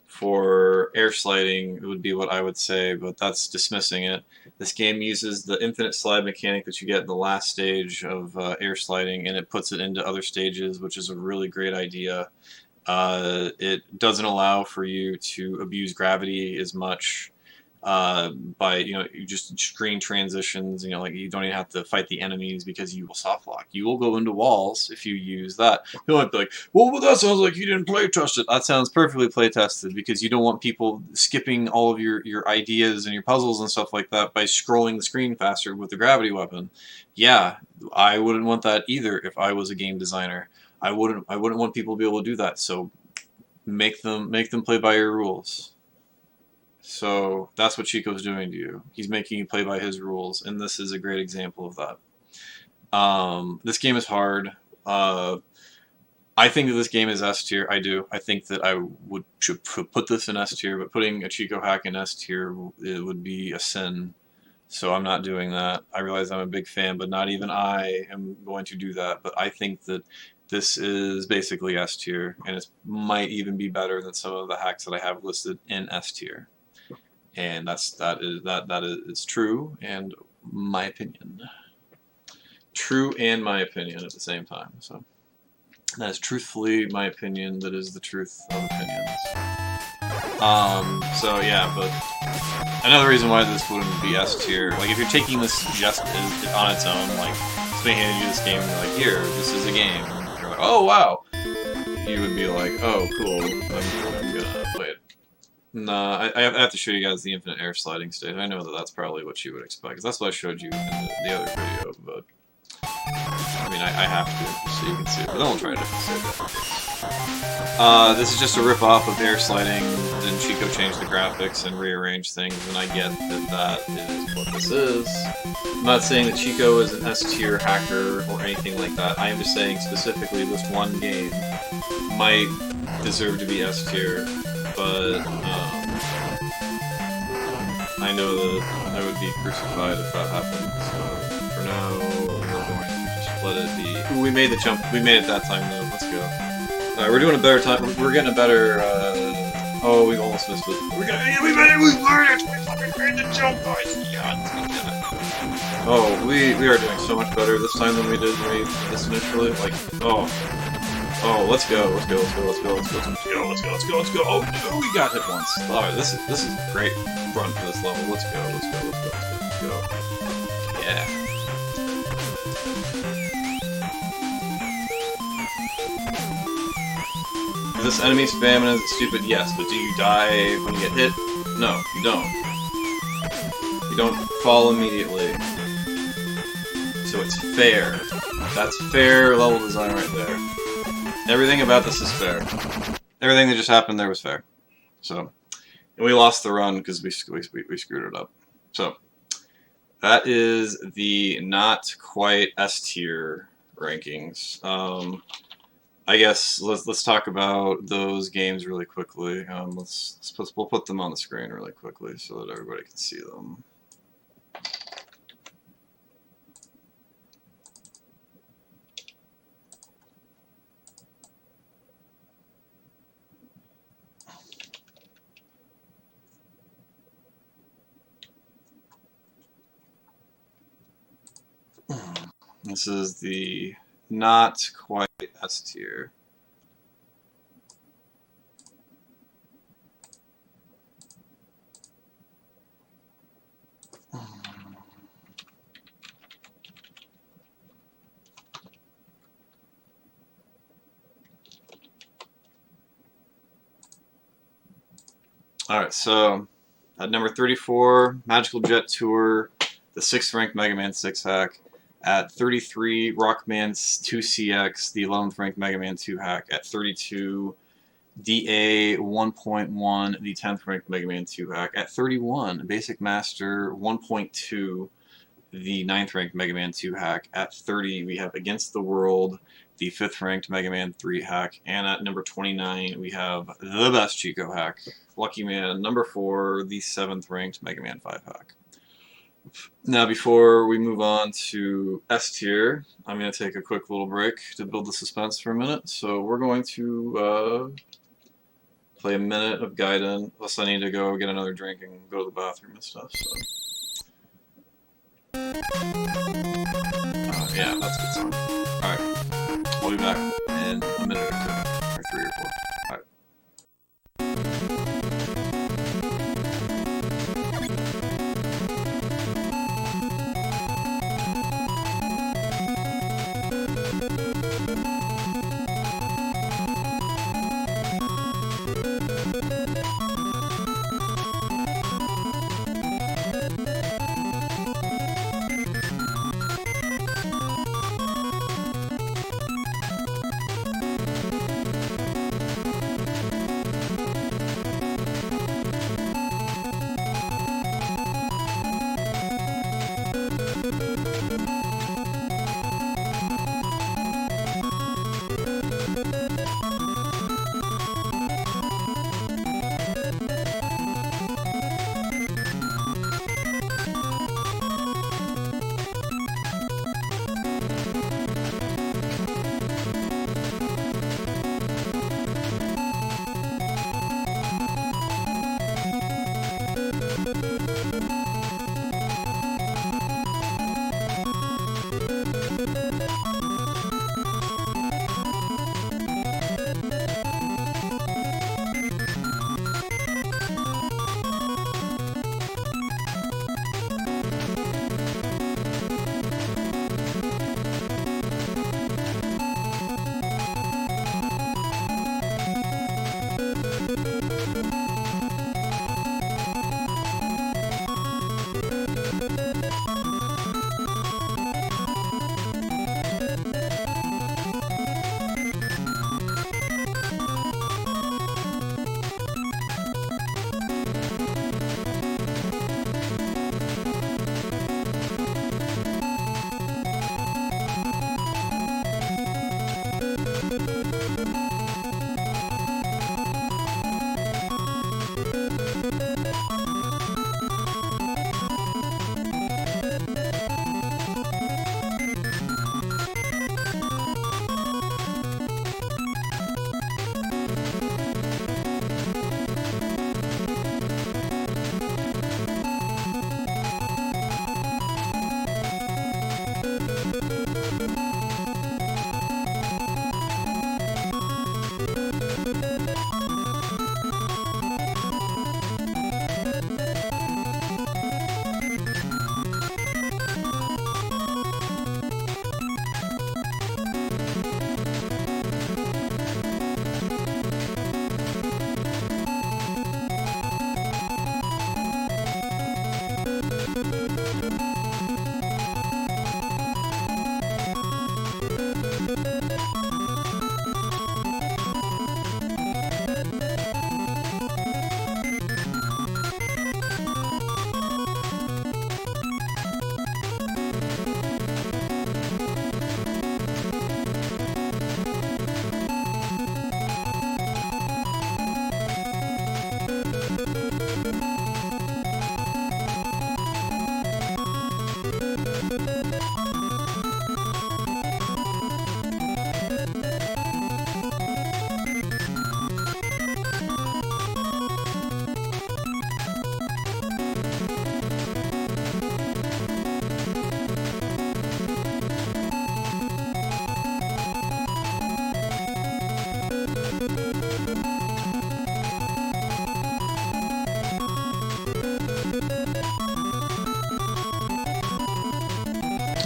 for air sliding, it would be what I would say, but that's dismissing it. This game uses the infinite slide mechanic that you get in the last stage of air sliding, and it puts it into other stages, which is a really great idea. It doesn't allow for you to abuse gravity as much by, you just screen transitions, like you don't even have to fight the enemies because you will soft lock. You will go into walls if you use that. People might be like, well, that sounds like you didn't play test it. That sounds perfectly play tested because you don't want people skipping all of your ideas and your puzzles and stuff like that by scrolling the screen faster with the gravity weapon. Yeah, I wouldn't want that either if I was a game designer. I wouldn't want people to be able to do that. So make them play by your rules. So that's what Chico's doing to you. He's making you play by his rules, and this is a great example of that. This game is hard. I think that this game is S tier. I do. I think that I should put this in S tier, but putting a Chico hack in S tier, it would be a sin. So I'm not doing that. I realize I'm a big fan, but not even I am going to do that. But I think that this is basically S tier, and it might even be better than some of the hacks that I have listed in S tier. And that is true, and my opinion. True and my opinion at the same time. So that is truthfully my opinion. That is the truth of opinions. So yeah, but another reason why this wouldn't be S tier, like if you're taking this just on its own, like somebody handed you this game and you're like, here, this is a game, and you're like, oh wow, you would be like, oh cool, I'm gonna play it. Nah, I have to show you guys the infinite air sliding stage. I know that that's probably what you would expect, because that's what I showed you in the other video, but I mean, I have to, so you can see it, but then we'll try a different stage. This is just a rip-off of air sliding, then Chico changed the graphics and rearranged things, and I get that that is what this is. I'm not saying that Chico is an S-tier hacker or anything like that. I am just saying specifically this one game might deserve to be S-tier, but I know that I would be crucified if that happened, so for now, we're going to just let it be. Ooh, we made the jump. We made it that time, though. Let's go. Alright, we're doing a better time. We're getting a better, oh, we almost missed it. We made it! We learned it! We fucking made the jump, boys! Yes, we did it. Oh, we are doing so much better this time than we did when we did this initially. Like, oh, let's go, let's go. Oh, no, we got hit once. Alright, this is a great run for this level. Let's go. Yeah. Is this enemy spam and is it stupid? Yes, but do you die when you get hit? No, you don't. You don't fall immediately. So it's fair. That's fair level design right there. Everything about this is fair. Everything that just happened there was fair. So, and we lost the run because we screwed it up. So, that is the not quite S tier rankings. I guess let's talk about those games really quickly. We'll put them on the screen really quickly so that everybody can see them. This is the not quite S tier. Alright, so at number 34, Magical Jet Tour, the 6th ranked Mega Man 6 hack. At 33, Rockman 2CX, the 11th ranked Mega Man 2 hack. At 32, DA 1.1, the 10th ranked Mega Man 2 hack. At 31, Basic Master 1.2, the 9th ranked Mega Man 2 hack. At 30, we have Against the World, the 5th ranked Mega Man 3 hack. And at number 29, we have the best Chico hack, Lucky Man number 4, the 7th ranked Mega Man 5 hack. Now, before we move on to S tier, I'm going to take a quick little break to build the suspense for a minute. So we're going to play a minute of Gaiden, unless I need to go get another drink and go to the bathroom and stuff. So, yeah, that's a good song. Alright, I'll be back in a minute or 2, or 3 or 4. Alright.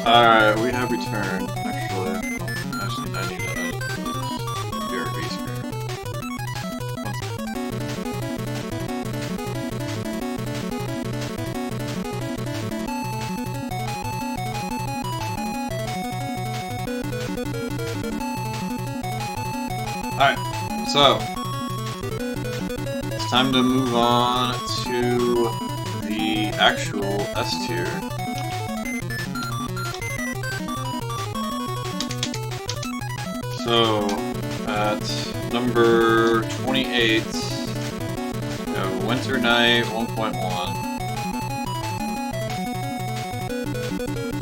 Alright, we have returned. Actually, I need to BRB screen. Alright, so it's time to move on to the actual S tier. So, at number 28, we have Winter Night 1.1.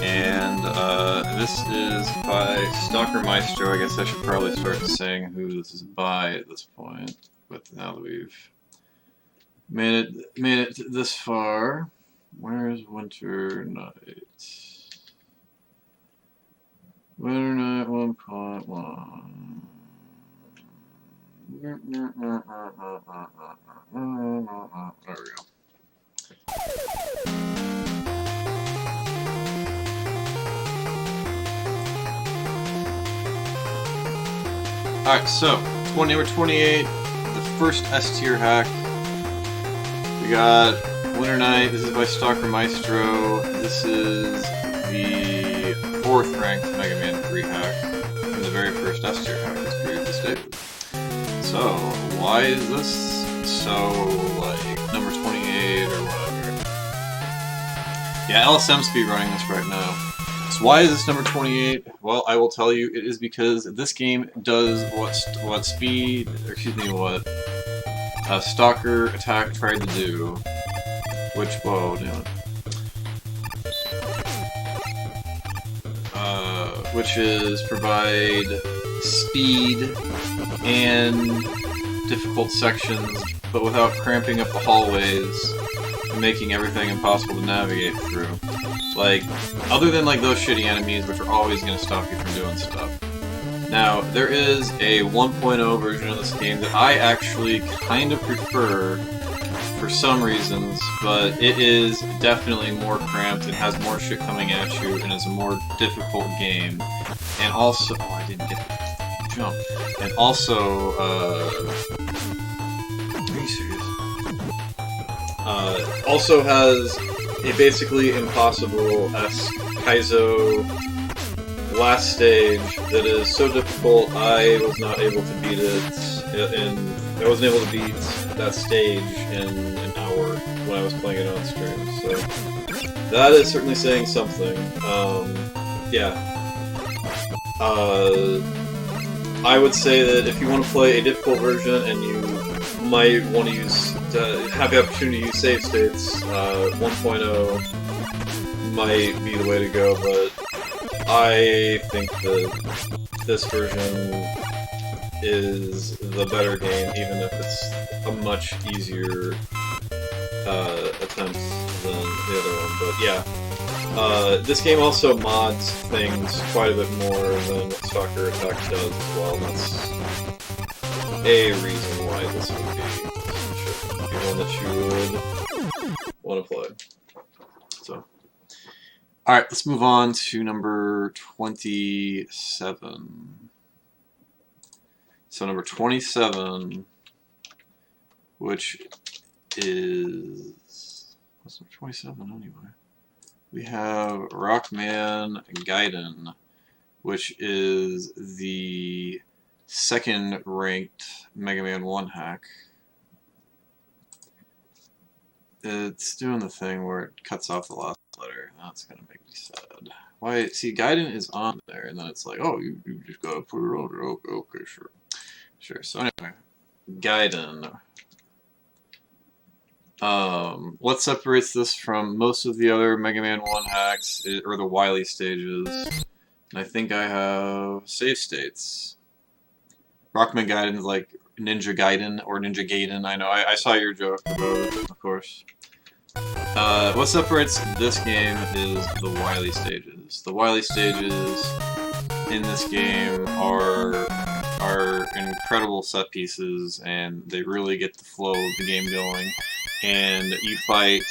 And this is by Stalker Maestro. I guess I should probably start saying who this is by at this point. But now that we've made it this far, where is Winter Night? Winter Night 1.1. There we go. Alright, so, number 28, the first S tier hack. We got Winter Night, this is by Stalker Maestro. This is the 4th ranked Mega Man 3 hack, and the very first S tier hack is previously stated. So, why is this so, like, number 28 or whatever? Yeah, LSM speedrunning this right now. So why is this number 28? Well, I will tell you, it is because this game does what Stalker Attack tried to do, which, whoa, damn it. Which is provide speed and difficult sections, but without cramping up the hallways and making everything impossible to navigate through. Like, other than like those shitty enemies, which are always going to stop you from doing stuff. Now, there is a 1.0 version of this game that I actually kind of prefer for some reasons, but it is definitely more cramped and has more shit coming at you and is a more difficult game. And also, oh, I didn't get the jump. And also, are you serious? Also has a basically impossible-esque Kaizo last stage that is so difficult I was not able to beat it, and I wasn't able to beat that stage in an hour when I was playing it on stream, so that is certainly saying something. Yeah. I would say that if you want to play a difficult version and you might want to have the opportunity to use save states, 1.0 might be the way to go, but I think that this version is the better game, even if it's a much easier attempt than the other one. But yeah, this game also mods things quite a bit more than what Stalker Attack does as well, and that's a reason why this would be one that you would want to play. So, alright, let's move on to number 27. So number 27, which is... what's number 27 anyway? We have Rockman Gaiden, which is the 2nd ranked Mega Man 1 hack. It's doing the thing where it cuts off the last letter. That's gonna make me sad. Why? See, Gaiden is on there, and then it's like, oh, you just gotta put it on there. Okay, sure. Sure, so anyway, Gaiden. What separates this from most of the other Mega Man 1 hacks are the Wily stages. And I think I have save states. Rockman Gaiden is like Ninja Gaiden or Ninja Gaiden. I know, I saw your joke about it, of course. What separates this game is the Wily stages. The Wily stages in this game are incredible set pieces, and they really get the flow of the game going. And you fight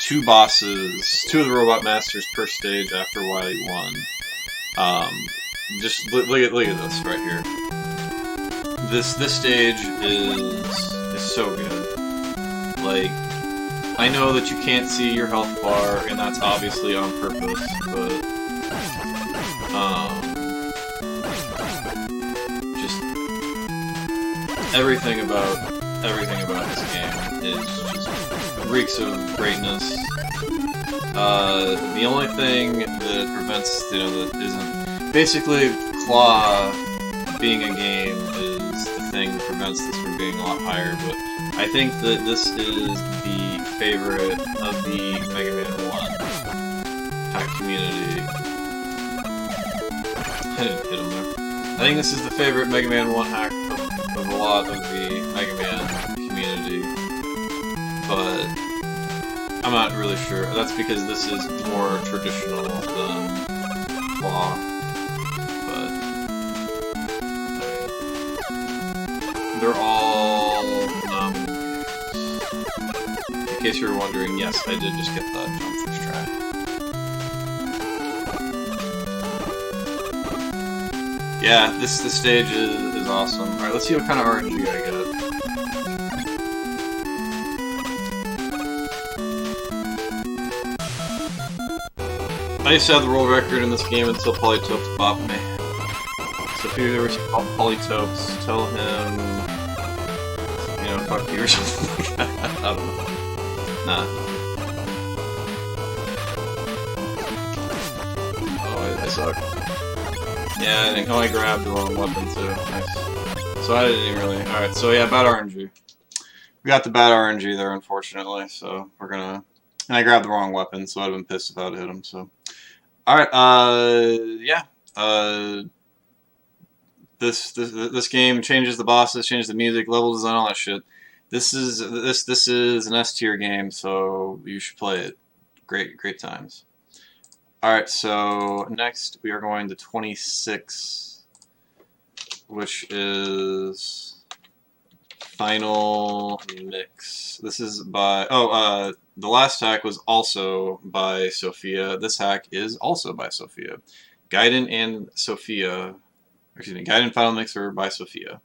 2 bosses, 2 of the Robot Masters per stage after Wily 1. Just look at this right here. This stage is so good. Like, I know that you can't see your health bar, and that's obviously on purpose, but just everything about this game is just reeks of greatness. The only thing that prevents, that isn't basically Claw being a game is the thing that prevents this from being a lot higher, but I think that this is the favorite of the Mega Man 1 hack community. I didn't hit him there. I think this is the favorite Mega Man 1 hack of a lot of the Mega Man community, but I'm not really sure. That's because this is more traditional than Claw, but they're all in case you were wondering, yes, I did just get that jump first try. Yeah, this stage is awesome. Alright, let's see what kind of RNG I get. I used to have the world record in this game until Polytopes bopped me. So if you've ever seen Polytopes, tell him, fuck you or something like that. I don't know. Nah. Oh, I suck. Yeah, I think I grabbed the wrong weapon too. Nice. So I didn't even really. Alright, so yeah, bad RNG. We got the bad RNG there, unfortunately, so we're gonna. And I grabbed the wrong weapon, so I'd have been pissed if I'd hit him, so. Alright, yeah. This game changes the bosses, changes the music, level design, all that shit. This is an S tier game, so you should play it. Great times. Alright, so next we are going to 26, which is Final Mix. This is by the last hack was also by Sophia. This hack is also by Sophia. Gaiden and Sophia, excuse me, Gaiden Final Mix are by Sophia.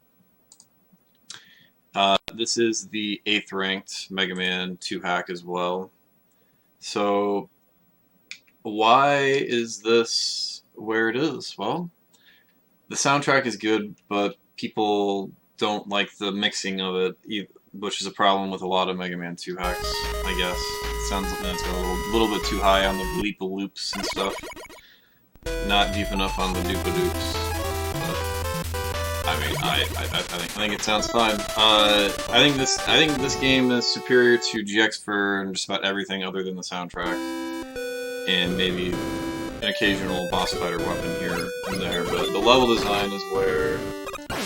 This is the 8th ranked Mega Man 2 hack as well. So, why is this where it is? Well, the soundtrack is good, but people don't like the mixing of it, which is a problem with a lot of Mega Man 2 hacks, I guess. It sounds like it's got a little bit too high on the bleepa loops and stuff. Not deep enough on the doopa doops. I mean, I think it sounds fine. I think this game is superior to GX for just about everything other than the soundtrack, and maybe an occasional boss fighter weapon here and there. But the level design is where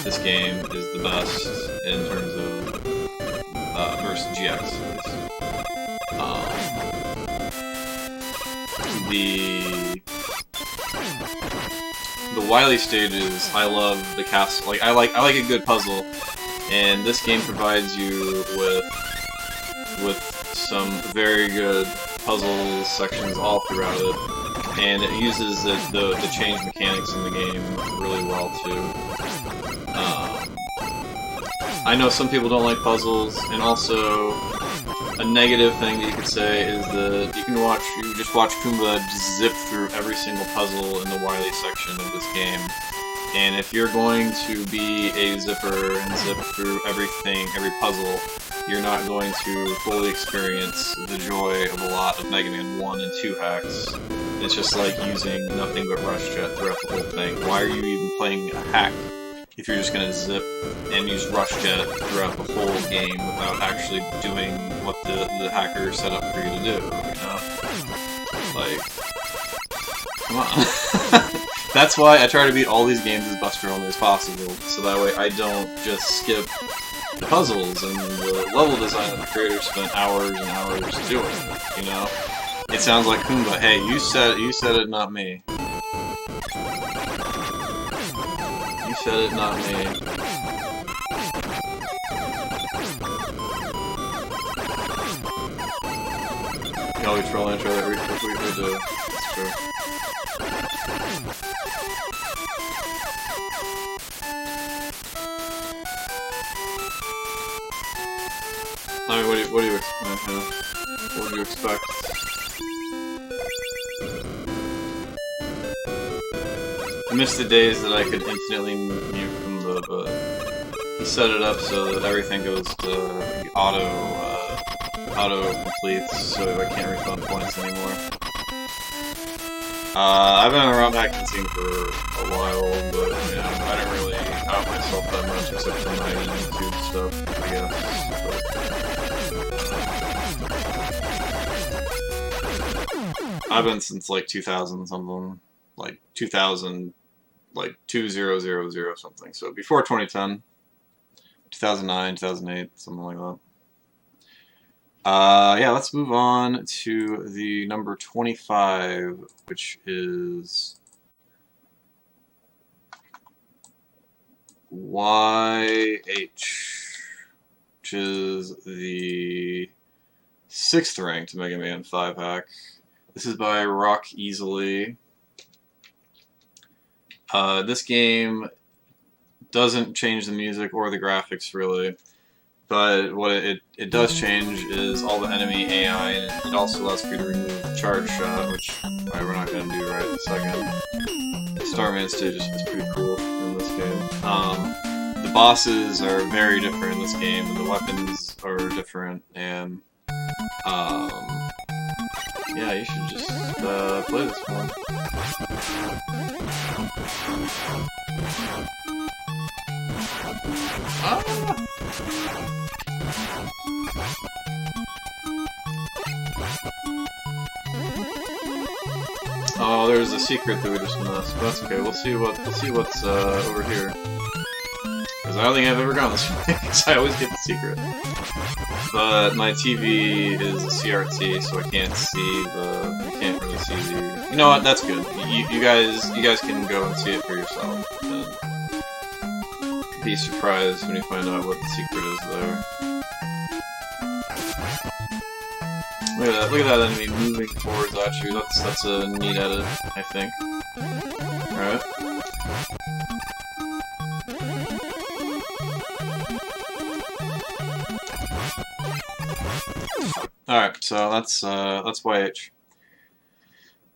this game is the best in terms of versus GX. The Wily stages, I love the castle. Like I like a good puzzle, and this game provides you with some very good puzzle sections all throughout it, and it uses the change mechanics in the game really well too. I know some people don't like puzzles, and also a negative thing that you could say is that you just watch Kumba zip through every single puzzle in the Wily section of this game. And if you're going to be a zipper and zip through everything, every puzzle, you're not going to fully experience the joy of a lot of Mega Man 1 and 2 hacks. It's just like using nothing but Rush Jet throughout the whole thing. Why are you even playing a hack if you're just going to zip and use Rush Jet throughout the whole game without actually doing what the hacker set up for you to do, you know? Like, come on. That's why I try to beat all these games as Buster only as possible, so that way I don't just skip the puzzles and the level design that the creators spent hours and hours doing, you know? It sounds like Kumba, hey, you said it, not me. You said it, not me. No, we troll intro that we do. That's true. I mean, what do you expect? What do you expect? I miss the days that I could infinitely mute from the, but he set it up so that everything goes to auto completes, so I can't refund points anymore. I've been around hacking team for a while, but you know, I don't really out myself that much except for my YouTube stuff, I guess. I've been since like 2000 something, like 2000, like 2000 something. So before 2010, 2009, 2008, something like that. Yeah, let's move on to the number 25, which is YH, which is the 6th ranked Mega Man 5 hack. This is by Rock Easily. This game doesn't change the music or the graphics really, but what it does change is all the enemy AI, and it also allows you to remove charge shot, which we're not going to do right in a second. The Starman stage is pretty cool in this game. The bosses are very different in this game, and the weapons are different, and yeah, you should just play this one. Oh, there's a secret that we just missed, but that's okay. We'll see what's over here. Because I don't think I've ever gone this way, because I always get the secret. But my TV is a CRT, so I can't see the. You can't really see the. You know what? That's good. You guys can go and see it for yourself, and be surprised when you find out what the secret is there. Look at that enemy moving towards at you. That's a neat edit, I think. Alright. Alright, so that's YH.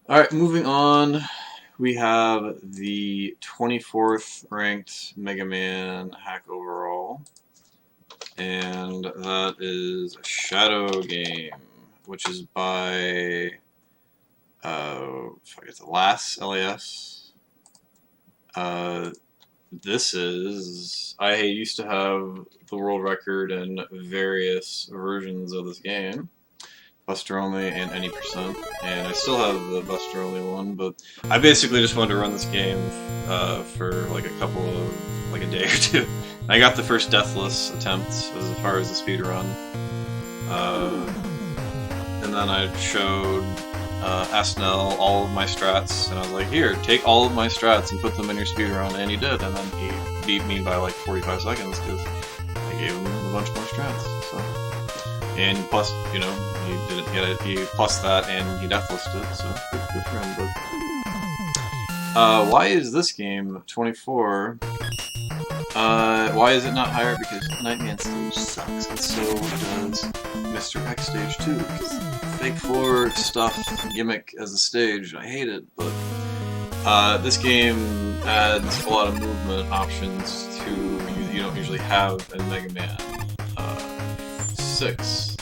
Alright, moving on, we have the 24th ranked Mega Man hack overall, and that is Shadow Game, which is by LAS. This is, I used to have the world record in various versions of this game, Buster Only and Any %, and I still have the Buster Only one, but I basically just wanted to run this game for like a day or two. I got the first deathless attempt as far as the speed run, and then I showed Asnell all of my strats, and I was like, here, take all of my strats and put them in your speedrun, and he did, and then he beat me by like 45 seconds because I gave him a bunch more strats. So, and plus, you know, he didn't get it. He plus that, and he deathlisted it, so good for him. But why is this game 24? Why is it not higher? Because Nightman stage sucks, and so does Mr. X stage too. Fake floor stuff gimmick as a stage, I hate it, but this game adds a lot of movement options to you don't usually have in Mega Man 6.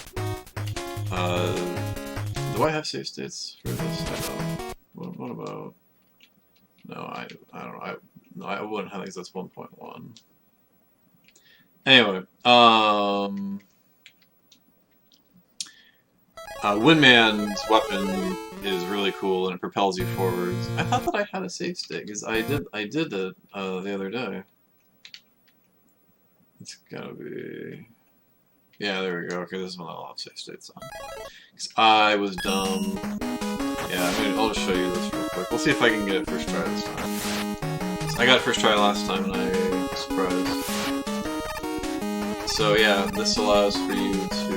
Do I have save states for this? I don't. What about? No, I don't know. I wouldn't have, because that's 1.1. Anyway, Windman's weapon is really cool, and it propels you forwards. I thought that I had a save state, because I did it the other day. It's gotta be... Yeah, there we go. Okay, this is one I'll have save states on. Because I was dumb. Yeah, I'll just show you this real quick. We'll see if I can get it first try this time. I got it first try last time, and I was surprised. So yeah, this allows for you to...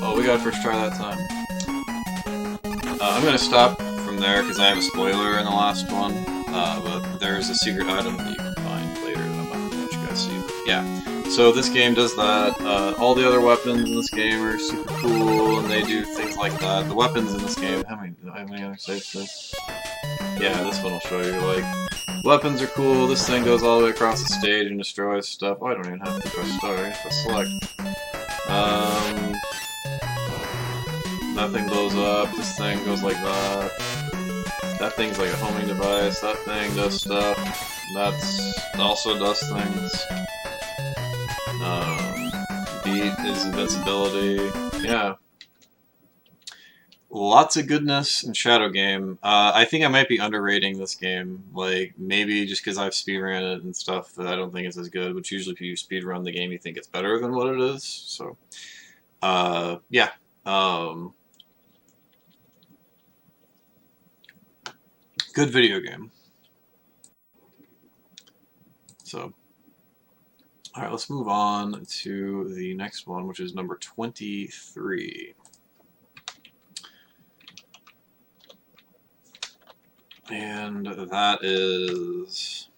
Oh, we got a first try that time. I'm gonna stop from there because I have a spoiler in the last one. But there's a secret item that you can find later that I'm not gonna let you guys see. Yeah. So this game does that. All the other weapons in this game are super cool, and they do things like that. The weapons in this game. How many other saves this? Yeah, this one will show you. Like, weapons are cool. This thing goes all the way across the stage and destroys stuff. Oh, I don't even have to press start. I just press select. That thing blows up. This thing goes like that. That thing's like a homing device. That thing does stuff. That's also does things. Beat is invincibility. Yeah. Lots of goodness in Shadow Game. I think I might be underrating this game. Like, maybe just because I've speedrun it and stuff that I don't think it's as good, which usually if you speedrun the game you think it's better than what it is. So, yeah. Good video game. So, alright, let's move on to the next one, which is number 23. And that is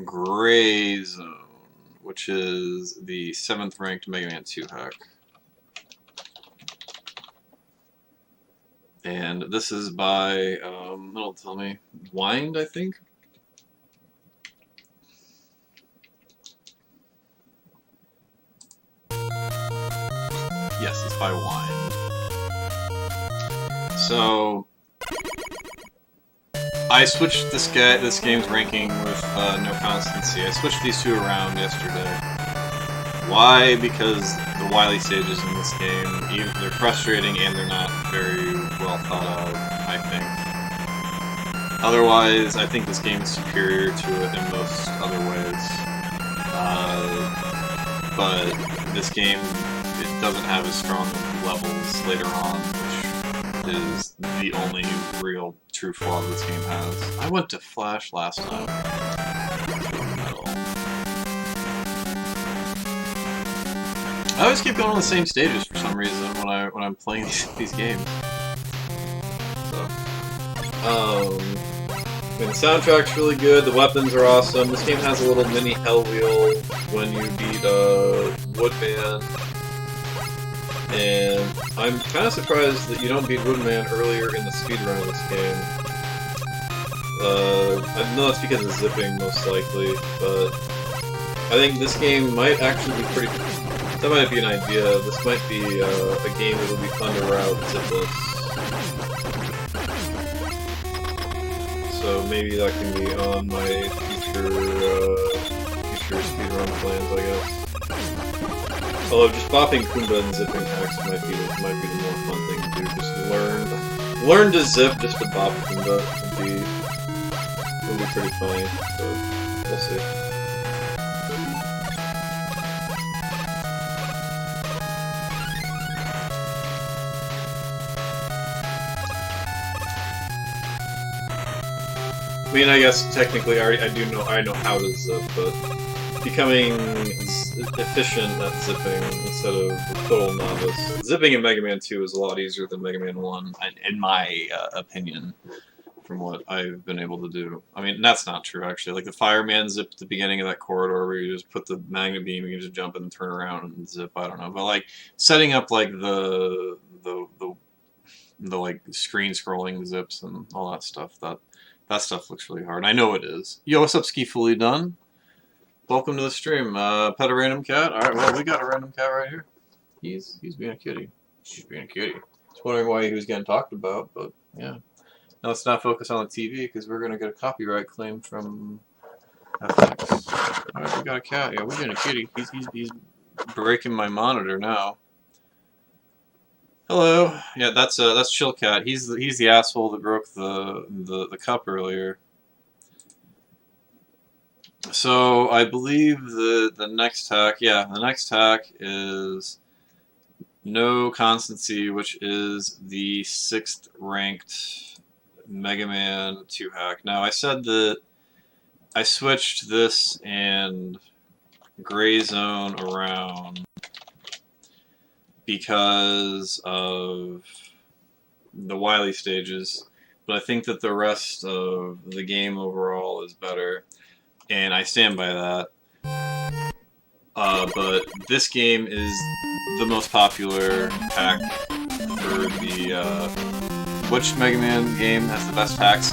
Gray Zone, which is the 7th ranked Mega Man 2 hack. And this is by, it'll tell me, Wind, I think? Yes, it's by Wind. So, I switched this game's ranking with no constancy. I switched these two around yesterday. Why? Because the Wily stages in this game, they're frustrating and they're not very well thought out, I think. Otherwise, I think this game is superior to it in most other ways. But this game, it doesn't have as strong levels later on, which is the only real true flaw this game has. I went to Flash last time. I always keep going on the same stages for some reason when I'm playing these games. So, I mean, the soundtrack's really good. The weapons are awesome. This game has a little mini hell wheel when you beat Woodman, and I'm kind of surprised that you don't beat Woodman earlier in the speedrun of this game. I know it's because of zipping, most likely, but I think this game might actually be pretty. That might be an idea. This might be a game that would be fun to route zipless. So maybe that can be on my future speedrun plans, I guess. Although just bopping Kumba and zipping hacks might be the more fun thing to do. Just learn to zip just to bop Kumba would be pretty funny. So we'll see. I mean, I guess technically I know how to zip, but becoming efficient at zipping instead of a total novice. Zipping in Mega Man 2 is a lot easier than Mega Man 1, in my opinion, from what I've been able to do. I mean, that's not true, actually. Like, the Fireman zip at the beginning of that corridor where you just put the magnet beam, you can just jump and turn around and zip, I don't know. But, like, setting up, like, the like, screen-scrolling zips and all that stuff, that stuff looks really hard. I know it is. Yo, what's up, Ski Fully Done? Welcome to the stream. Pet a random cat? Alright, well, we got a random cat right here. He's being a kitty. She's being a kitty. Just wondering why he was getting talked about, but yeah. Now let's not focus on the TV, because we're going to get a copyright claim from FX. Alright, we got a cat. Yeah, we're getting a kitty. He's breaking my monitor now. Hello. Yeah, that's Chill Cat. He's the asshole that broke the cup earlier. So I believe the next hack, yeah, the next hack is No Constancy, which is the 6th ranked Mega Man 2 hack. Now I said that I switched this and gray zone around because of the Wily stages, but I think that the rest of the game overall is better, and I stand by that. But this game is the most popular hack for the, which Mega Man game has the best hacks?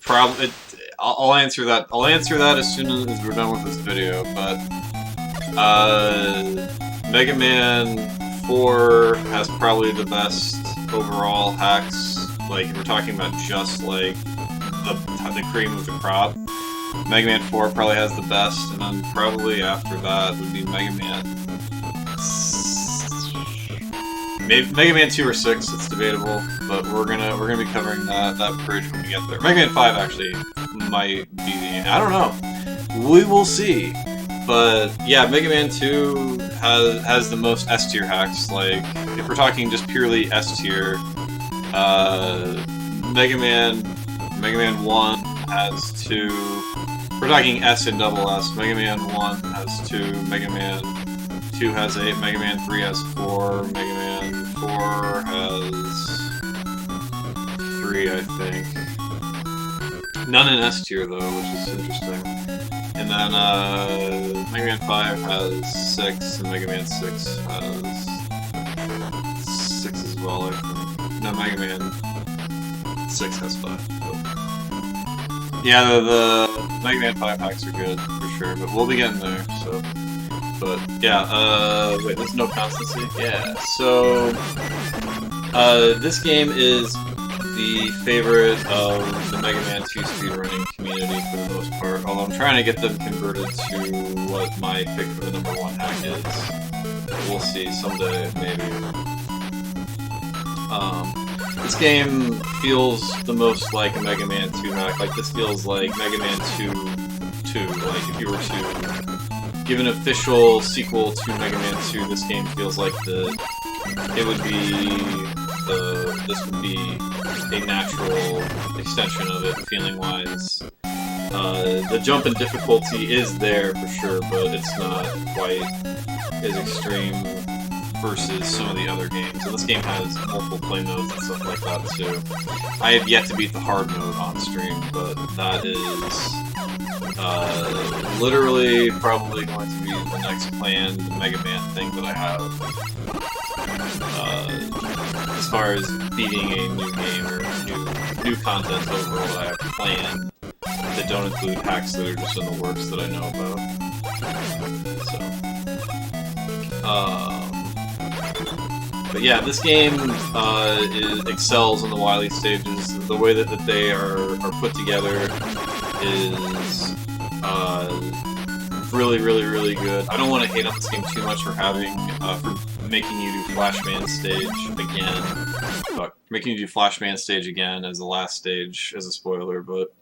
Probably, I'll answer that. I'll answer that as soon as we're done with this video, but, Mega Man 4 has probably the best overall hacks. Like, if we're talking about just, like, the cream of the crop. Mega Man 4 probably has the best, and then probably after that would be Mega Man... Maybe Mega Man 2 or 6, it's debatable, but we're gonna be covering that bridge when we get there. Mega Man 5 actually might be the... I don't know. We will see. But yeah, Mega Man 2 has the most S tier hacks. Like, if we're talking just purely S tier, Mega Man 1 has 2. We're talking S and double S. Mega Man 1 has 2. Mega Man 2 has 8. Mega Man 3 has 4. Mega Man 4 has 3, I think. None in S tier though, which is interesting. And then Mega Man 5 has 6, and Mega Man 6 has 6 as well, I think. No, Mega Man 6 has 5. But yeah, the Mega Man 5 hacks are good, for sure, but we'll be getting there, so... But, yeah, wait, there's no constancy? Yeah, so... this game is the favorite of the Mega Man 2 speedrunning community for the most part, although I'm trying to get them converted to what my pick for the #1 hack is. We'll see, someday, maybe. This game feels the most like a Mega Man 2 hack. Like, this feels like Mega Man 2, like, if you were to give an official sequel to Mega Man 2, this game feels like it would be this would be a natural extension of it, feeling-wise. The jump in difficulty is there for sure, but it's not quite as extreme versus some of the other games. And this game has multiple play modes and stuff like that too. I have yet to beat the hard mode on stream, but that is literally probably going to be the next planned Mega Man thing that I have. As far as beating a new game or new content overall that I have planned that don't include hacks that are just in the works that I know about. But yeah, this game excels in the Wily stages. The way that they are put together is really, really, really good. I don't want to hate on this game too much for making you do Flashman stage again. Making you do Flashman stage again as the last stage, as a spoiler, but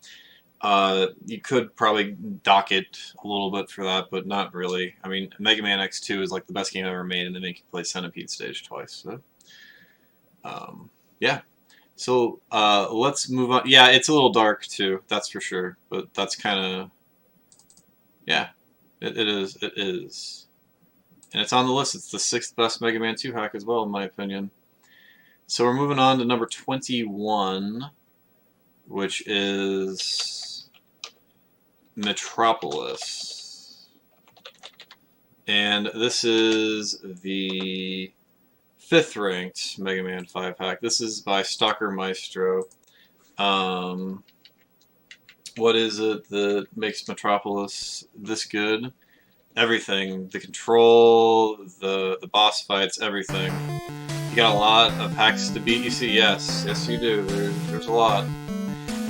you could probably dock it a little bit for that, but not really. I mean, Mega Man X2 is like the best game ever made, and they make you play Centipede stage twice, so... yeah. So, let's move on. Yeah, it's a little dark, too, that's for sure, but that's kind of... yeah, it is. And it's on the list. It's the 6th best Mega Man 2 hack as well, in my opinion. So we're moving on to number 21, which is Metropolis. And this is the 5th ranked Mega Man 5 hack. This is by Stalker Maestro. What is it that makes Metropolis this good? Everything. The control, the boss fights, everything. You got a lot of hacks to beat, you see? Yes you do. There's a lot.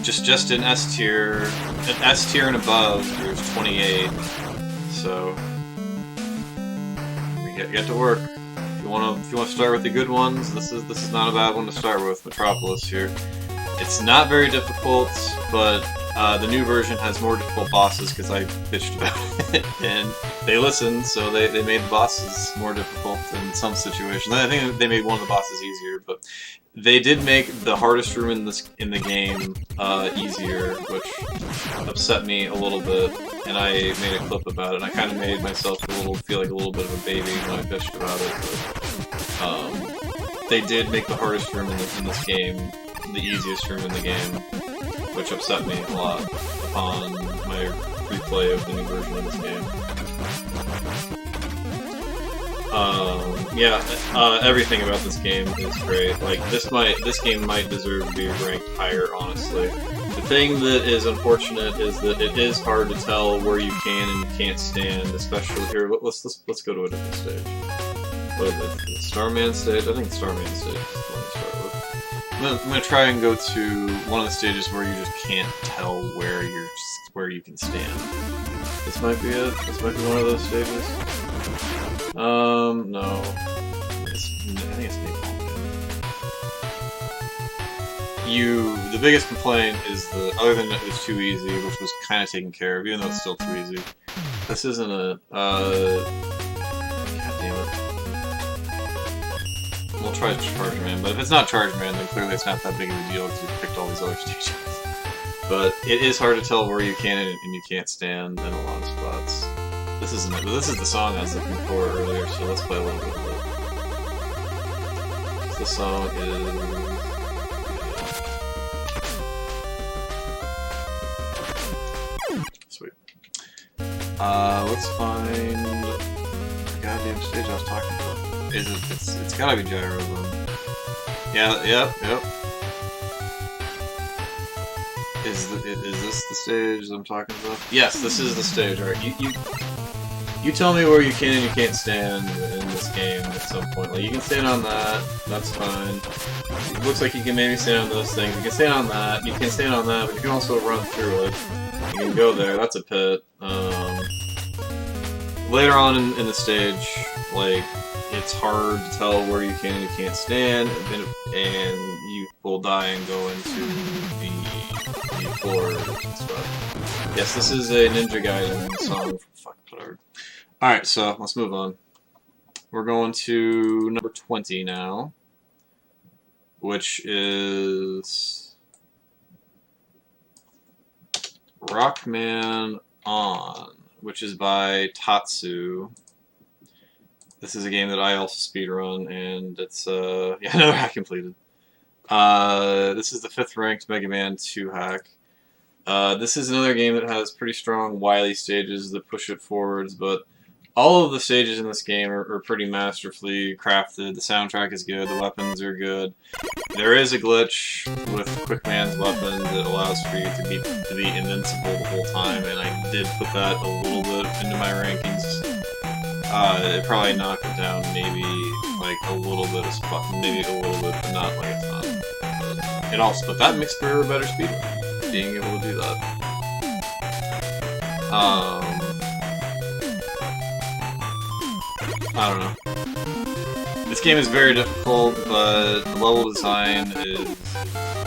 Just in S tier and above, there's 28. So we get to work. If you want to start with the good ones, this is not a bad one to start with. Metropolis here. It's not very difficult, but the new version has more difficult bosses because I bitched about it, and they listened, so they made the bosses more difficult in some situations. I think they made one of the bosses easier, but They did make the hardest room in the game easier, which upset me a little bit, and I made a clip about it. And I kind of made myself feel like a little bit of a baby when I bitched about it. But, they did make the hardest room in this game the easiest room in the game, which upset me a lot upon my replay of the new version of this game. Yeah, everything about this game is great. Like, this game might deserve to be ranked higher, honestly. The thing that is unfortunate is that it is hard to tell where you can and you can't stand, especially here. Let's go to a different stage. What is it? The Starman stage? I think Starman stage is the one to start with. I'm gonna try and go to one of the stages where you just can't tell where you can stand. This might be it. This might be one of those stages. No. I think it's Napalm. The biggest complaint is that, other than it was too easy, which was kind of taken care of, even though it's still too easy. This isn't a, God damn it. We'll try Charge Man, but if it's not Charge Man, then clearly it's not that big of a deal because we picked all these other stages. But it is hard to tell where you can and you can't stand in a lot of spots. This isn't it, but this is the song I was looking for earlier, so let's play a little bit of it. The song is... Sweet. Let's find the goddamn stage I was talking about. It's gotta be Gyro Zone. Yeah, yep. Is this the stage I'm talking about? Yes, this is the stage, alright. You tell me where you can and you can't stand in this game at some point. Like, you can stand on that, that's fine. It looks like you can maybe stand on those things. You can stand on that, you can stand on that, but you can also run through it. You can go there, that's a pit. Later on in the stage, like, it's hard to tell where you can and you can't stand, and you will die and go into the floor and stuff. Yes, this is a Ninja Gaiden song. Fuck, whatever. Alright, so let's move on. We're going to number 20 now, which is Rockman On, which is by Tatsu. This is a game that I also speedrun, and it's, yeah, another hack completed. This is the 5th ranked Mega Man 2 hack. This is another game that has pretty strong wily stages that push it forwards, but all of the stages in this game are pretty masterfully crafted. The soundtrack is good, the weapons are good. There is a glitch with Quickman's weapon that allows for you to be invincible the whole time, and I did put that a little bit into my rankings. It probably knocked it down maybe like a little bit of spot, maybe a little bit, but not like a ton. But that makes for a better speedrun, being able to do that. I don't know. This game is very difficult, but the level design is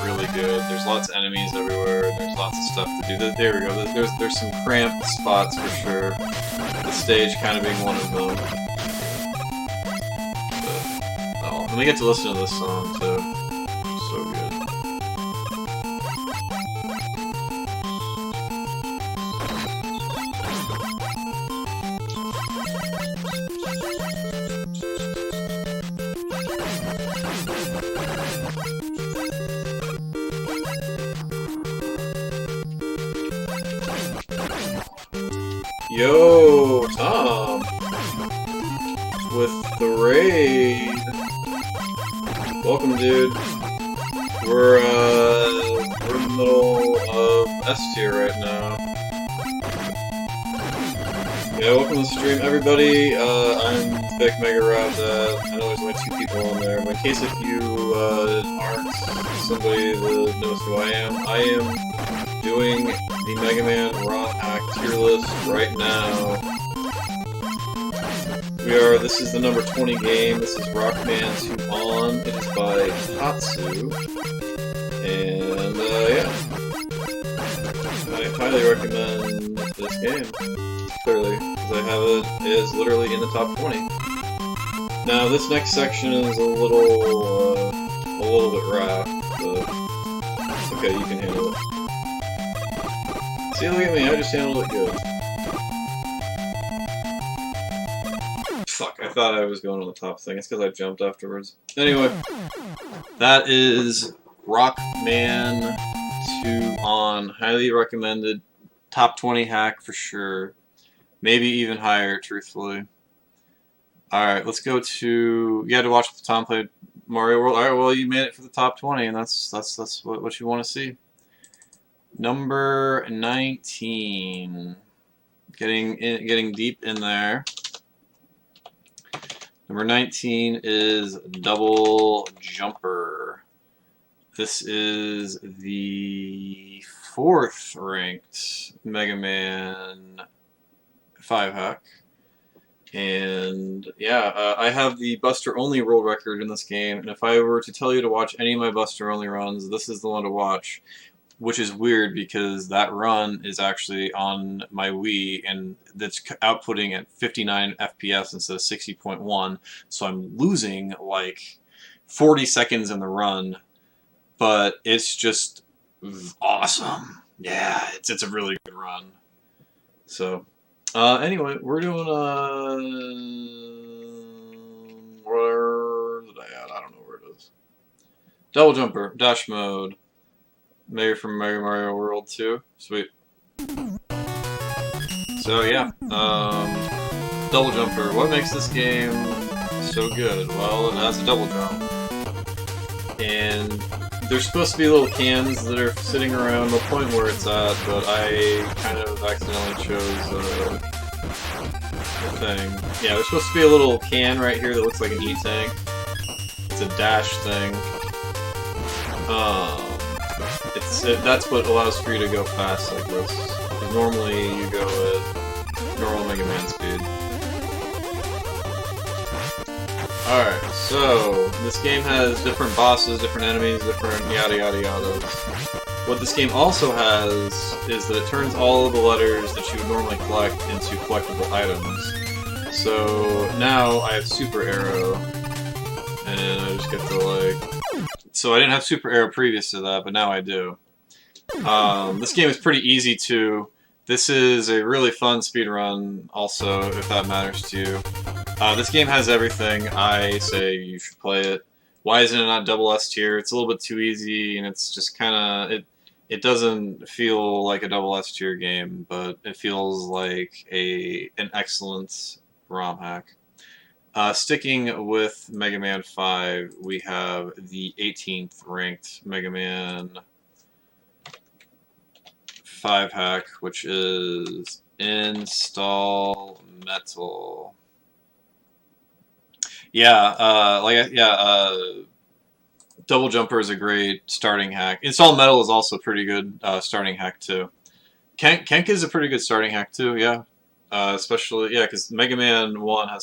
really good. There's lots of enemies everywhere. There's lots of stuff to do. There we go. There's some cramped spots for sure. The stage kind of being one of them. But, oh, and we get to listen to this song too. So good. Yo, Tom, with the raid. Welcome, dude. We're in the middle of S tier right now. Yeah, welcome to the stream, everybody. I'm Big Mega Rob. I know there's only 2 people on there, but in case if you aren't somebody that knows who I am doing the Mega Man ROM hack tier list right now. This is the number 20 game. This is Rockman 2 On. It is by Tatsu. And, yeah. I highly recommend this game. Clearly, because I have it is literally in the top 20. Now, this next section is a little a little bit rough, but it's okay, you can handle it. See, look at me, I just handled it good. Fuck, I thought I was going on the top thing. It's because I jumped afterwards. Anyway, that is Rockman 2 on. Highly recommended. Top 20 hack for sure. Maybe even higher, truthfully. Alright, let's go to... You had to watch Tom play Mario World. Alright, well, you made it for the top 20, and that's what you want to see. Number 19. Getting deep in there. Number 19 is Double Jumper. This is the 4th ranked Mega Man 5 hack. And yeah, I have the Buster Only world record in this game, and if I were to tell you to watch any of my Buster Only runs, this is the one to watch. Which is weird because that run is actually on my Wii and that's outputting at 59 FPS instead of 60.1, so I'm losing like 40 seconds in the run, but it's just awesome. Yeah, it's a really good run. So, anyway, we're doing where did I add? I don't know where it is. Double Jumper, Dash Mode. Maybe from Mega Mario World 2. Sweet. So yeah, Double Jumper. What makes this game so good? Well, it has a double jump. And there's supposed to be little cans that are sitting around the point where it's at, but I kind of accidentally chose the thing. Yeah, there's supposed to be a little can right here that looks like an E-tank. It's a dash thing. That's what allows for you to go fast like this. Normally you go at normal Mega Man speed. Alright, so this game has different bosses, different enemies, different yada yada yadas. What this game also has is that it turns all of the letters that you would normally collect into collectible items. So now I have Super Arrow, and I just get to like... So I didn't have Super Arrow previous to that, but now I do. This game is pretty easy too. This is a really fun speedrun also, if that matters to you. This game has everything. I say you should play it. Why isn't it not double S tier? It's a little bit too easy, and it's just kind of... It doesn't feel like a double S tier game, but it feels like an excellent ROM hack. Sticking with Mega Man 5, we have the 18th ranked Mega Man 5 hack, which is Install Metal. Yeah, Double Jumper is a great starting hack. Install Metal is also a pretty good starting hack too. Kenk is a pretty good starting hack too, yeah. Especially, yeah, because Mega Man 1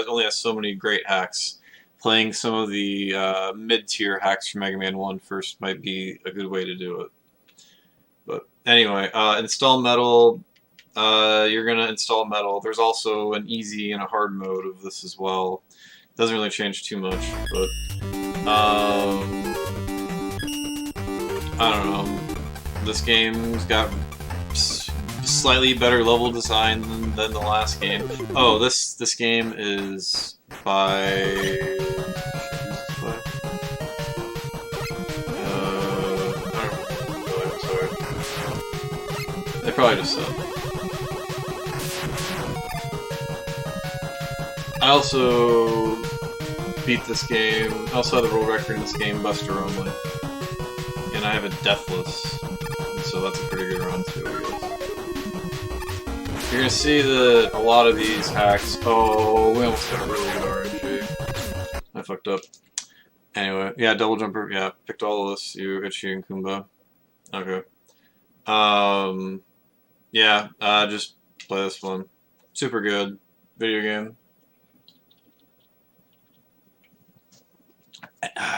only has so many great hacks. Playing some of the mid-tier hacks from Mega Man 1 first might be a good way to do it. But anyway, install Metal. You're gonna install Metal. There's also an easy and a hard mode of this as well. Doesn't really change too much, but I don't know. This game's got slightly better level design than the last game. Oh, this game is by... I don't remember. I'm sorry. They probably just said. I also beat this game. I also have the world record in this game, Buster Only. And I have a Deathless. And so that's a pretty good run too, I guess. You're gonna see that a lot of these hacks... Oh, we almost got a really good RNG. I fucked up. Anyway, yeah, Double Jumper, yeah, picked all of this, you, Itchy, and Kumba. Okay. Yeah, just play this one. Super good video game.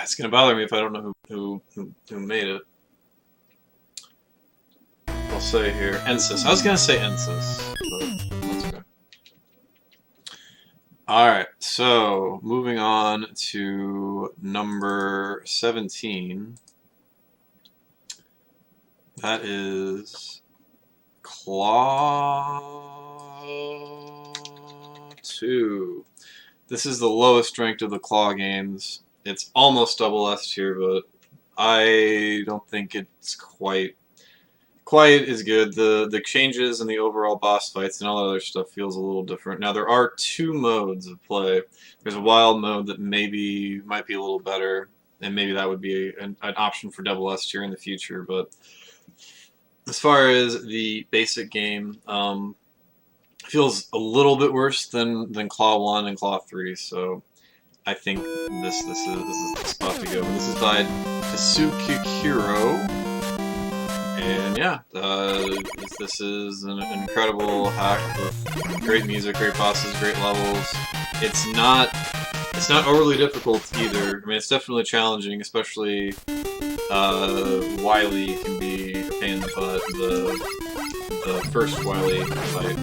It's gonna bother me if I don't know who made it. I'll say here, Ensis. I was gonna say Ensis, but that's okay. Alright, so moving on to number 17. That is Claw 2. This is the lowest ranked of the Claw games. It's almost double S tier, but I don't think it's quite as good. The changes and the overall boss fights and all that other stuff feels a little different. Now there are two modes of play. There's a wild mode that maybe might be a little better, and maybe that would be an option for double S tier in the future. But as far as the basic game, feels a little bit worse than Claw 1 and Claw 3. So I think this is the spot to go. This is by Tsukikiro. And yeah, this is an incredible hack with great music, great bosses, great levels. It's not overly difficult either. I mean, it's definitely challenging, especially Wily can be a pain in the butt. The first Wily fight.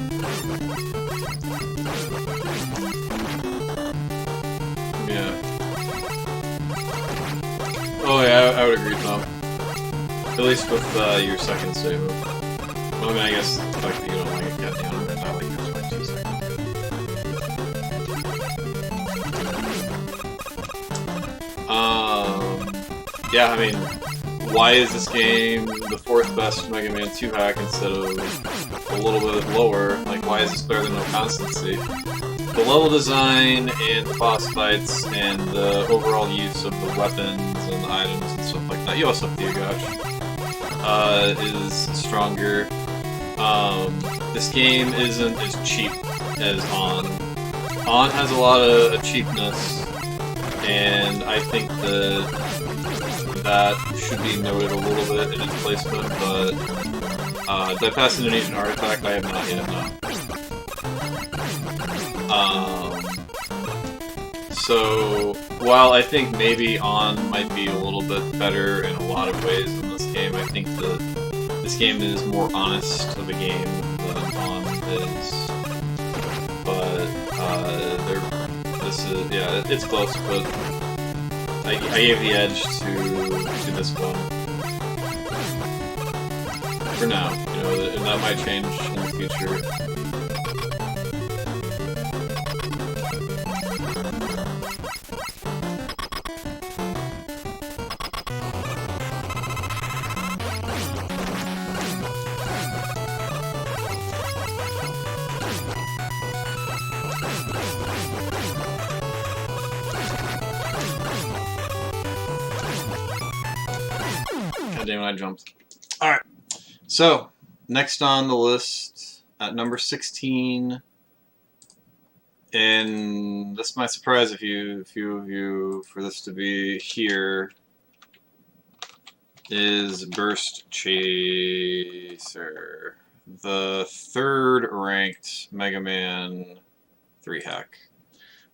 Yeah. Oh yeah, I would agree, Tom. At least with your second save. Well, I mean, I guess the fact that you don't like it, yeah, I like your first 2 seconds. Yeah, I mean, why is this game the 4th best Mega Man 2 hack instead of a little bit lower? Like, why is this better than No Constancy? The level design and the boss fights and the overall use of the weapons and the items and stuff like that. You also have Theogotch. Is stronger. This game isn't as cheap as On. On has a lot of cheapness, and I think that should be noted a little bit in its placement, but did I pass Indonesian Artifact? I have not yet, no. So, while I think maybe On might be a little bit better in a lot of ways in this game, I think that this game is more honest of a game than On is. But, yeah, it's close, but I gave the edge to this one. For now, you know, and that might change in the future. God damn it, I jumped. Alright, so, next on the list, at number 16, and this might surprise a few of you for this to be here, is Burst Chaser, the 3rd ranked Mega Man 3 hack.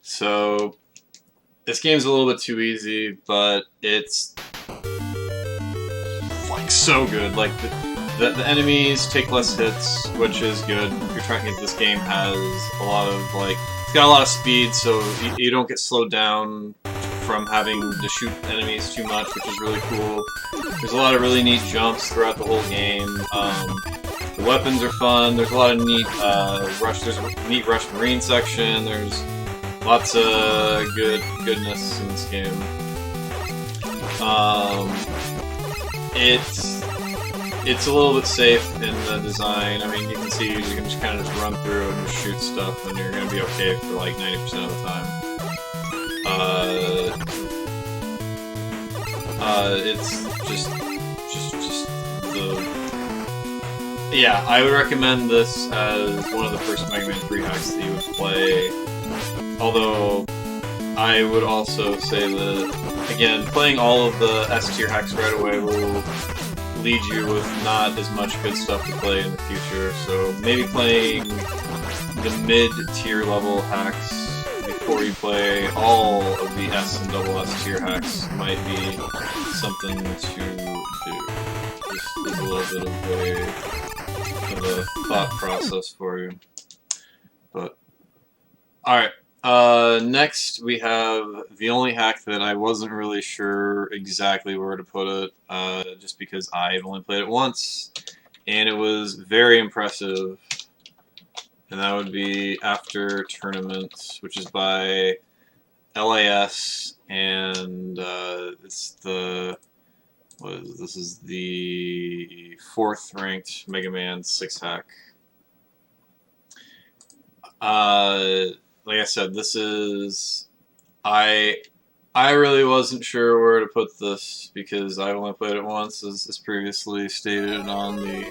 So, this game's a little bit too easy, but it's like so good. Like the enemies take less hits, which is good. You're trying to get this game has a lot of like it's got a lot of speed, so you don't get slowed down from having to shoot enemies too much, which is really cool. There's a lot of really neat jumps throughout the whole game. The weapons are fun. There's a lot of neat There's a neat Rush Marine section. There's lots of goodness in this game. It's a little bit safe in the design. I mean, you can see you can just kind of just run through and just shoot stuff, and you're gonna be okay for like 90% of the time. It's just the yeah. I would recommend this as one of the first Mega Man 3 hacks that you would play. Although I would also say that again, playing all of the S tier hacks right away will lead you with not as much good stuff to play in the future. So maybe playing the mid-tier level hacks before you play all of the S and double S tier hacks might be something to do. Just a little bit of a thought process for you. But alright, Next we have the only hack that I wasn't really sure exactly where to put it, just because I've only played it once, and it was very impressive. And that would be After Tournament, which is by LAS, and it's the this is the 4th ranked Mega Man 6 hack. Like I said, this is I really wasn't sure where to put this because I only played it once, as previously stated on the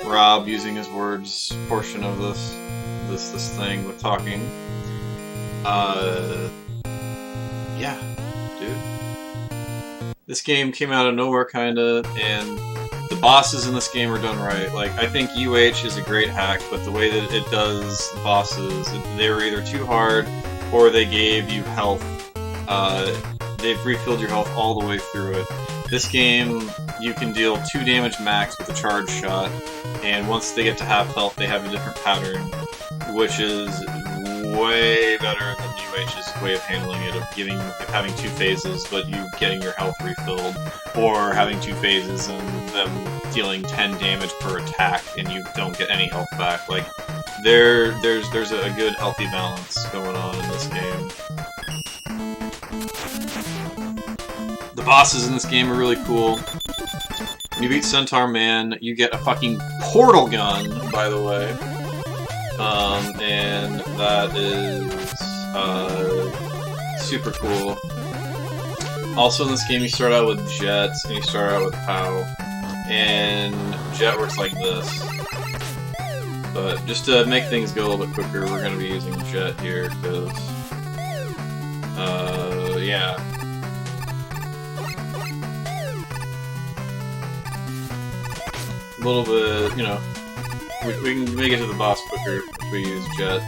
Rob using his words portion of this thing with talking. Yeah, dude. This game came out of nowhere, kinda, and the bosses in this game are done right. Like, I think UH is a great hack, but the way that it does the bosses, they were either too hard or they gave you health. They've refilled your health all the way through it. This game, you can deal 2 damage max with a charge shot, and once they get to half health, they have a different pattern, which is way better than UH's way of handling it, of having 2 phases, but you getting your health refilled, or having 2 phases and them dealing 10 damage per attack, and you don't get any health back. Like, there's a good healthy balance going on in this game. The bosses in this game are really cool. When you beat Centaur Man, you get a fucking portal gun, by the way. And that is super cool. Also in this game, you start out with Jet, and you start out with Pow. And Jet works like this. But just to make things go a little bit quicker, we're going to be using Jet here, because... yeah. A little bit, you know, we can make it to the boss quicker if we use Jet.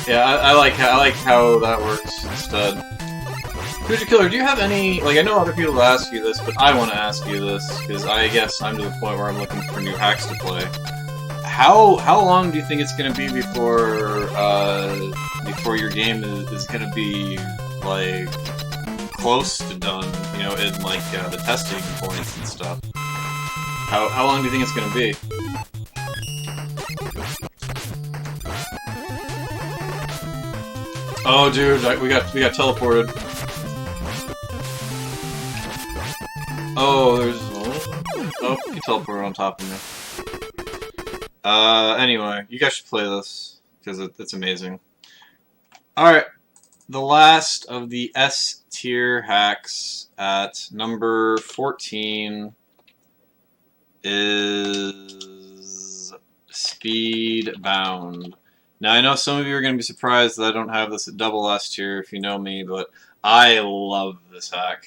Yeah, I like how that works instead. Kuja Killer, do you have any, like, I know other people ask you this, but I want to ask you this, because I guess I'm to the point where I'm looking for new hacks to play. How long do you think it's going to be before your game is going to be, like, close to done, you know, in, like, the testing points and stuff? How long do you think it's going to be? Oh, dude, we got teleported. Oh, you teleported on top of me. Anyway, you guys should play this, because it's amazing. Alright, the last of the S tier hacks at number 14 is Speedbound. Now, I know some of you are going to be surprised that I don't have this at double S tier, if you know me, but I love this hack.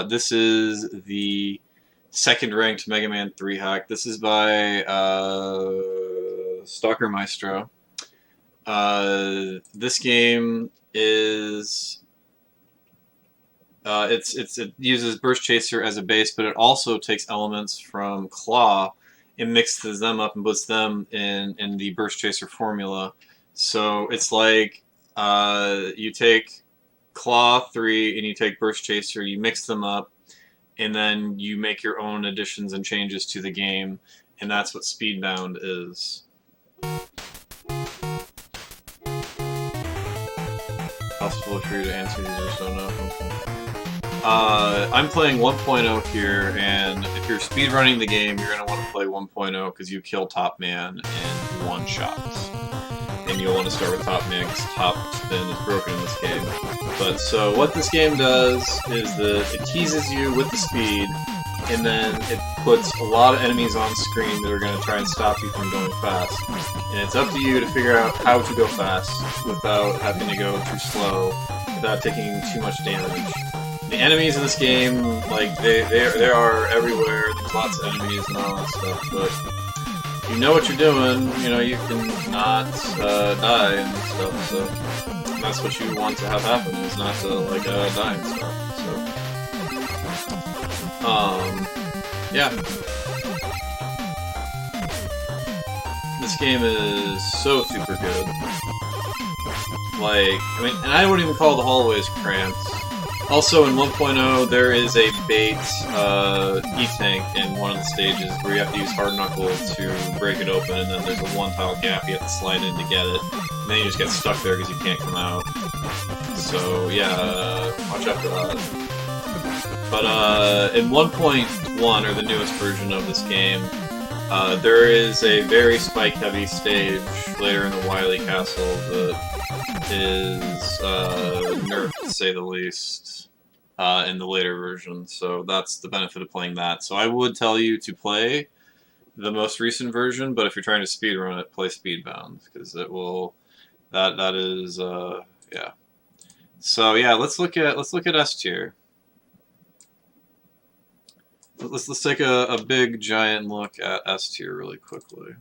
This is the 2nd ranked Mega Man 3 hack. This is by Stalker Maestro. This game is... it uses Burst Chaser as a base, but it also takes elements from Claw and mixes them up and puts them in the Burst Chaser formula. So it's like you take Claw 3 and you take Burst Chaser, you mix them up, and then you make your own additions and changes to the game, and that's what Speedbound is. Possible for you to answer these, I just don't know. I'm playing 1.0 here, and if you're speedrunning the game, you're going to want to play 1.0 because you kill Top Man in 1 shot. And you'll want to start with Top Man because Top Spin is broken in this game. But so what this game does is that it teases you with the speed, and then it puts a lot of enemies on screen that are going to try and stop you from going fast. And it's up to you to figure out how to go fast without having to go too slow, without taking too much damage. The enemies in this game, like, they are everywhere. There's lots of enemies and all that stuff, but if you know what you're doing, you know, you can not die and stuff, so that's what you want to have happen, is not to, like, die and stuff, so. Yeah. This game is so super good. Like, I mean, and I wouldn't even call the hallways cramped. Also, in 1.0, there is a bait E-tank in one of the stages where you have to use hard knuckle to break it open, and then there's a one-tile gap you have to slide in to get it. And then you just get stuck there because you can't come out. So, yeah, watch out for that. But in 1.1, or the newest version of this game, there is a very spike-heavy stage later in the Wily Castle that is nerfed, to say the least, in the later version. So that's the benefit of playing that. So I would tell you to play the most recent version, but if you're trying to speedrun it, play Speedbound, because it will. That is yeah. So yeah, let's look at S tier. Let's take a big giant look at S tier really quickly.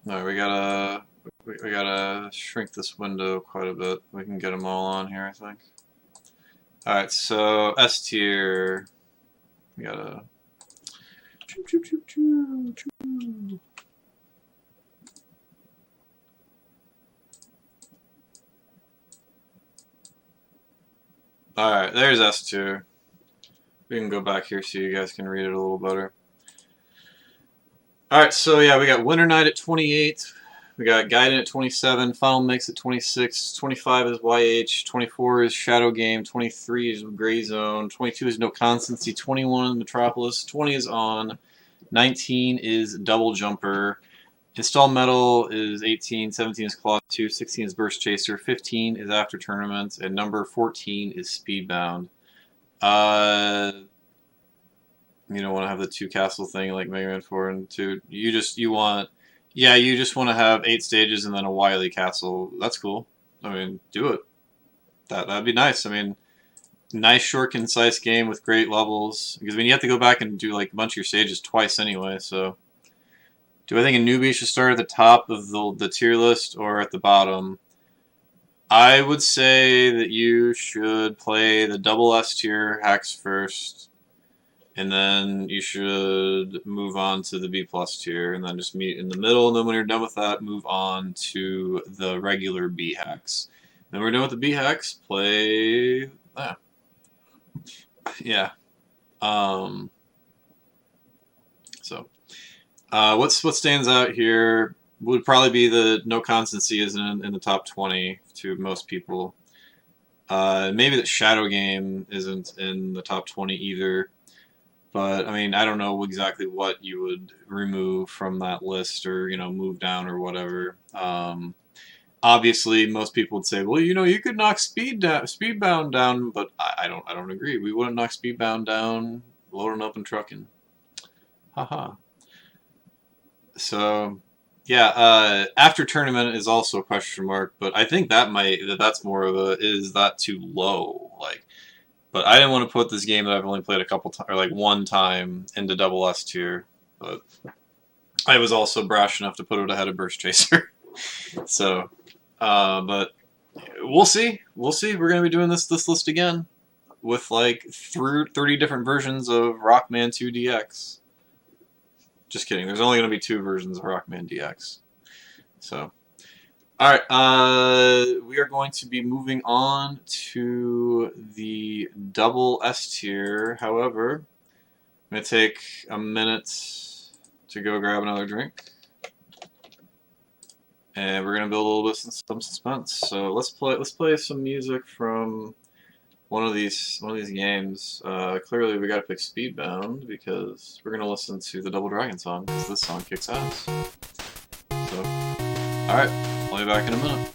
No, we gotta shrink this window quite a bit. We can get them all on here, I think. All right, so S tier. We gotta. Alright, there's S tier. We can go back here so you guys can read it a little better. Alright, so yeah, we got Winter Night at 28. We got Gaiden at 27. Final Mix at 26. 25 is YH. 24 is Shadow Game. 23 is Gray Zone. 22 is No Constancy. 21 is Metropolis. 20 is On. 19 is Double Jumper. Install Metal is 18, 17 is Claw 2, 16 is Burst Chaser, 15 is After Tournament, and number 14 is Speedbound. You don't want to have the two castle thing like Mega Man 4 and 2. You just want to have 8 stages and then a Wily Castle. That's cool. I mean, do it. That'd be nice. I mean, nice, short, concise game with great levels. Because I mean, you have to go back and do like a bunch of your stages twice anyway, so. Do I think a newbie should start at the top of the tier list or at the bottom? I would say that you should play the double S tier hacks first, and then you should move on to the B plus tier, and then just meet in the middle, and then when you're done with that, move on to the regular B hacks. Then we're done with the B hacks, play... Yeah. What stands out here would probably be the No Constancy isn't in the top 20 to most people. Maybe that Shadow Game isn't in the top 20 either. But, I mean, I don't know exactly what you would remove from that list or, move down or whatever. Obviously, most people would say, well, you could knock Speedbound down, but I don't agree. We wouldn't knock Speedbound down loading up and trucking. Haha. So, yeah, After Tournament is also a question mark, but I think that's more of a, is that too low? Like, but I didn't want to put this game that I've only played a couple times, or like one time, into double S tier, but I was also brash enough to put it ahead of Burst Chaser. So, but we'll see. We'll see. We're going to be doing this list again with like 30 different versions of Rockman 2 DX. Just kidding. There's only going to be 2 versions of Rockman DX. So, all right. We are going to be moving on to the double S tier. However, I'm going to take a minute to go grab another drink, and we're going to build a little bit of some suspense. So let's play some music from one of these games. Clearly we gotta pick Speedbound because we're gonna listen to the Double Dragon song because this song kicks ass. So, alright, I'll be back in a minute.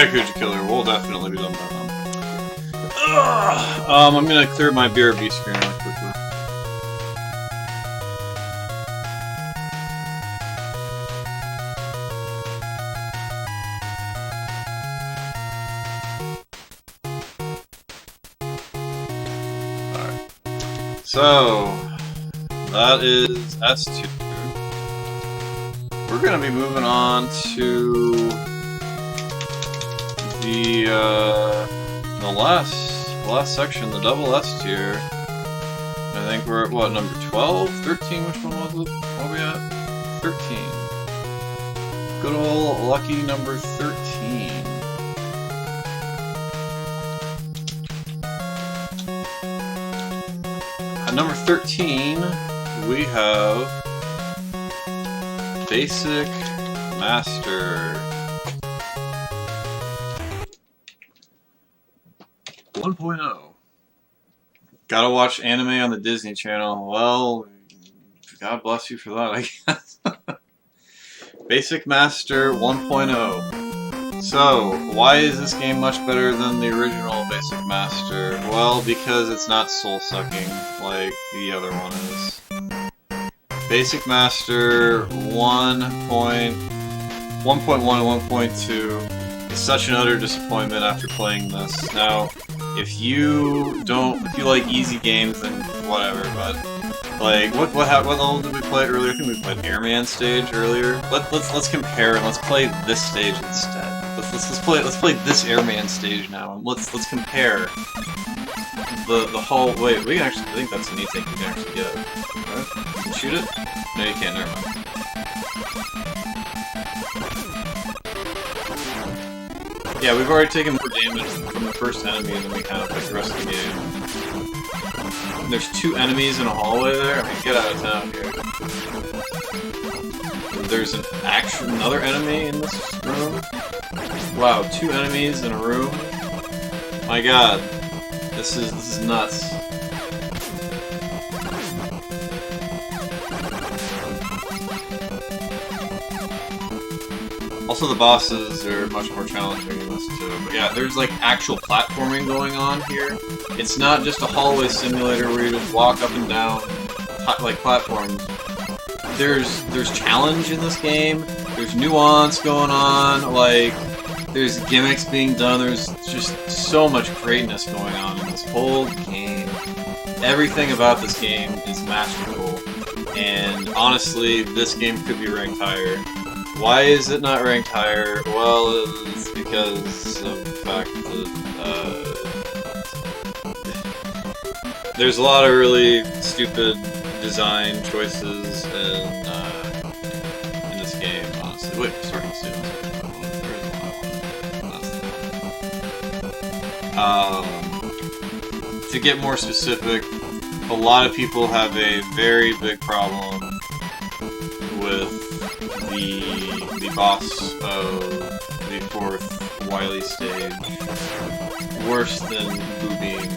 Yakuza Killer will definitely be done by then. I'm gonna clear my BRB screen really quickly. Alright. So, that is S2. We're gonna be moving on to the last section, the double S tier. I think we're at, what, number 12? 13? Which one was it? What are we at? 13. Good old lucky number 13. At number 13, we have Basic Master 1.0. Gotta watch anime on the Disney Channel. Well, God bless you for that, I guess. Basic Master 1.0. So, why is this game much better than the original Basic Master? Well, because it's not soul-sucking like the other one is. Basic Master 1.1 and 1.2 is such an utter disappointment after playing this. Now, if you like easy games, then whatever, but like what level did we play earlier? I think we played Airman stage earlier. Let's compare and let's play this stage instead. Let's play this Airman stage now, and let's compare the whole. Wait, we can actually. I think that's a neat thing you can actually get. Right? You can shoot it? No, you can't. Never mind. Yeah, we've already taken more damage from the first enemy than we have like the rest of the game. And there's 2 enemies in a hallway there. I mean, get out of town here. There's another enemy in this room. Wow, 2 enemies in a room. My God, this is nuts. Also, the bosses are much more challenging in this too. But yeah, there's like actual platforming going on here. It's not just a hallway simulator where you just walk up and down like platforms. There's challenge in this game. There's nuance going on. Like there's gimmicks being done. There's just so much greatness going on in this whole game. Everything about this game is masterful. And honestly, this game could be ranked higher. Why is it not ranked higher? Well, it's because of the fact that there's a lot of really stupid design choices in this game, honestly. Wait, sorry, to get more specific, a lot of people have a very big problem with the boss of the 4th Wily stage. Worse than boobing.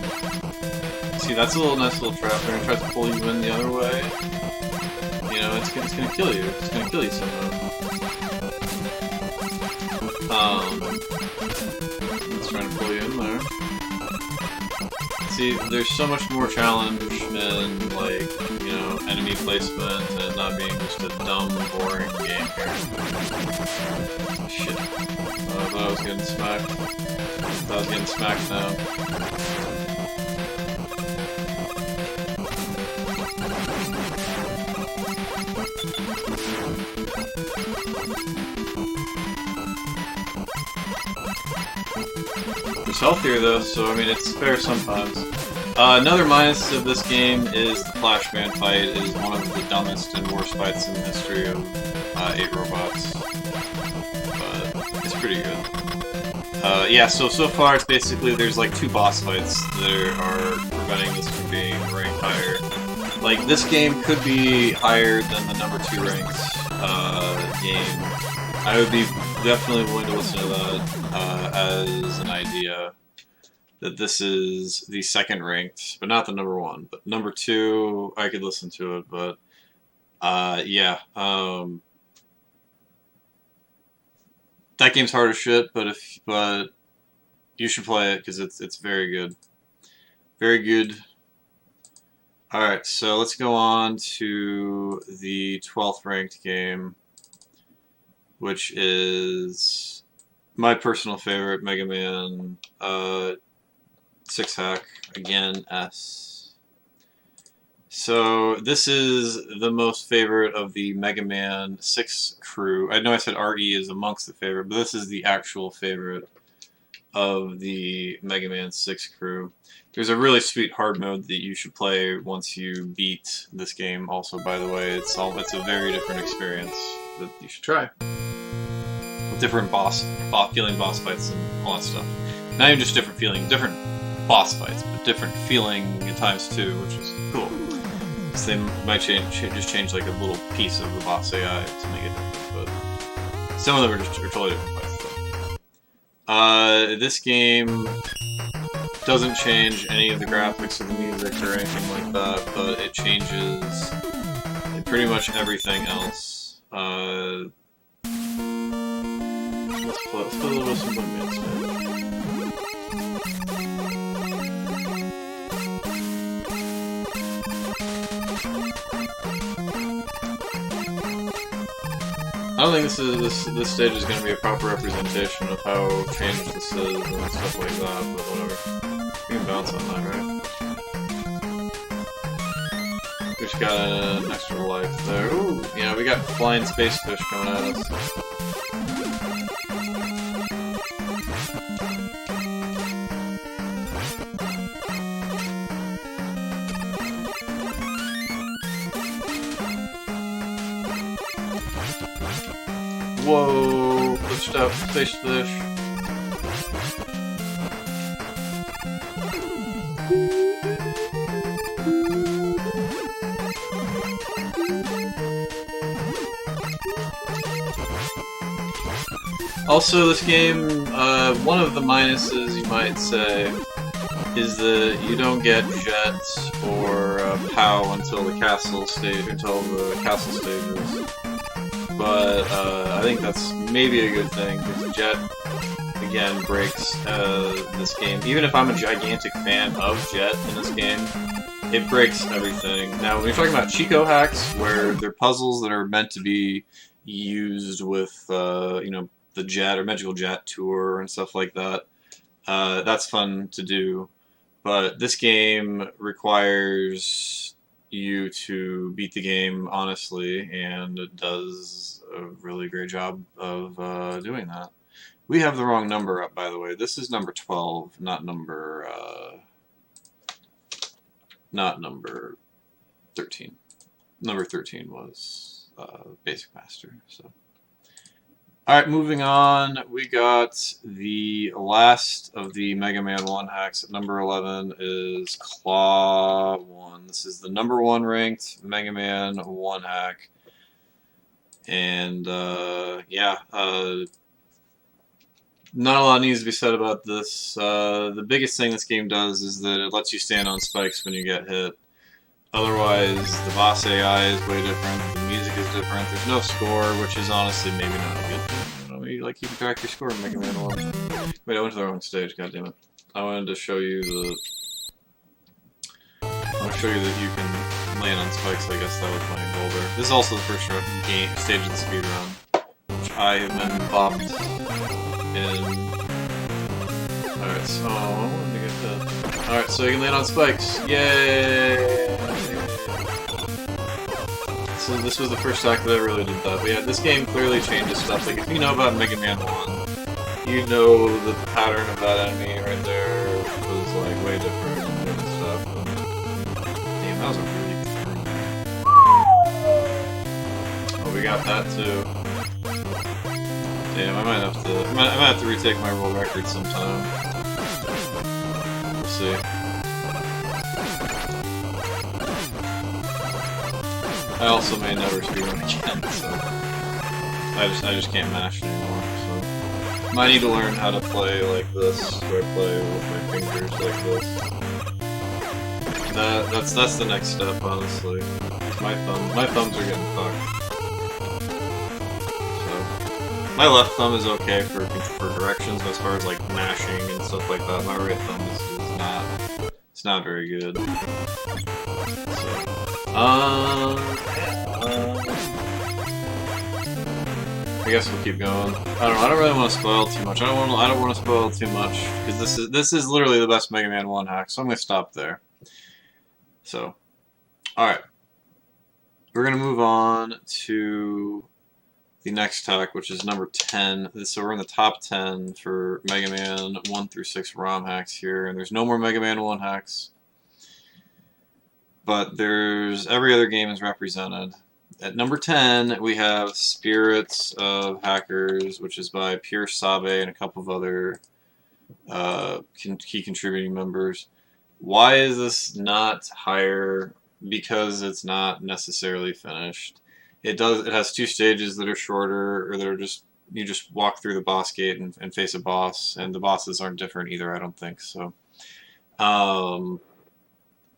See, that's a nice little trap there. It tries to pull you in the other way. You know, it's gonna kill you. It's gonna kill you somehow. It's trying to pull you in there. See, there's so much more challenge in, like, you know, enemy placement and not being just a dumb, boring game here. Oh, shit. I thought I was getting smacked. I thought I was getting smacked now. It's healthier though, so I mean it's fair sometimes. Another minus of this game is the Flashman fight is one of the dumbest and worst fights in the history of 8 robots. But it's pretty good. Yeah, so far it's basically there's like 2 boss fights that are preventing this from being ranked higher. Like this game could be higher than the number 2 ranked game. I would be definitely willing to listen to that as an idea. That this is the 2nd ranked, but not the number 1. But number 2, I could listen to it, but yeah. That game's hard as shit, but you should play it because it's very good. Very good. Alright, so let's go on to the 12th ranked game, which is my personal favorite, Mega Man 6 hack, again, S. So this is the most favorite of the Mega Man 6 crew. I know I said RE is amongst the favorite, but this is the actual favorite of the Mega Man 6 crew. There's a really sweet hard mode that you should play once you beat this game also, by the way. It's a very different experience that you should try. With different feeling boss fights and all that stuff. Not even just different feeling, different boss fights, but different feeling at times too, which is cool. So they might just change like a little piece of the boss AI to make it different, but some of them are just totally different fights though. This game doesn't change any of the graphics or the music or anything like that, but it changes pretty much everything else. Let's play a little bit of some Rockman stuff. I don't think this stage is going to be a proper representation of how changed this is and stuff like that, but whatever. We can bounce on that, right? We just got an extra life there. Ooh, yeah, we got flying space fish coming at us. Whoa, glitched out space fish. Also, this game, one of the minuses, you might say, is that you don't get Jet or POW until the castle stages. but I think that's maybe a good thing, because Jet, again, breaks this game. Even if I'm a gigantic fan of Jet in this game, it breaks everything. Now, when you're talking about Chico hacks, where they're puzzles that are meant to be used with, you know, the Jet or Magical Jet Tour and stuff like that, that's fun to do. But this game requires you to beat the game honestly, and it does a really great job of doing that. We have the wrong number up, by the way. This is number 12, not number 13. Number 13 was Basic Master. So, all right, moving on. We got the last of the Mega Man 1 hacks. At number 11 is Claw 1. This is the number 1 ranked Mega Man 1 hack, and yeah. Not a lot needs to be said about this. The biggest thing this game does is that it lets you stand on spikes when you get hit. Otherwise, the boss AI is way different, the music is different, there's no score, which is honestly maybe not a good thing. You know, you like keeping track of your score in Mega Man 1. Wait, I went to the wrong stage, goddammit. I wanted to show you the... I want to show you that you can land on spikes, I guess that was my goal there. This is also the first stage of the speedrun, which I have been bopped in. Alright, so I wanted to get that. Alright, so you can land on spikes. Yay! So this was the first hack that I really did that. But yeah, this game clearly changes stuff. Like, if you know about Mega Man 1, you know that the pattern of that enemy right there was like way different and stuff. Damn, that was a really good thing. Oh, we got that too. Damn, I might have to retake my world record sometime. We'll see. I also may never speedrun again, so I just can't mash anymore. So might need to learn how to play like this, where I play with my fingers like this. That's the next step, honestly. My thumbs are getting fucked. My left thumb is okay for directions, but as far as like mashing and stuff like that, my right thumb is not. It's not very good. So, I guess we'll keep going. I don't really want to spoil too much. I don't want to spoil too much because this is literally the best Mega Man 1 hack. So I'm gonna stop there. So, all right, we're gonna move on to the next hack, which is number 10. So we're in the top 10 for Mega Man 1 through 6 ROM hacks here, and there's no more Mega Man 1 hacks, but there's every other game is represented. At number 10, we have Spirits of Hackers, which is by Pure Sabe and a couple of other key contributing members. Why is this not higher? Because it's not necessarily finished. It has 2 stages that are shorter, or that are just, you just walk through the boss gate and face a boss, and the bosses aren't different either, I don't think. So,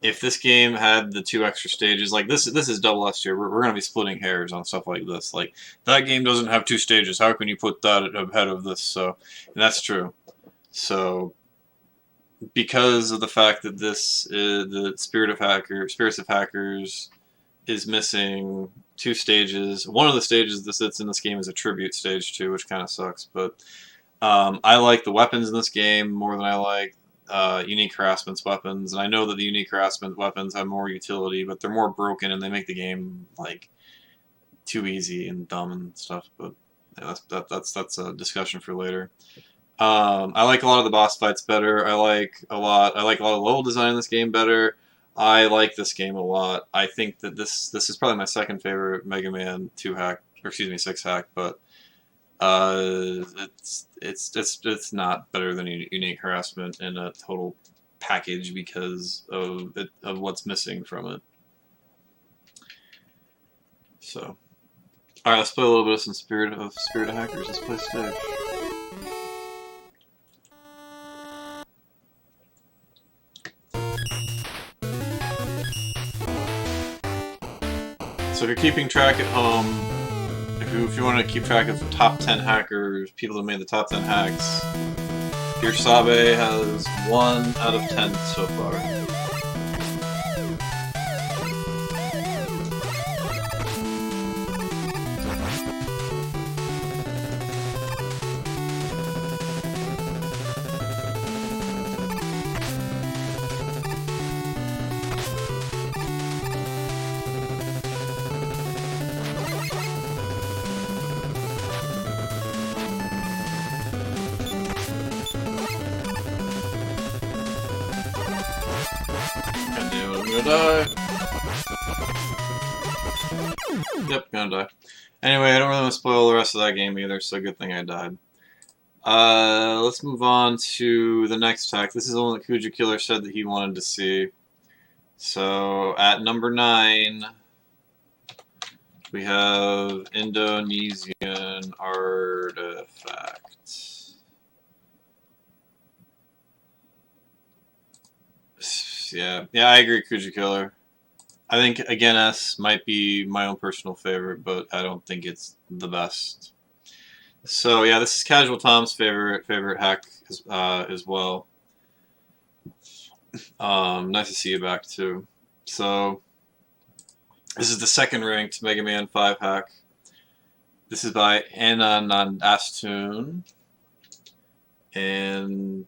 if this game had the 2 extra stages, like this is double S tier, we're going to be splitting hairs on stuff like this. Like, that game doesn't have 2 stages, how can you put that ahead of this? So, and that's true. So, because of the fact that this is the Spirits of Hackers is missing 2 stages. One of the stages that sits in this game is a tribute stage too, which kind of sucks. But I like the weapons in this game more than I like Unique Harassment's weapons, and I know that the Unique Harassment weapons have more utility, but they're more broken and they make the game like too easy and dumb and stuff. But yeah, that's a discussion for later. I like a lot of the boss fights better. I like a lot of the level design in this game better. I like this game a lot. I think that this is probably my second favorite Mega Man 2 hack, or excuse me, 6 hack, but it's not better than Unique Harassment in a total package because of what's missing from it. So, all right, let's play a little bit of some Spirit of Hackers. Let's play stage. So if you're keeping track at home, if you want to keep track of the top 10 hackers, people who made the top 10 hacks, Sabe has 1 out of 10 so far. Die. Yep, gonna die. Anyway, I don't really want to spoil the rest of that game either, so good thing I died. Let's move on to the next hack. This is the one that Kuja Killer said that he wanted to see. So, at number 9, we have Indonesian Artifact. Yeah, I agree, Kuja Killer. I think, again, S might be my own personal favorite, but I don't think it's the best. So, yeah, this is Casual Tom's favorite hack as well. Nice to see you back, too. So, this is the second ranked Mega Man 5 hack. This is by Anandastun. And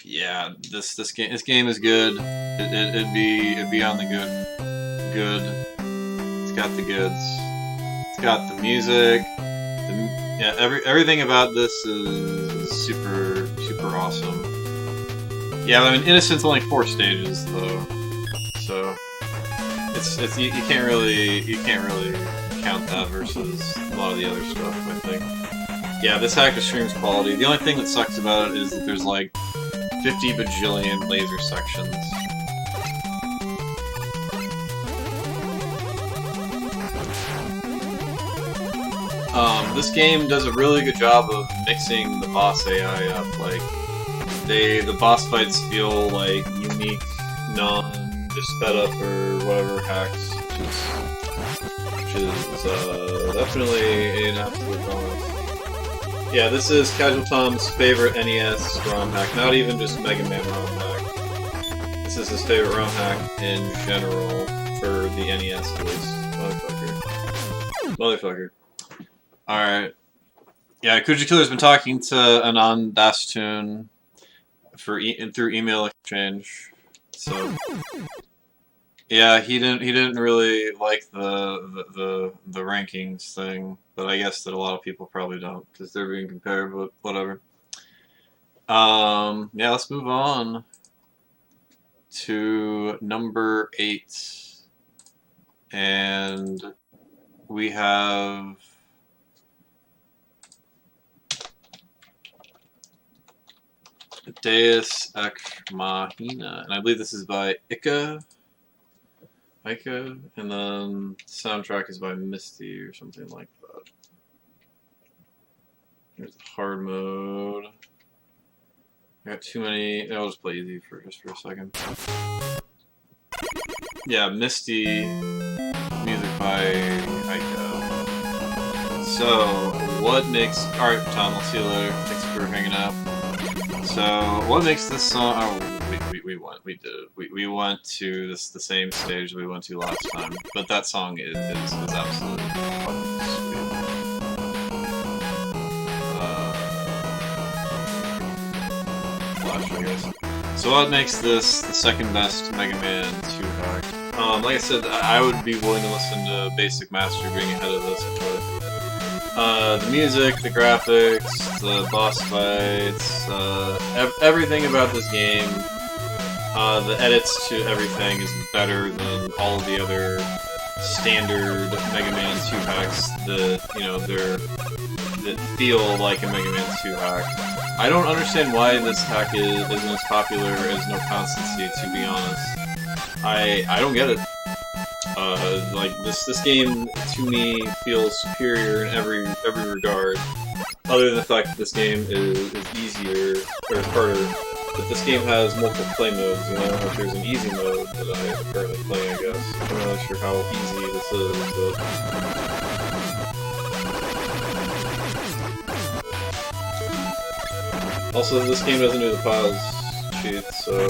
yeah, this game is good. It'd be on the good. It's got the goods. It's got the music. Everything about this is super awesome. Yeah, I mean, Innocent's only 4 stages though, so it's you can't really count that versus a lot of the other stuff, I think. Yeah, this hack streams quality. The only thing that sucks about it is that there's like 50 bajillion laser sections. This game does a really good job of mixing the boss AI up. Like, the boss fights feel like unique, just sped up or whatever hacks, which is definitely an absolute bonus. Yeah, this is Casual Tom's favorite NES ROM hack, not even just Mega Man ROM hack. This is his favorite ROM hack in general for the NES at least. Motherfucker. Alright. Yeah, Kuja Killer's been talking to Anandastun through email exchange. So yeah, he didn't really like the rankings thing, but I guess that a lot of people probably don't because they're being compared, but whatever. Yeah, let's move on to number 8. And we have Deus Ex Machina, and I believe this is by Ica, and then the soundtrack is by Misty or something like that. Here's the hard mode. I got too many. I'll just play easy just for a second. Yeah, Misty, music by Ica. So, what makes... Alright, Tom, I'll see you later. Thanks for hanging out. So, what makes this song... Oh, we did it. We went to the same stage we went to last time, but that song is absolutely sweet. Flash, I guess. So what makes this the second best Mega Man 2 hack? Like I said, I would be willing to listen to Basic Master being ahead of this, but the music, the graphics, the boss fights, everything about this game, the edits to everything is better than all of the other standard Mega Man 2 hacks that feel like a Mega Man 2 hack. I don't understand why this hack isn't as popular as No Constancy, to be honest. I don't get it. Like this game to me feels superior in every regard, other than the fact that this game is easier or harder. But this game has multiple play modes. You know, like there's an easy mode that I am currently playing. I guess I'm not really sure how easy this is, but Also, this game doesn't do the pause cheat, so...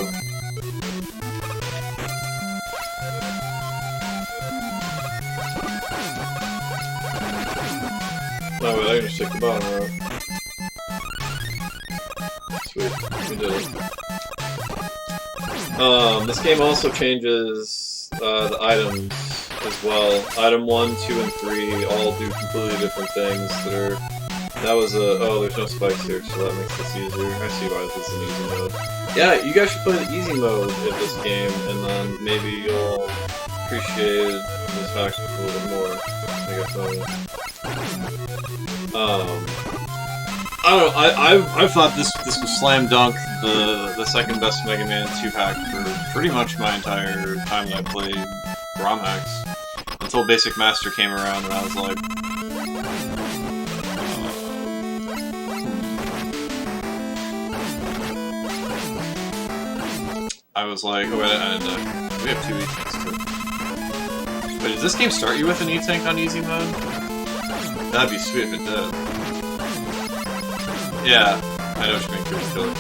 No, wait, I can just take the bottom row. Sweet, we did it. This game also changes the items as well. Item 1, 2, and 3 all do completely different things that are... That was a... Oh, there's no spikes here, so that makes this easier. I see why this is an easy mode. Yeah, you guys should play the easy mode of this game, and then maybe you'll appreciate this hack a little bit more. I guess I don't know, I've thought this was slam dunk the second best Mega Man 2 hack for pretty much my entire time that I played ROM hacks. Until Basic Master came around and I was like... I was like, oh wait, we have 2 E-tanks too. Wait, does this game start you with an E-tank on easy mode? That'd be sweet if it did. Yeah, I know what you mean, Killer.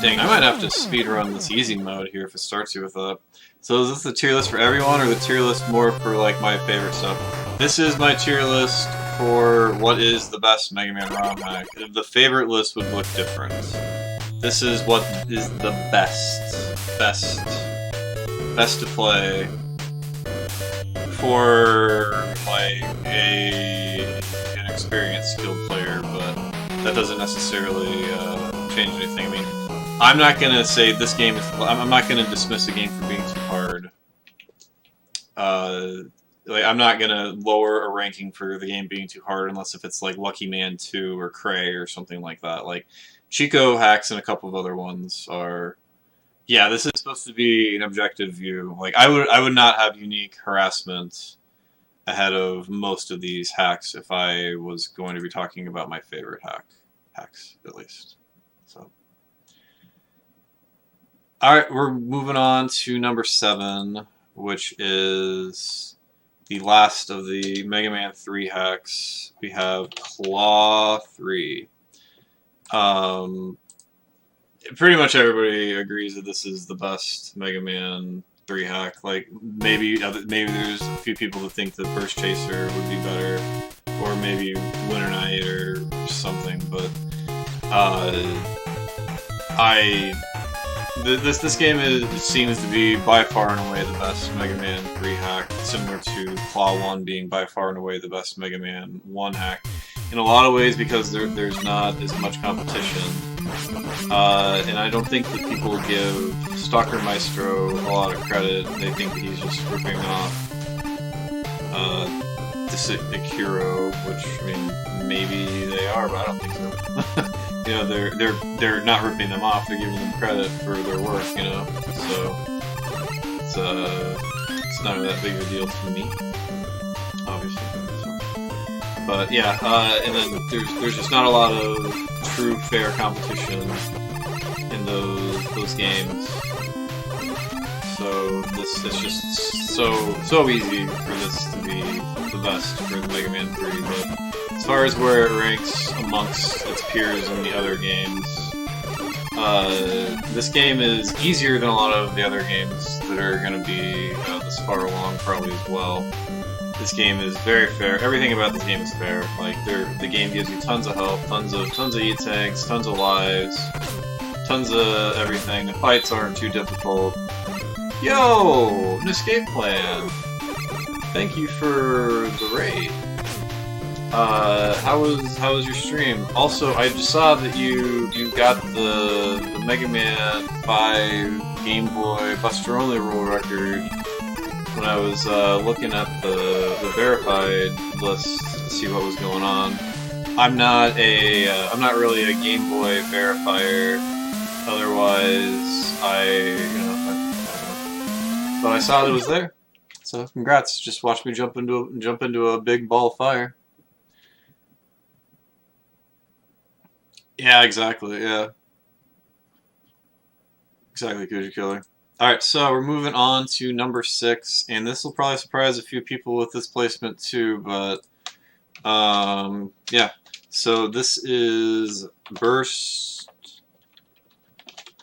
Dang, I might have to speedrun this easy mode here if it starts you with that. So is this the tier list for everyone, or the tier list more for, like, my favorite stuff? This is my tier list for what is the best Mega Man ROM hack. The favorite list would look different. This is what is the best to play for, like, an experienced, skilled player, but that doesn't necessarily change anything. I mean, I'm not gonna say this game is... I'm not gonna dismiss a game for being too hard. Like, I'm not gonna lower a ranking for the game being too hard unless if it's like Lucky Man 2 or Cray or something like that. Like, Chico hacks and a couple of other ones are... Yeah, this is supposed to be an objective view. Like, I would not have unique harassment ahead of most of these hacks if I was going to be talking about my favorite hacks, at least. So, alright, we're moving on to number 7, which is the last of the Mega Man 3 hacks. We have Claw 3. Pretty much everybody agrees that this is the best Mega Man 3 hack. Like, maybe there's a few people that think that Burst Chaser would be better, or maybe Winter Night or something. But this game seems to be by far and away the best Mega Man 3 hack, similar to Claw 1 being by far and away the best Mega Man 1 hack. In a lot of ways, because there's not as much competition. And I don't think that people give Stalker Maestro a lot of credit. They think that he's just ripping off Ikuro, which, I mean, maybe they are, but I don't think so. You know, they're not ripping them off, they're giving them credit for their work, you know? So, it's not that big of a deal to me, obviously. But yeah, and then there's just not a lot of true fair competition in those games. So it's just so easy for this to be the best for the Mega Man 3. But as far as where it ranks amongst its peers in the other games, this game is easier than a lot of the other games that are going to be this far along probably as well. This game is very fair. Everything about this game is fair. Like, the game gives you tons of health, tons of E-tanks, tons of lives, tons of everything. The fights aren't too difficult. Yo, an escape plan. Thank you for the raid. How was your stream? Also, I just saw that you got the Mega Man 5 Game Boy Buster Only rule record. When I was looking at the verified list to see what was going on. I'm not really a Game Boy verifier. Otherwise, but I saw that it was there. So congrats! Just watch me jump into a big ball of fire. Yeah, exactly. Yeah, exactly, Kuji Killer. Alright, so we're moving on to number 6, and this will probably surprise a few people with this placement too, but, yeah. So this is Burst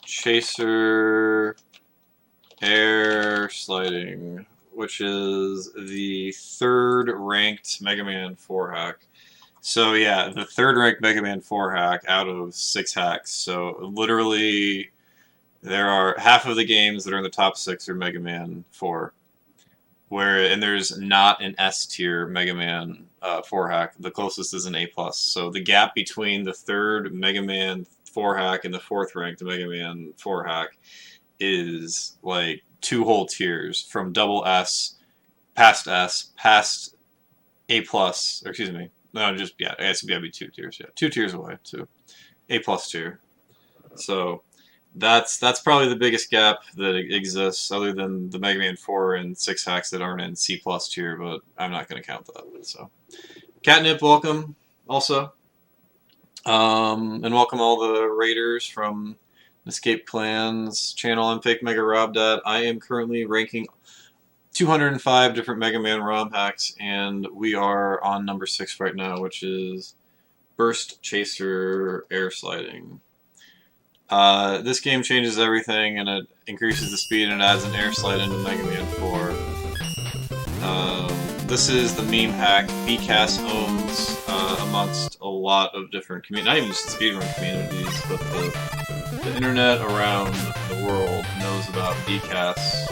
Chaser Air Sliding, which is the 3rd ranked Mega Man 4 hack. So yeah, the 3rd ranked Mega Man 4 hack out of 6 hacks. So literally, there are half of the games that are in the top 6 are Mega Man 4. And there's not an S tier Mega Man 4 hack. The closest is an A+. So the gap between the 3rd Mega Man 4 hack and the 4th ranked Mega Man 4 hack is like 2 whole tiers, from double S, past A+, or excuse me. No, just, yeah, I guess it'd be 2 tiers, yeah. 2 tiers away to A+ tier. So that's probably the biggest gap that exists, other than the Mega Man 4 and 6 hacks that aren't in C+ tier, but I'm not going to count that. So, Catnip, welcome, also. And welcome all the raiders from Escape Clan's channel. I'm Fake Mega Rob Dad. I am currently ranking 205 different Mega Man ROM hacks, and we are on number 6 right now, which is Burst Chaser Air Sliding. This game changes everything, and it increases the speed and adds an air slide into Mega Man 4. This is the meme hack BCAS owns amongst a lot of different communities, not even just the speedrun communities, but the internet around the world knows about BCAS.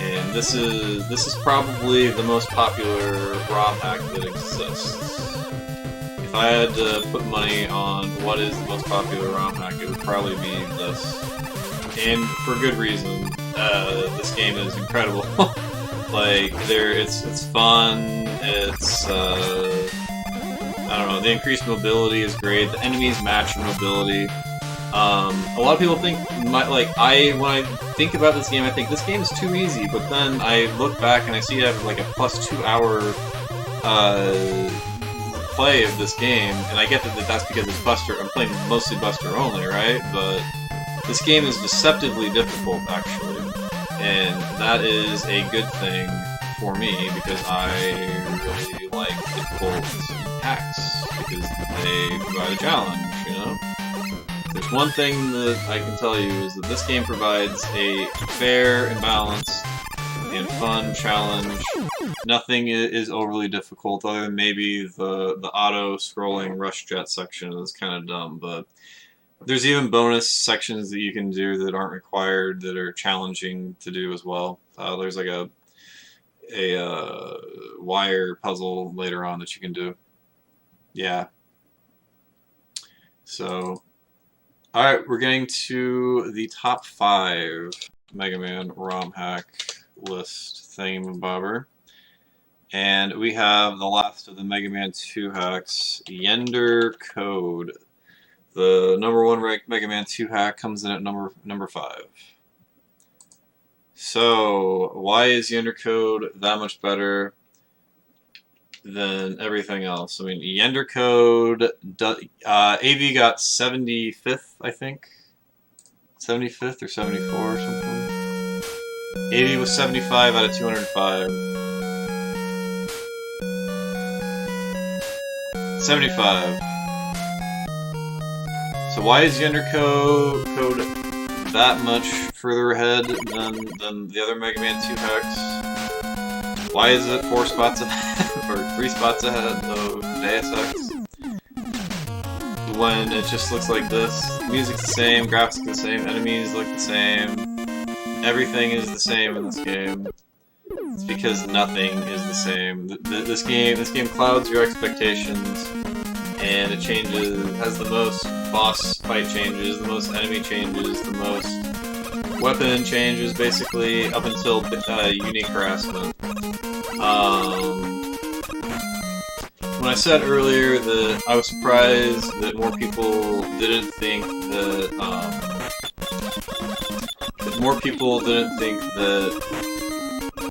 And this is probably the most popular ROM hack that exists. If I had to put money on what is the most popular ROM hack, it would probably be this. And for good reason. This game is incredible. Like, it's fun, it's, I don't know, the increased mobility is great, the enemies match your mobility. A lot of people think, when I think about this game, I think this game is too easy, but then I look back and I see I have like a plus 2 hour play of this game, and I get that that's because it's Buster. I'm playing mostly Buster only, right? But this game is deceptively difficult, actually, and that is a good thing for me because I really like difficult hacks because they provide a challenge, you know? There's one thing that I can tell you is that this game provides a fair and balanced and fun challenge. Nothing is overly difficult, other than maybe the auto-scrolling Rush Jet section is kind of dumb, but there's even bonus sections that you can do that aren't required that are challenging to do as well. There's like a wire puzzle later on that you can do. Yeah. So, alright, we're getting to the top 5 Mega Man ROM hack list thingamabobber. And we have the last of the Mega Man 2 hacks, Yender Code. The number 1 ranked Mega Man 2 hack comes in at number 5. So, why is Yender Code that much better than everything else? I mean, Yender Code, AV got 75th, I think. 75th or 74 or something. AV was 75 out of 205. 75. So why is Yender Code that much further ahead than the other Mega Man 2 hacks? Why is it 4 spots ahead, or 3 spots ahead of Deus Ex? When it just looks like this. Music's the same, graphics are the same, enemies look the same, everything is the same in this game. It's because nothing is the same. This game clouds your expectations, and it has the most boss fight changes, the most enemy changes, the most weapon changes, basically, up until unique harassment. When I said earlier that I was surprised that more people didn't think that,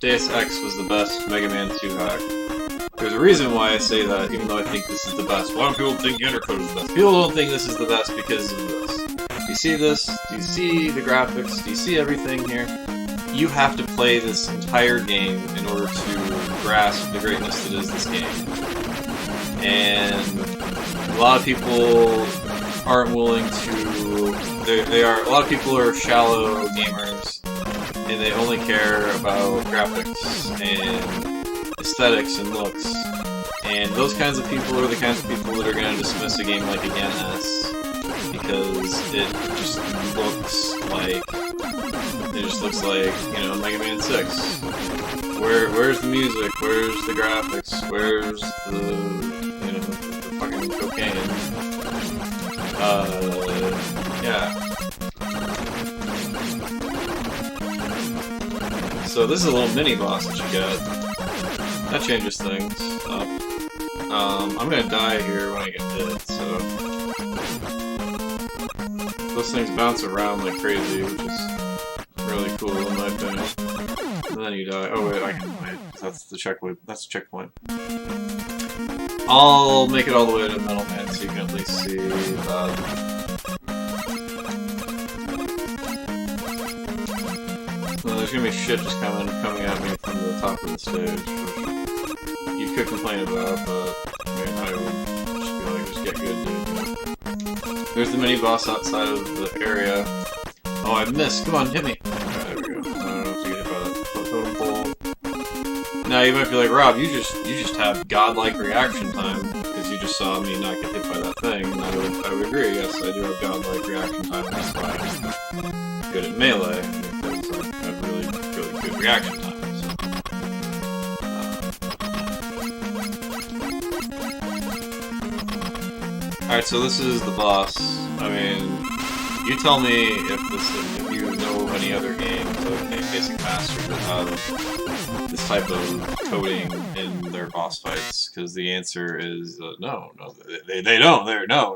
Deus Ex was the best Mega Man 2 hack. There's a reason why I say that, even though I think this is the best. Why don't people think Yender Code is the best? People don't think this is the best because of this. Do you see this? Do you see the graphics? Do you see everything here? You have to play this entire game in order to grasp the greatness that is this game. And A lot of people aren't willing to. A lot of people are shallow gamers, and they only care about graphics and aesthetics and looks. And those kinds of people are the kinds of people that are going to dismiss a game like Again S because it just looks like you know, Mega Man 6. Where's the music? Where's the graphics? Where's the fucking cocaine? Yeah. So this is a little mini boss that you get. That changes things up. I'm gonna die here when I get hit, so those things bounce around like crazy, which is really cool in my opinion. And then you die. Oh wait, I can wait. That's the checkpoint. That's the checkpoint. I'll make it all the way to Metal Man so you can at least see there's gonna be shit just coming at me from the top of the stage, which you could complain about, but I mean, I would just be like, just get good, dude. There's the mini boss outside of the area. Oh, I missed. Come on, hit me. Okay, there we go. I don't know if you get hit by that totem pole. Now you might be like, Rob, you just have godlike reaction time because you just saw me not get hit by that thing. And I would agree. Yes, I do have godlike reaction time. That's why I'm good at melee because I have really good reaction time. Alright, so this is the boss. I mean, you tell me if you know any other games of Basic Masters that have this type of coding in their boss fights, because the answer is no, they don't.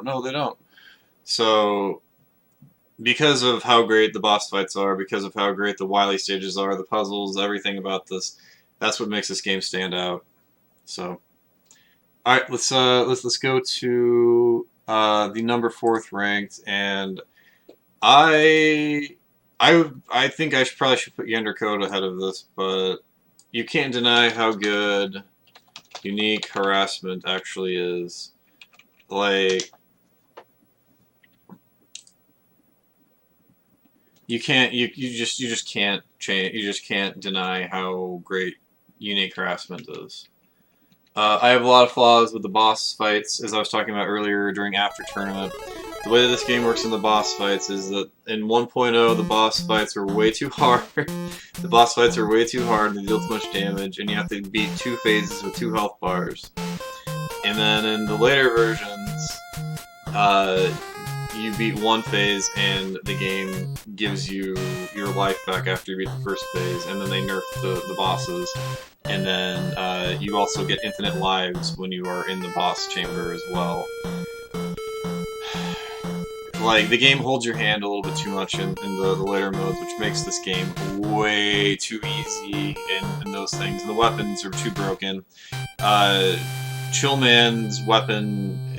No, they don't. So, because of how great the boss fights are, because of how great the Wily stages are, the puzzles, everything about this, that's what makes this game stand out. So, all right, let's go to the number 4th ranked, and I think I probably should put Yender Code ahead of this, but you can't deny how good Unique Harassment actually is. Like, you just can't change. You just can't deny how great Unique Harassment is. I have a lot of flaws with the boss fights, as I was talking about earlier during After Tournament. The way that this game works in the boss fights is that in 1.0, the boss fights are way too hard. The boss fights are way too hard, they deal too much damage, and you have to beat 2 phases with 2 health bars. And then in the later versions, you beat 1 phase and the game gives you your life back after you beat the first phase, and then they nerf the bosses. And then you also get infinite lives when you are in the boss chamber as well. Like, the game holds your hand a little bit too much in the later modes, which makes this game way too easy in those things. And the weapons are too broken. Chillman's weapon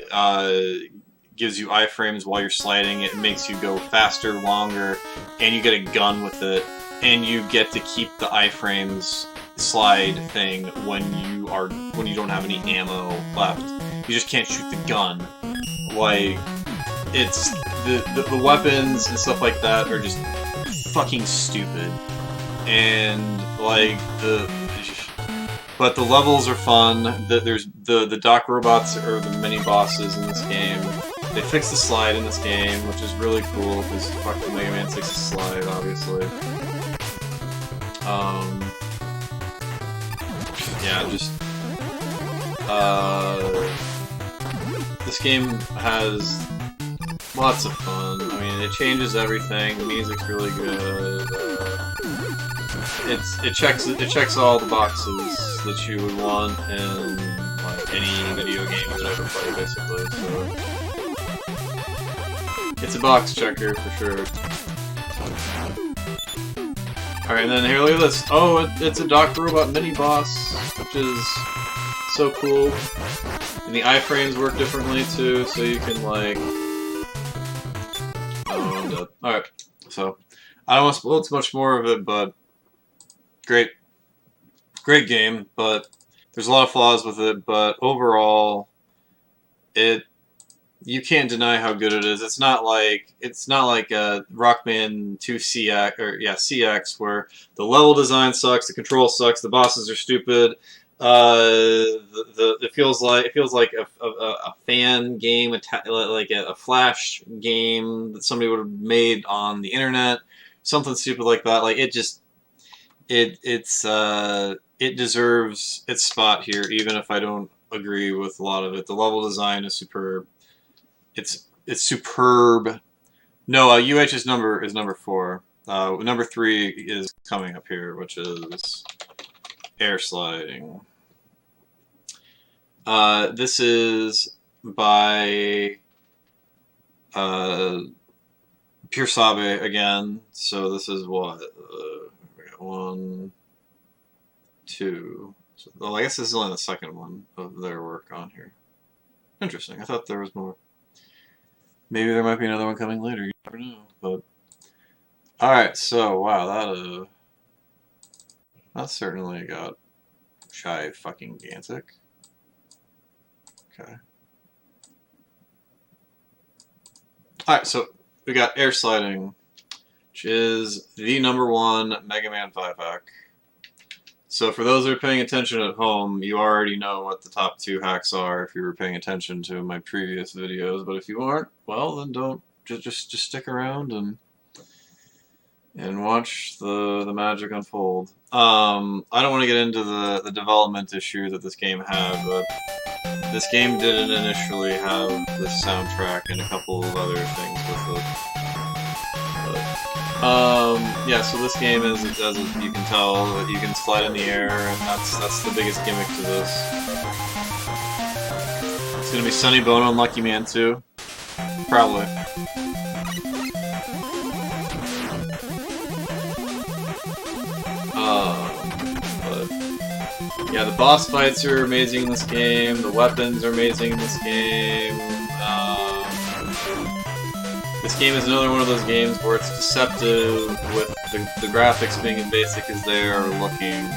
gives you iframes while you're sliding. It makes you go faster, longer, and you get a gun with it. And you get to keep the iframes slide thing when you don't have any ammo left. You just can't shoot the gun. Like, it's the weapons and stuff like that are just fucking stupid. And like but the levels are fun. There's the dock robots or the mini bosses in this game. They fixed the slide in this game, which is really cool because fuck the Mega Man 6 slide, obviously. Yeah, just this game has lots of fun. I mean, it changes everything. The music's really good. It checks all the boxes that you would want in like any video game you would ever play, basically. So it's a box checker for sure. Alright, and then here, look at this. Oh, it's a Doc Robot mini-boss, which is so cool. And the iframes work differently, too, so you can, like... Oh, I'm dead. Alright, so... I don't want to spoil too much more of it, but... Great game, but... There's a lot of flaws with it, but overall... It you can't deny how good it is. It's not like Rockman 2 CX CX where the level design sucks, the control sucks, the bosses are stupid. It feels like a fan game, like a flash game that somebody would have made on the internet, something stupid like that. Like it deserves its spot here, even if I don't agree with a lot of it. The level design is superb. It's superb. No, UH is number 4. Number 3 is coming up here, which is air sliding. This is by Pure Sabe again. So this is what we got 1, 2. So, well, I guess this is only the second one of their work on here. Interesting. I thought there was more. Maybe there might be another one coming later. You never know. But all right. So wow, that certainly got shy fucking Gantic. Okay. All right. So we got air sliding, which is the #1 Mega Man 5 hack. So for those that are paying attention at home, you already know what the top 2 hacks are if you were paying attention to my previous videos. But if you aren't, well, then don't. Just stick around and watch the magic unfold. I don't want to get into the development issue that this game had, but this game didn't initially have this soundtrack and a couple of other things with it. Yeah, so this game is, as you can tell, that you can slide in the air, and that's the biggest gimmick to this. It's gonna be Sonny Bono and Lucky Man too, probably. But yeah, the boss fights are amazing in this game. The weapons are amazing in this game. This game is another one of those games where it's deceptive with the graphics being as basic as they are looking.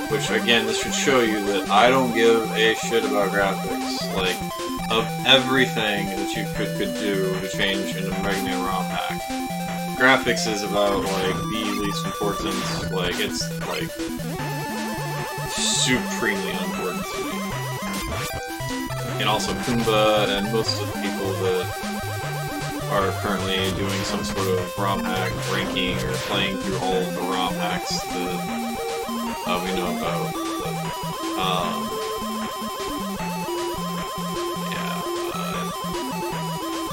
Which, again, this should show you that I don't give a shit about graphics. Like, of everything that you could do to change in a Mega Man ROM hack, graphics is about, like, the least important. Like, it's, like, supremely unimportant to me. And also Kumba and most of the people that are currently doing some sort of ROM hack ranking or playing through all of the ROM hacks that we know about. But, yeah,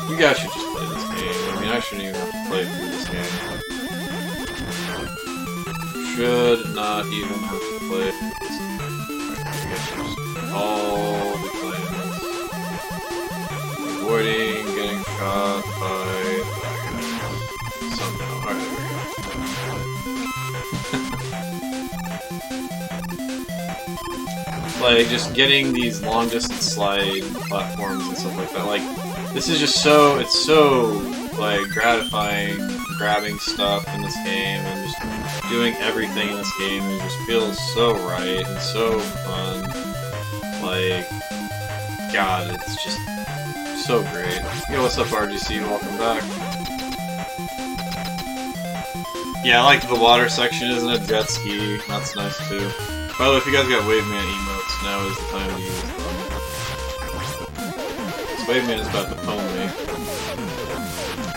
you guys should just play this game. I mean, I shouldn't even have to play through this game. Should not even have to play through this game. You guys should just all be playing this. Avoiding getting shot by the bad guys. Somehow. Alright, there we go. Like, just getting these long distance slide platforms and stuff like that. Like, this is just so, it's so, like, gratifying grabbing stuff in this game and just doing everything in this game. It just feels so right and so fun. Like, God, it's just so great. Yo, what's up, RGC? Welcome back. Yeah, I like the water section, isn't it? Jet ski. That's nice, too. By the way, if you guys got Waveman emotes, now is the time to use them. This Waveman is about to pwn me.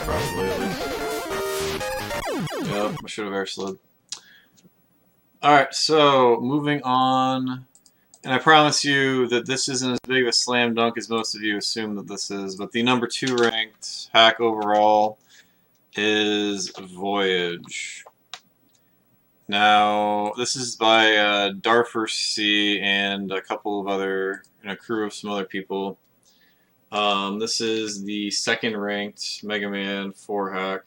Probably, at least. Yep, I should have air slid. Alright, so, moving on. And I promise you that this isn't as big of a slam dunk as most of you assume that this is, but the #2 ranked hack overall is Voyage. Now, this is by Darfer C and a couple of other, and a crew of some other people. This is the 2nd ranked Mega Man 4 hack,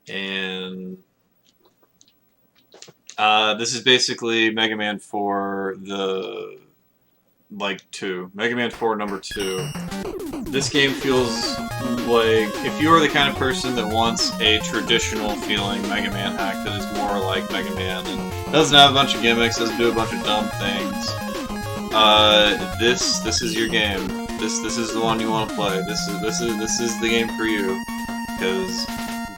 and this is basically Mega Man 4, the, like, 2. Mega Man 4 #2. This game feels like, if you are the kind of person that wants a traditional feeling Mega Man hack that is more like Mega Man and doesn't have a bunch of gimmicks, doesn't do a bunch of dumb things, this is your game. this is the one you want to play. This is the game for you, because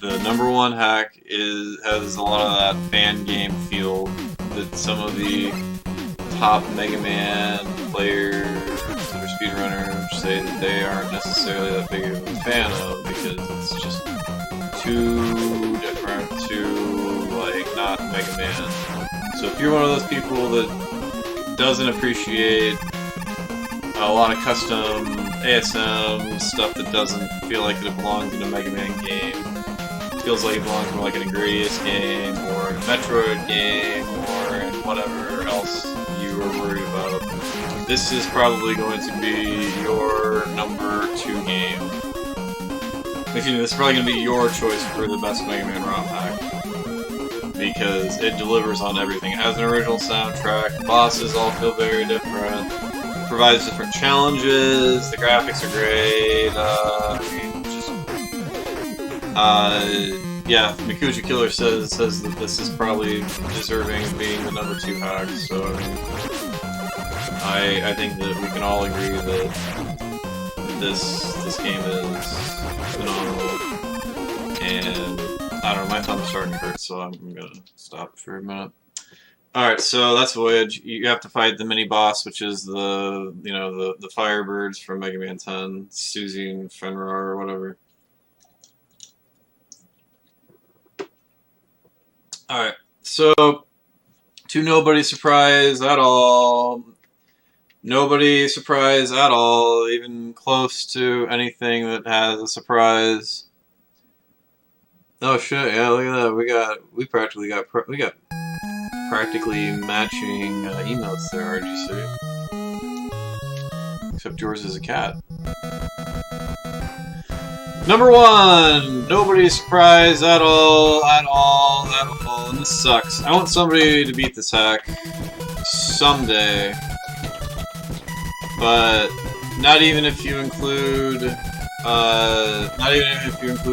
the #1 hack has a lot of that fan game feel that some of the top Mega Man players or speedrunners say that they aren't necessarily that big of a fan of, because it's just too different, too like not Mega Man. So if you're one of those people that doesn't appreciate a lot of custom ASM stuff that doesn't feel like it belongs in a Mega Man game, feels like it belongs in like an Ingredients game or a Metroid game or in whatever else you were worried about, this is probably going to be your #2 game. Excuse me, this is probably going to be your choice for the best Mega Man ROM hack, because it delivers on everything. It has an original soundtrack, the bosses all feel very different, it provides different challenges, the graphics are great, yeah, Mikuja Killer says that this is probably deserving of being the #2 hack, so I think that we can all agree that this game is phenomenal, and I don't know, my thumb's starting to hurt, so I'm gonna stop for a minute. Alright, so that's Voyage. You have to fight the mini-boss, which is the Firebirds from Mega Man 10, Suzy and Fenrir or whatever. Alright, so, to nobody's surprise at all, nobody surprise at all, even close to anything that has a surprise. Oh shit! Yeah, look at that. We practically got practically matching emotes there, RGC. Except yours is a cat. #1, nobody's surprised at all, and this sucks. I want somebody to beat this hack someday, but not even if you include,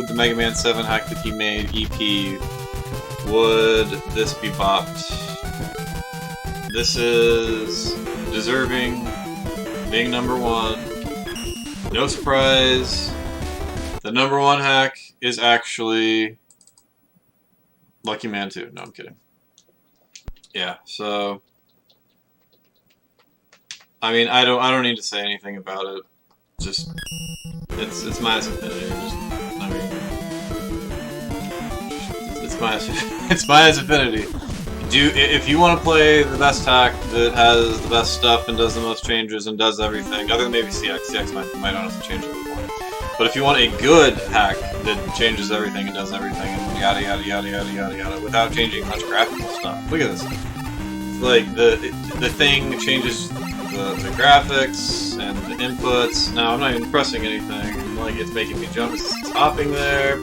the Mega Man 7 hack that he made, EP, would this be bopped. This is deserving being #1. No surprise. The #1 hack is actually Lucky Man 2. No, I'm kidding. Yeah, so I mean, I don't need to say anything about it. Just it's Minus Infinity. It's Minus Infinity. If you want to play the best hack that has the best stuff and does the most changes and does everything, other than maybe CX might honestly change everything. But if you want a good hack that changes everything and does everything and yada yada yada yada yada yada without changing much graphical stuff, look at this. Like the thing changes the graphics and the inputs. Now I'm not even pressing anything. Like it's making me jump. It's hopping there.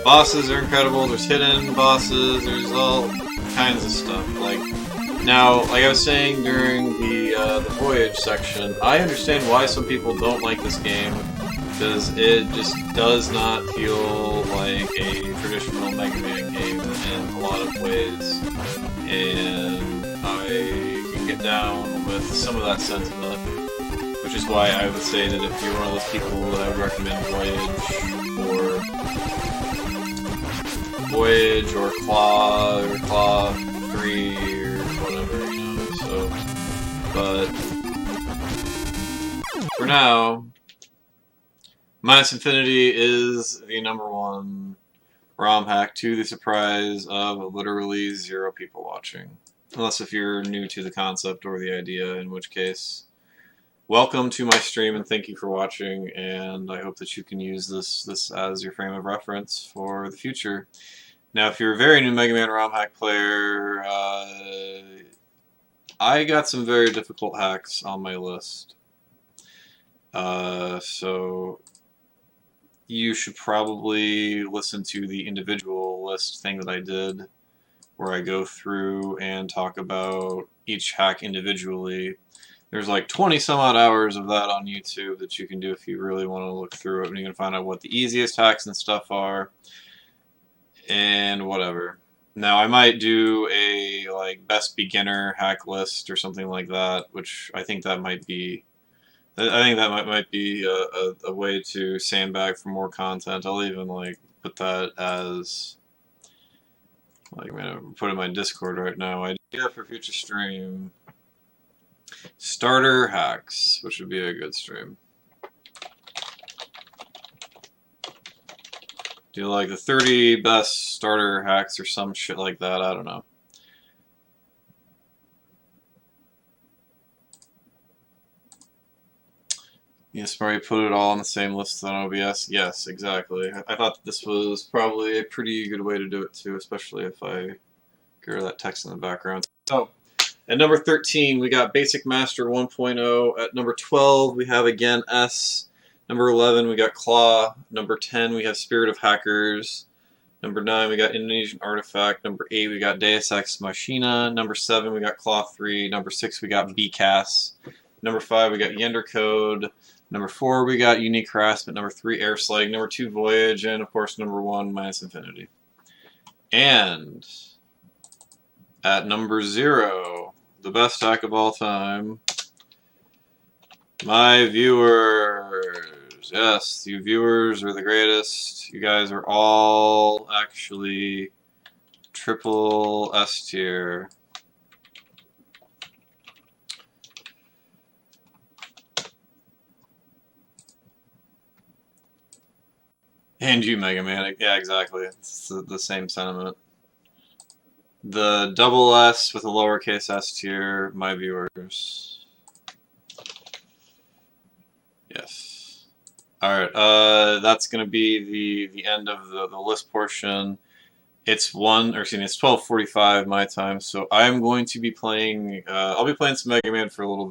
Bosses are incredible. There's hidden bosses. There's all kinds of stuff. Like now, like I was saying during the Voyage section, I understand why some people don't like this game, because it just does not feel like a traditional Mega Man game in a lot of ways, and I can get down with some of that sentiment, which is why I would say that if you're one of those people, I would recommend Voyage or Claw 3 or whatever, you know, so, but for now, Minus Infinity is the #1 ROM hack, to the surprise of literally 0 people watching. Unless if you're new to the concept or the idea, in which case, welcome to my stream and thank you for watching, and I hope that you can use this as your frame of reference for the future. Now, if you're a very new Mega Man ROM hack player, I got some very difficult hacks on my list. So you should probably listen to the individual list thing that I did, where I go through and talk about each hack individually. There's like 20 some odd hours of that on YouTube that you can do if you really want to look through it, and you can find out what the easiest hacks and stuff are, and whatever. Now I might do a like best beginner hack list or something like that, which I think that might be I think that might be a way to sandbag for more content. I'll even like put that as like I'm gonna put in my Discord right now. Idea for future stream: starter hacks, which would be a good stream. Do like the 30 best starter hacks or some shit like that. I don't know. Yes, probably put it all on the same list on OBS. Yes, exactly. I thought this was probably a pretty good way to do it too, especially if I get that text in the background. So, at number 13, we got Basic Master 1.0. At number 12, we have again S. Number 11, we got Claw. Number 10, we have Spirit of Hackers. Number 9, we got Indonesian Artifact. Number 8, we got Deus Ex Machina. Number 7, we got Claw 3. Number 6, we got BCAS. Number 5, we got Yender Code. Number 4, we got Unique Harassment. Number 3, Air Slag. Number 2, Voyage. And, of course, number 1, Minus Infinity. And at number 0, the best hack of all time, my viewers. Yes, you viewers are the greatest. You guys are all actually triple S tier. And you, Mega Man. Yeah, exactly. It's the same sentiment. The double S with a lowercase s tier, my viewers. Yes. Alright, that's gonna be the end of the list portion. It's 12:45 my time, so I'm going to be playing, I'll be playing some Mega Man for a little bit.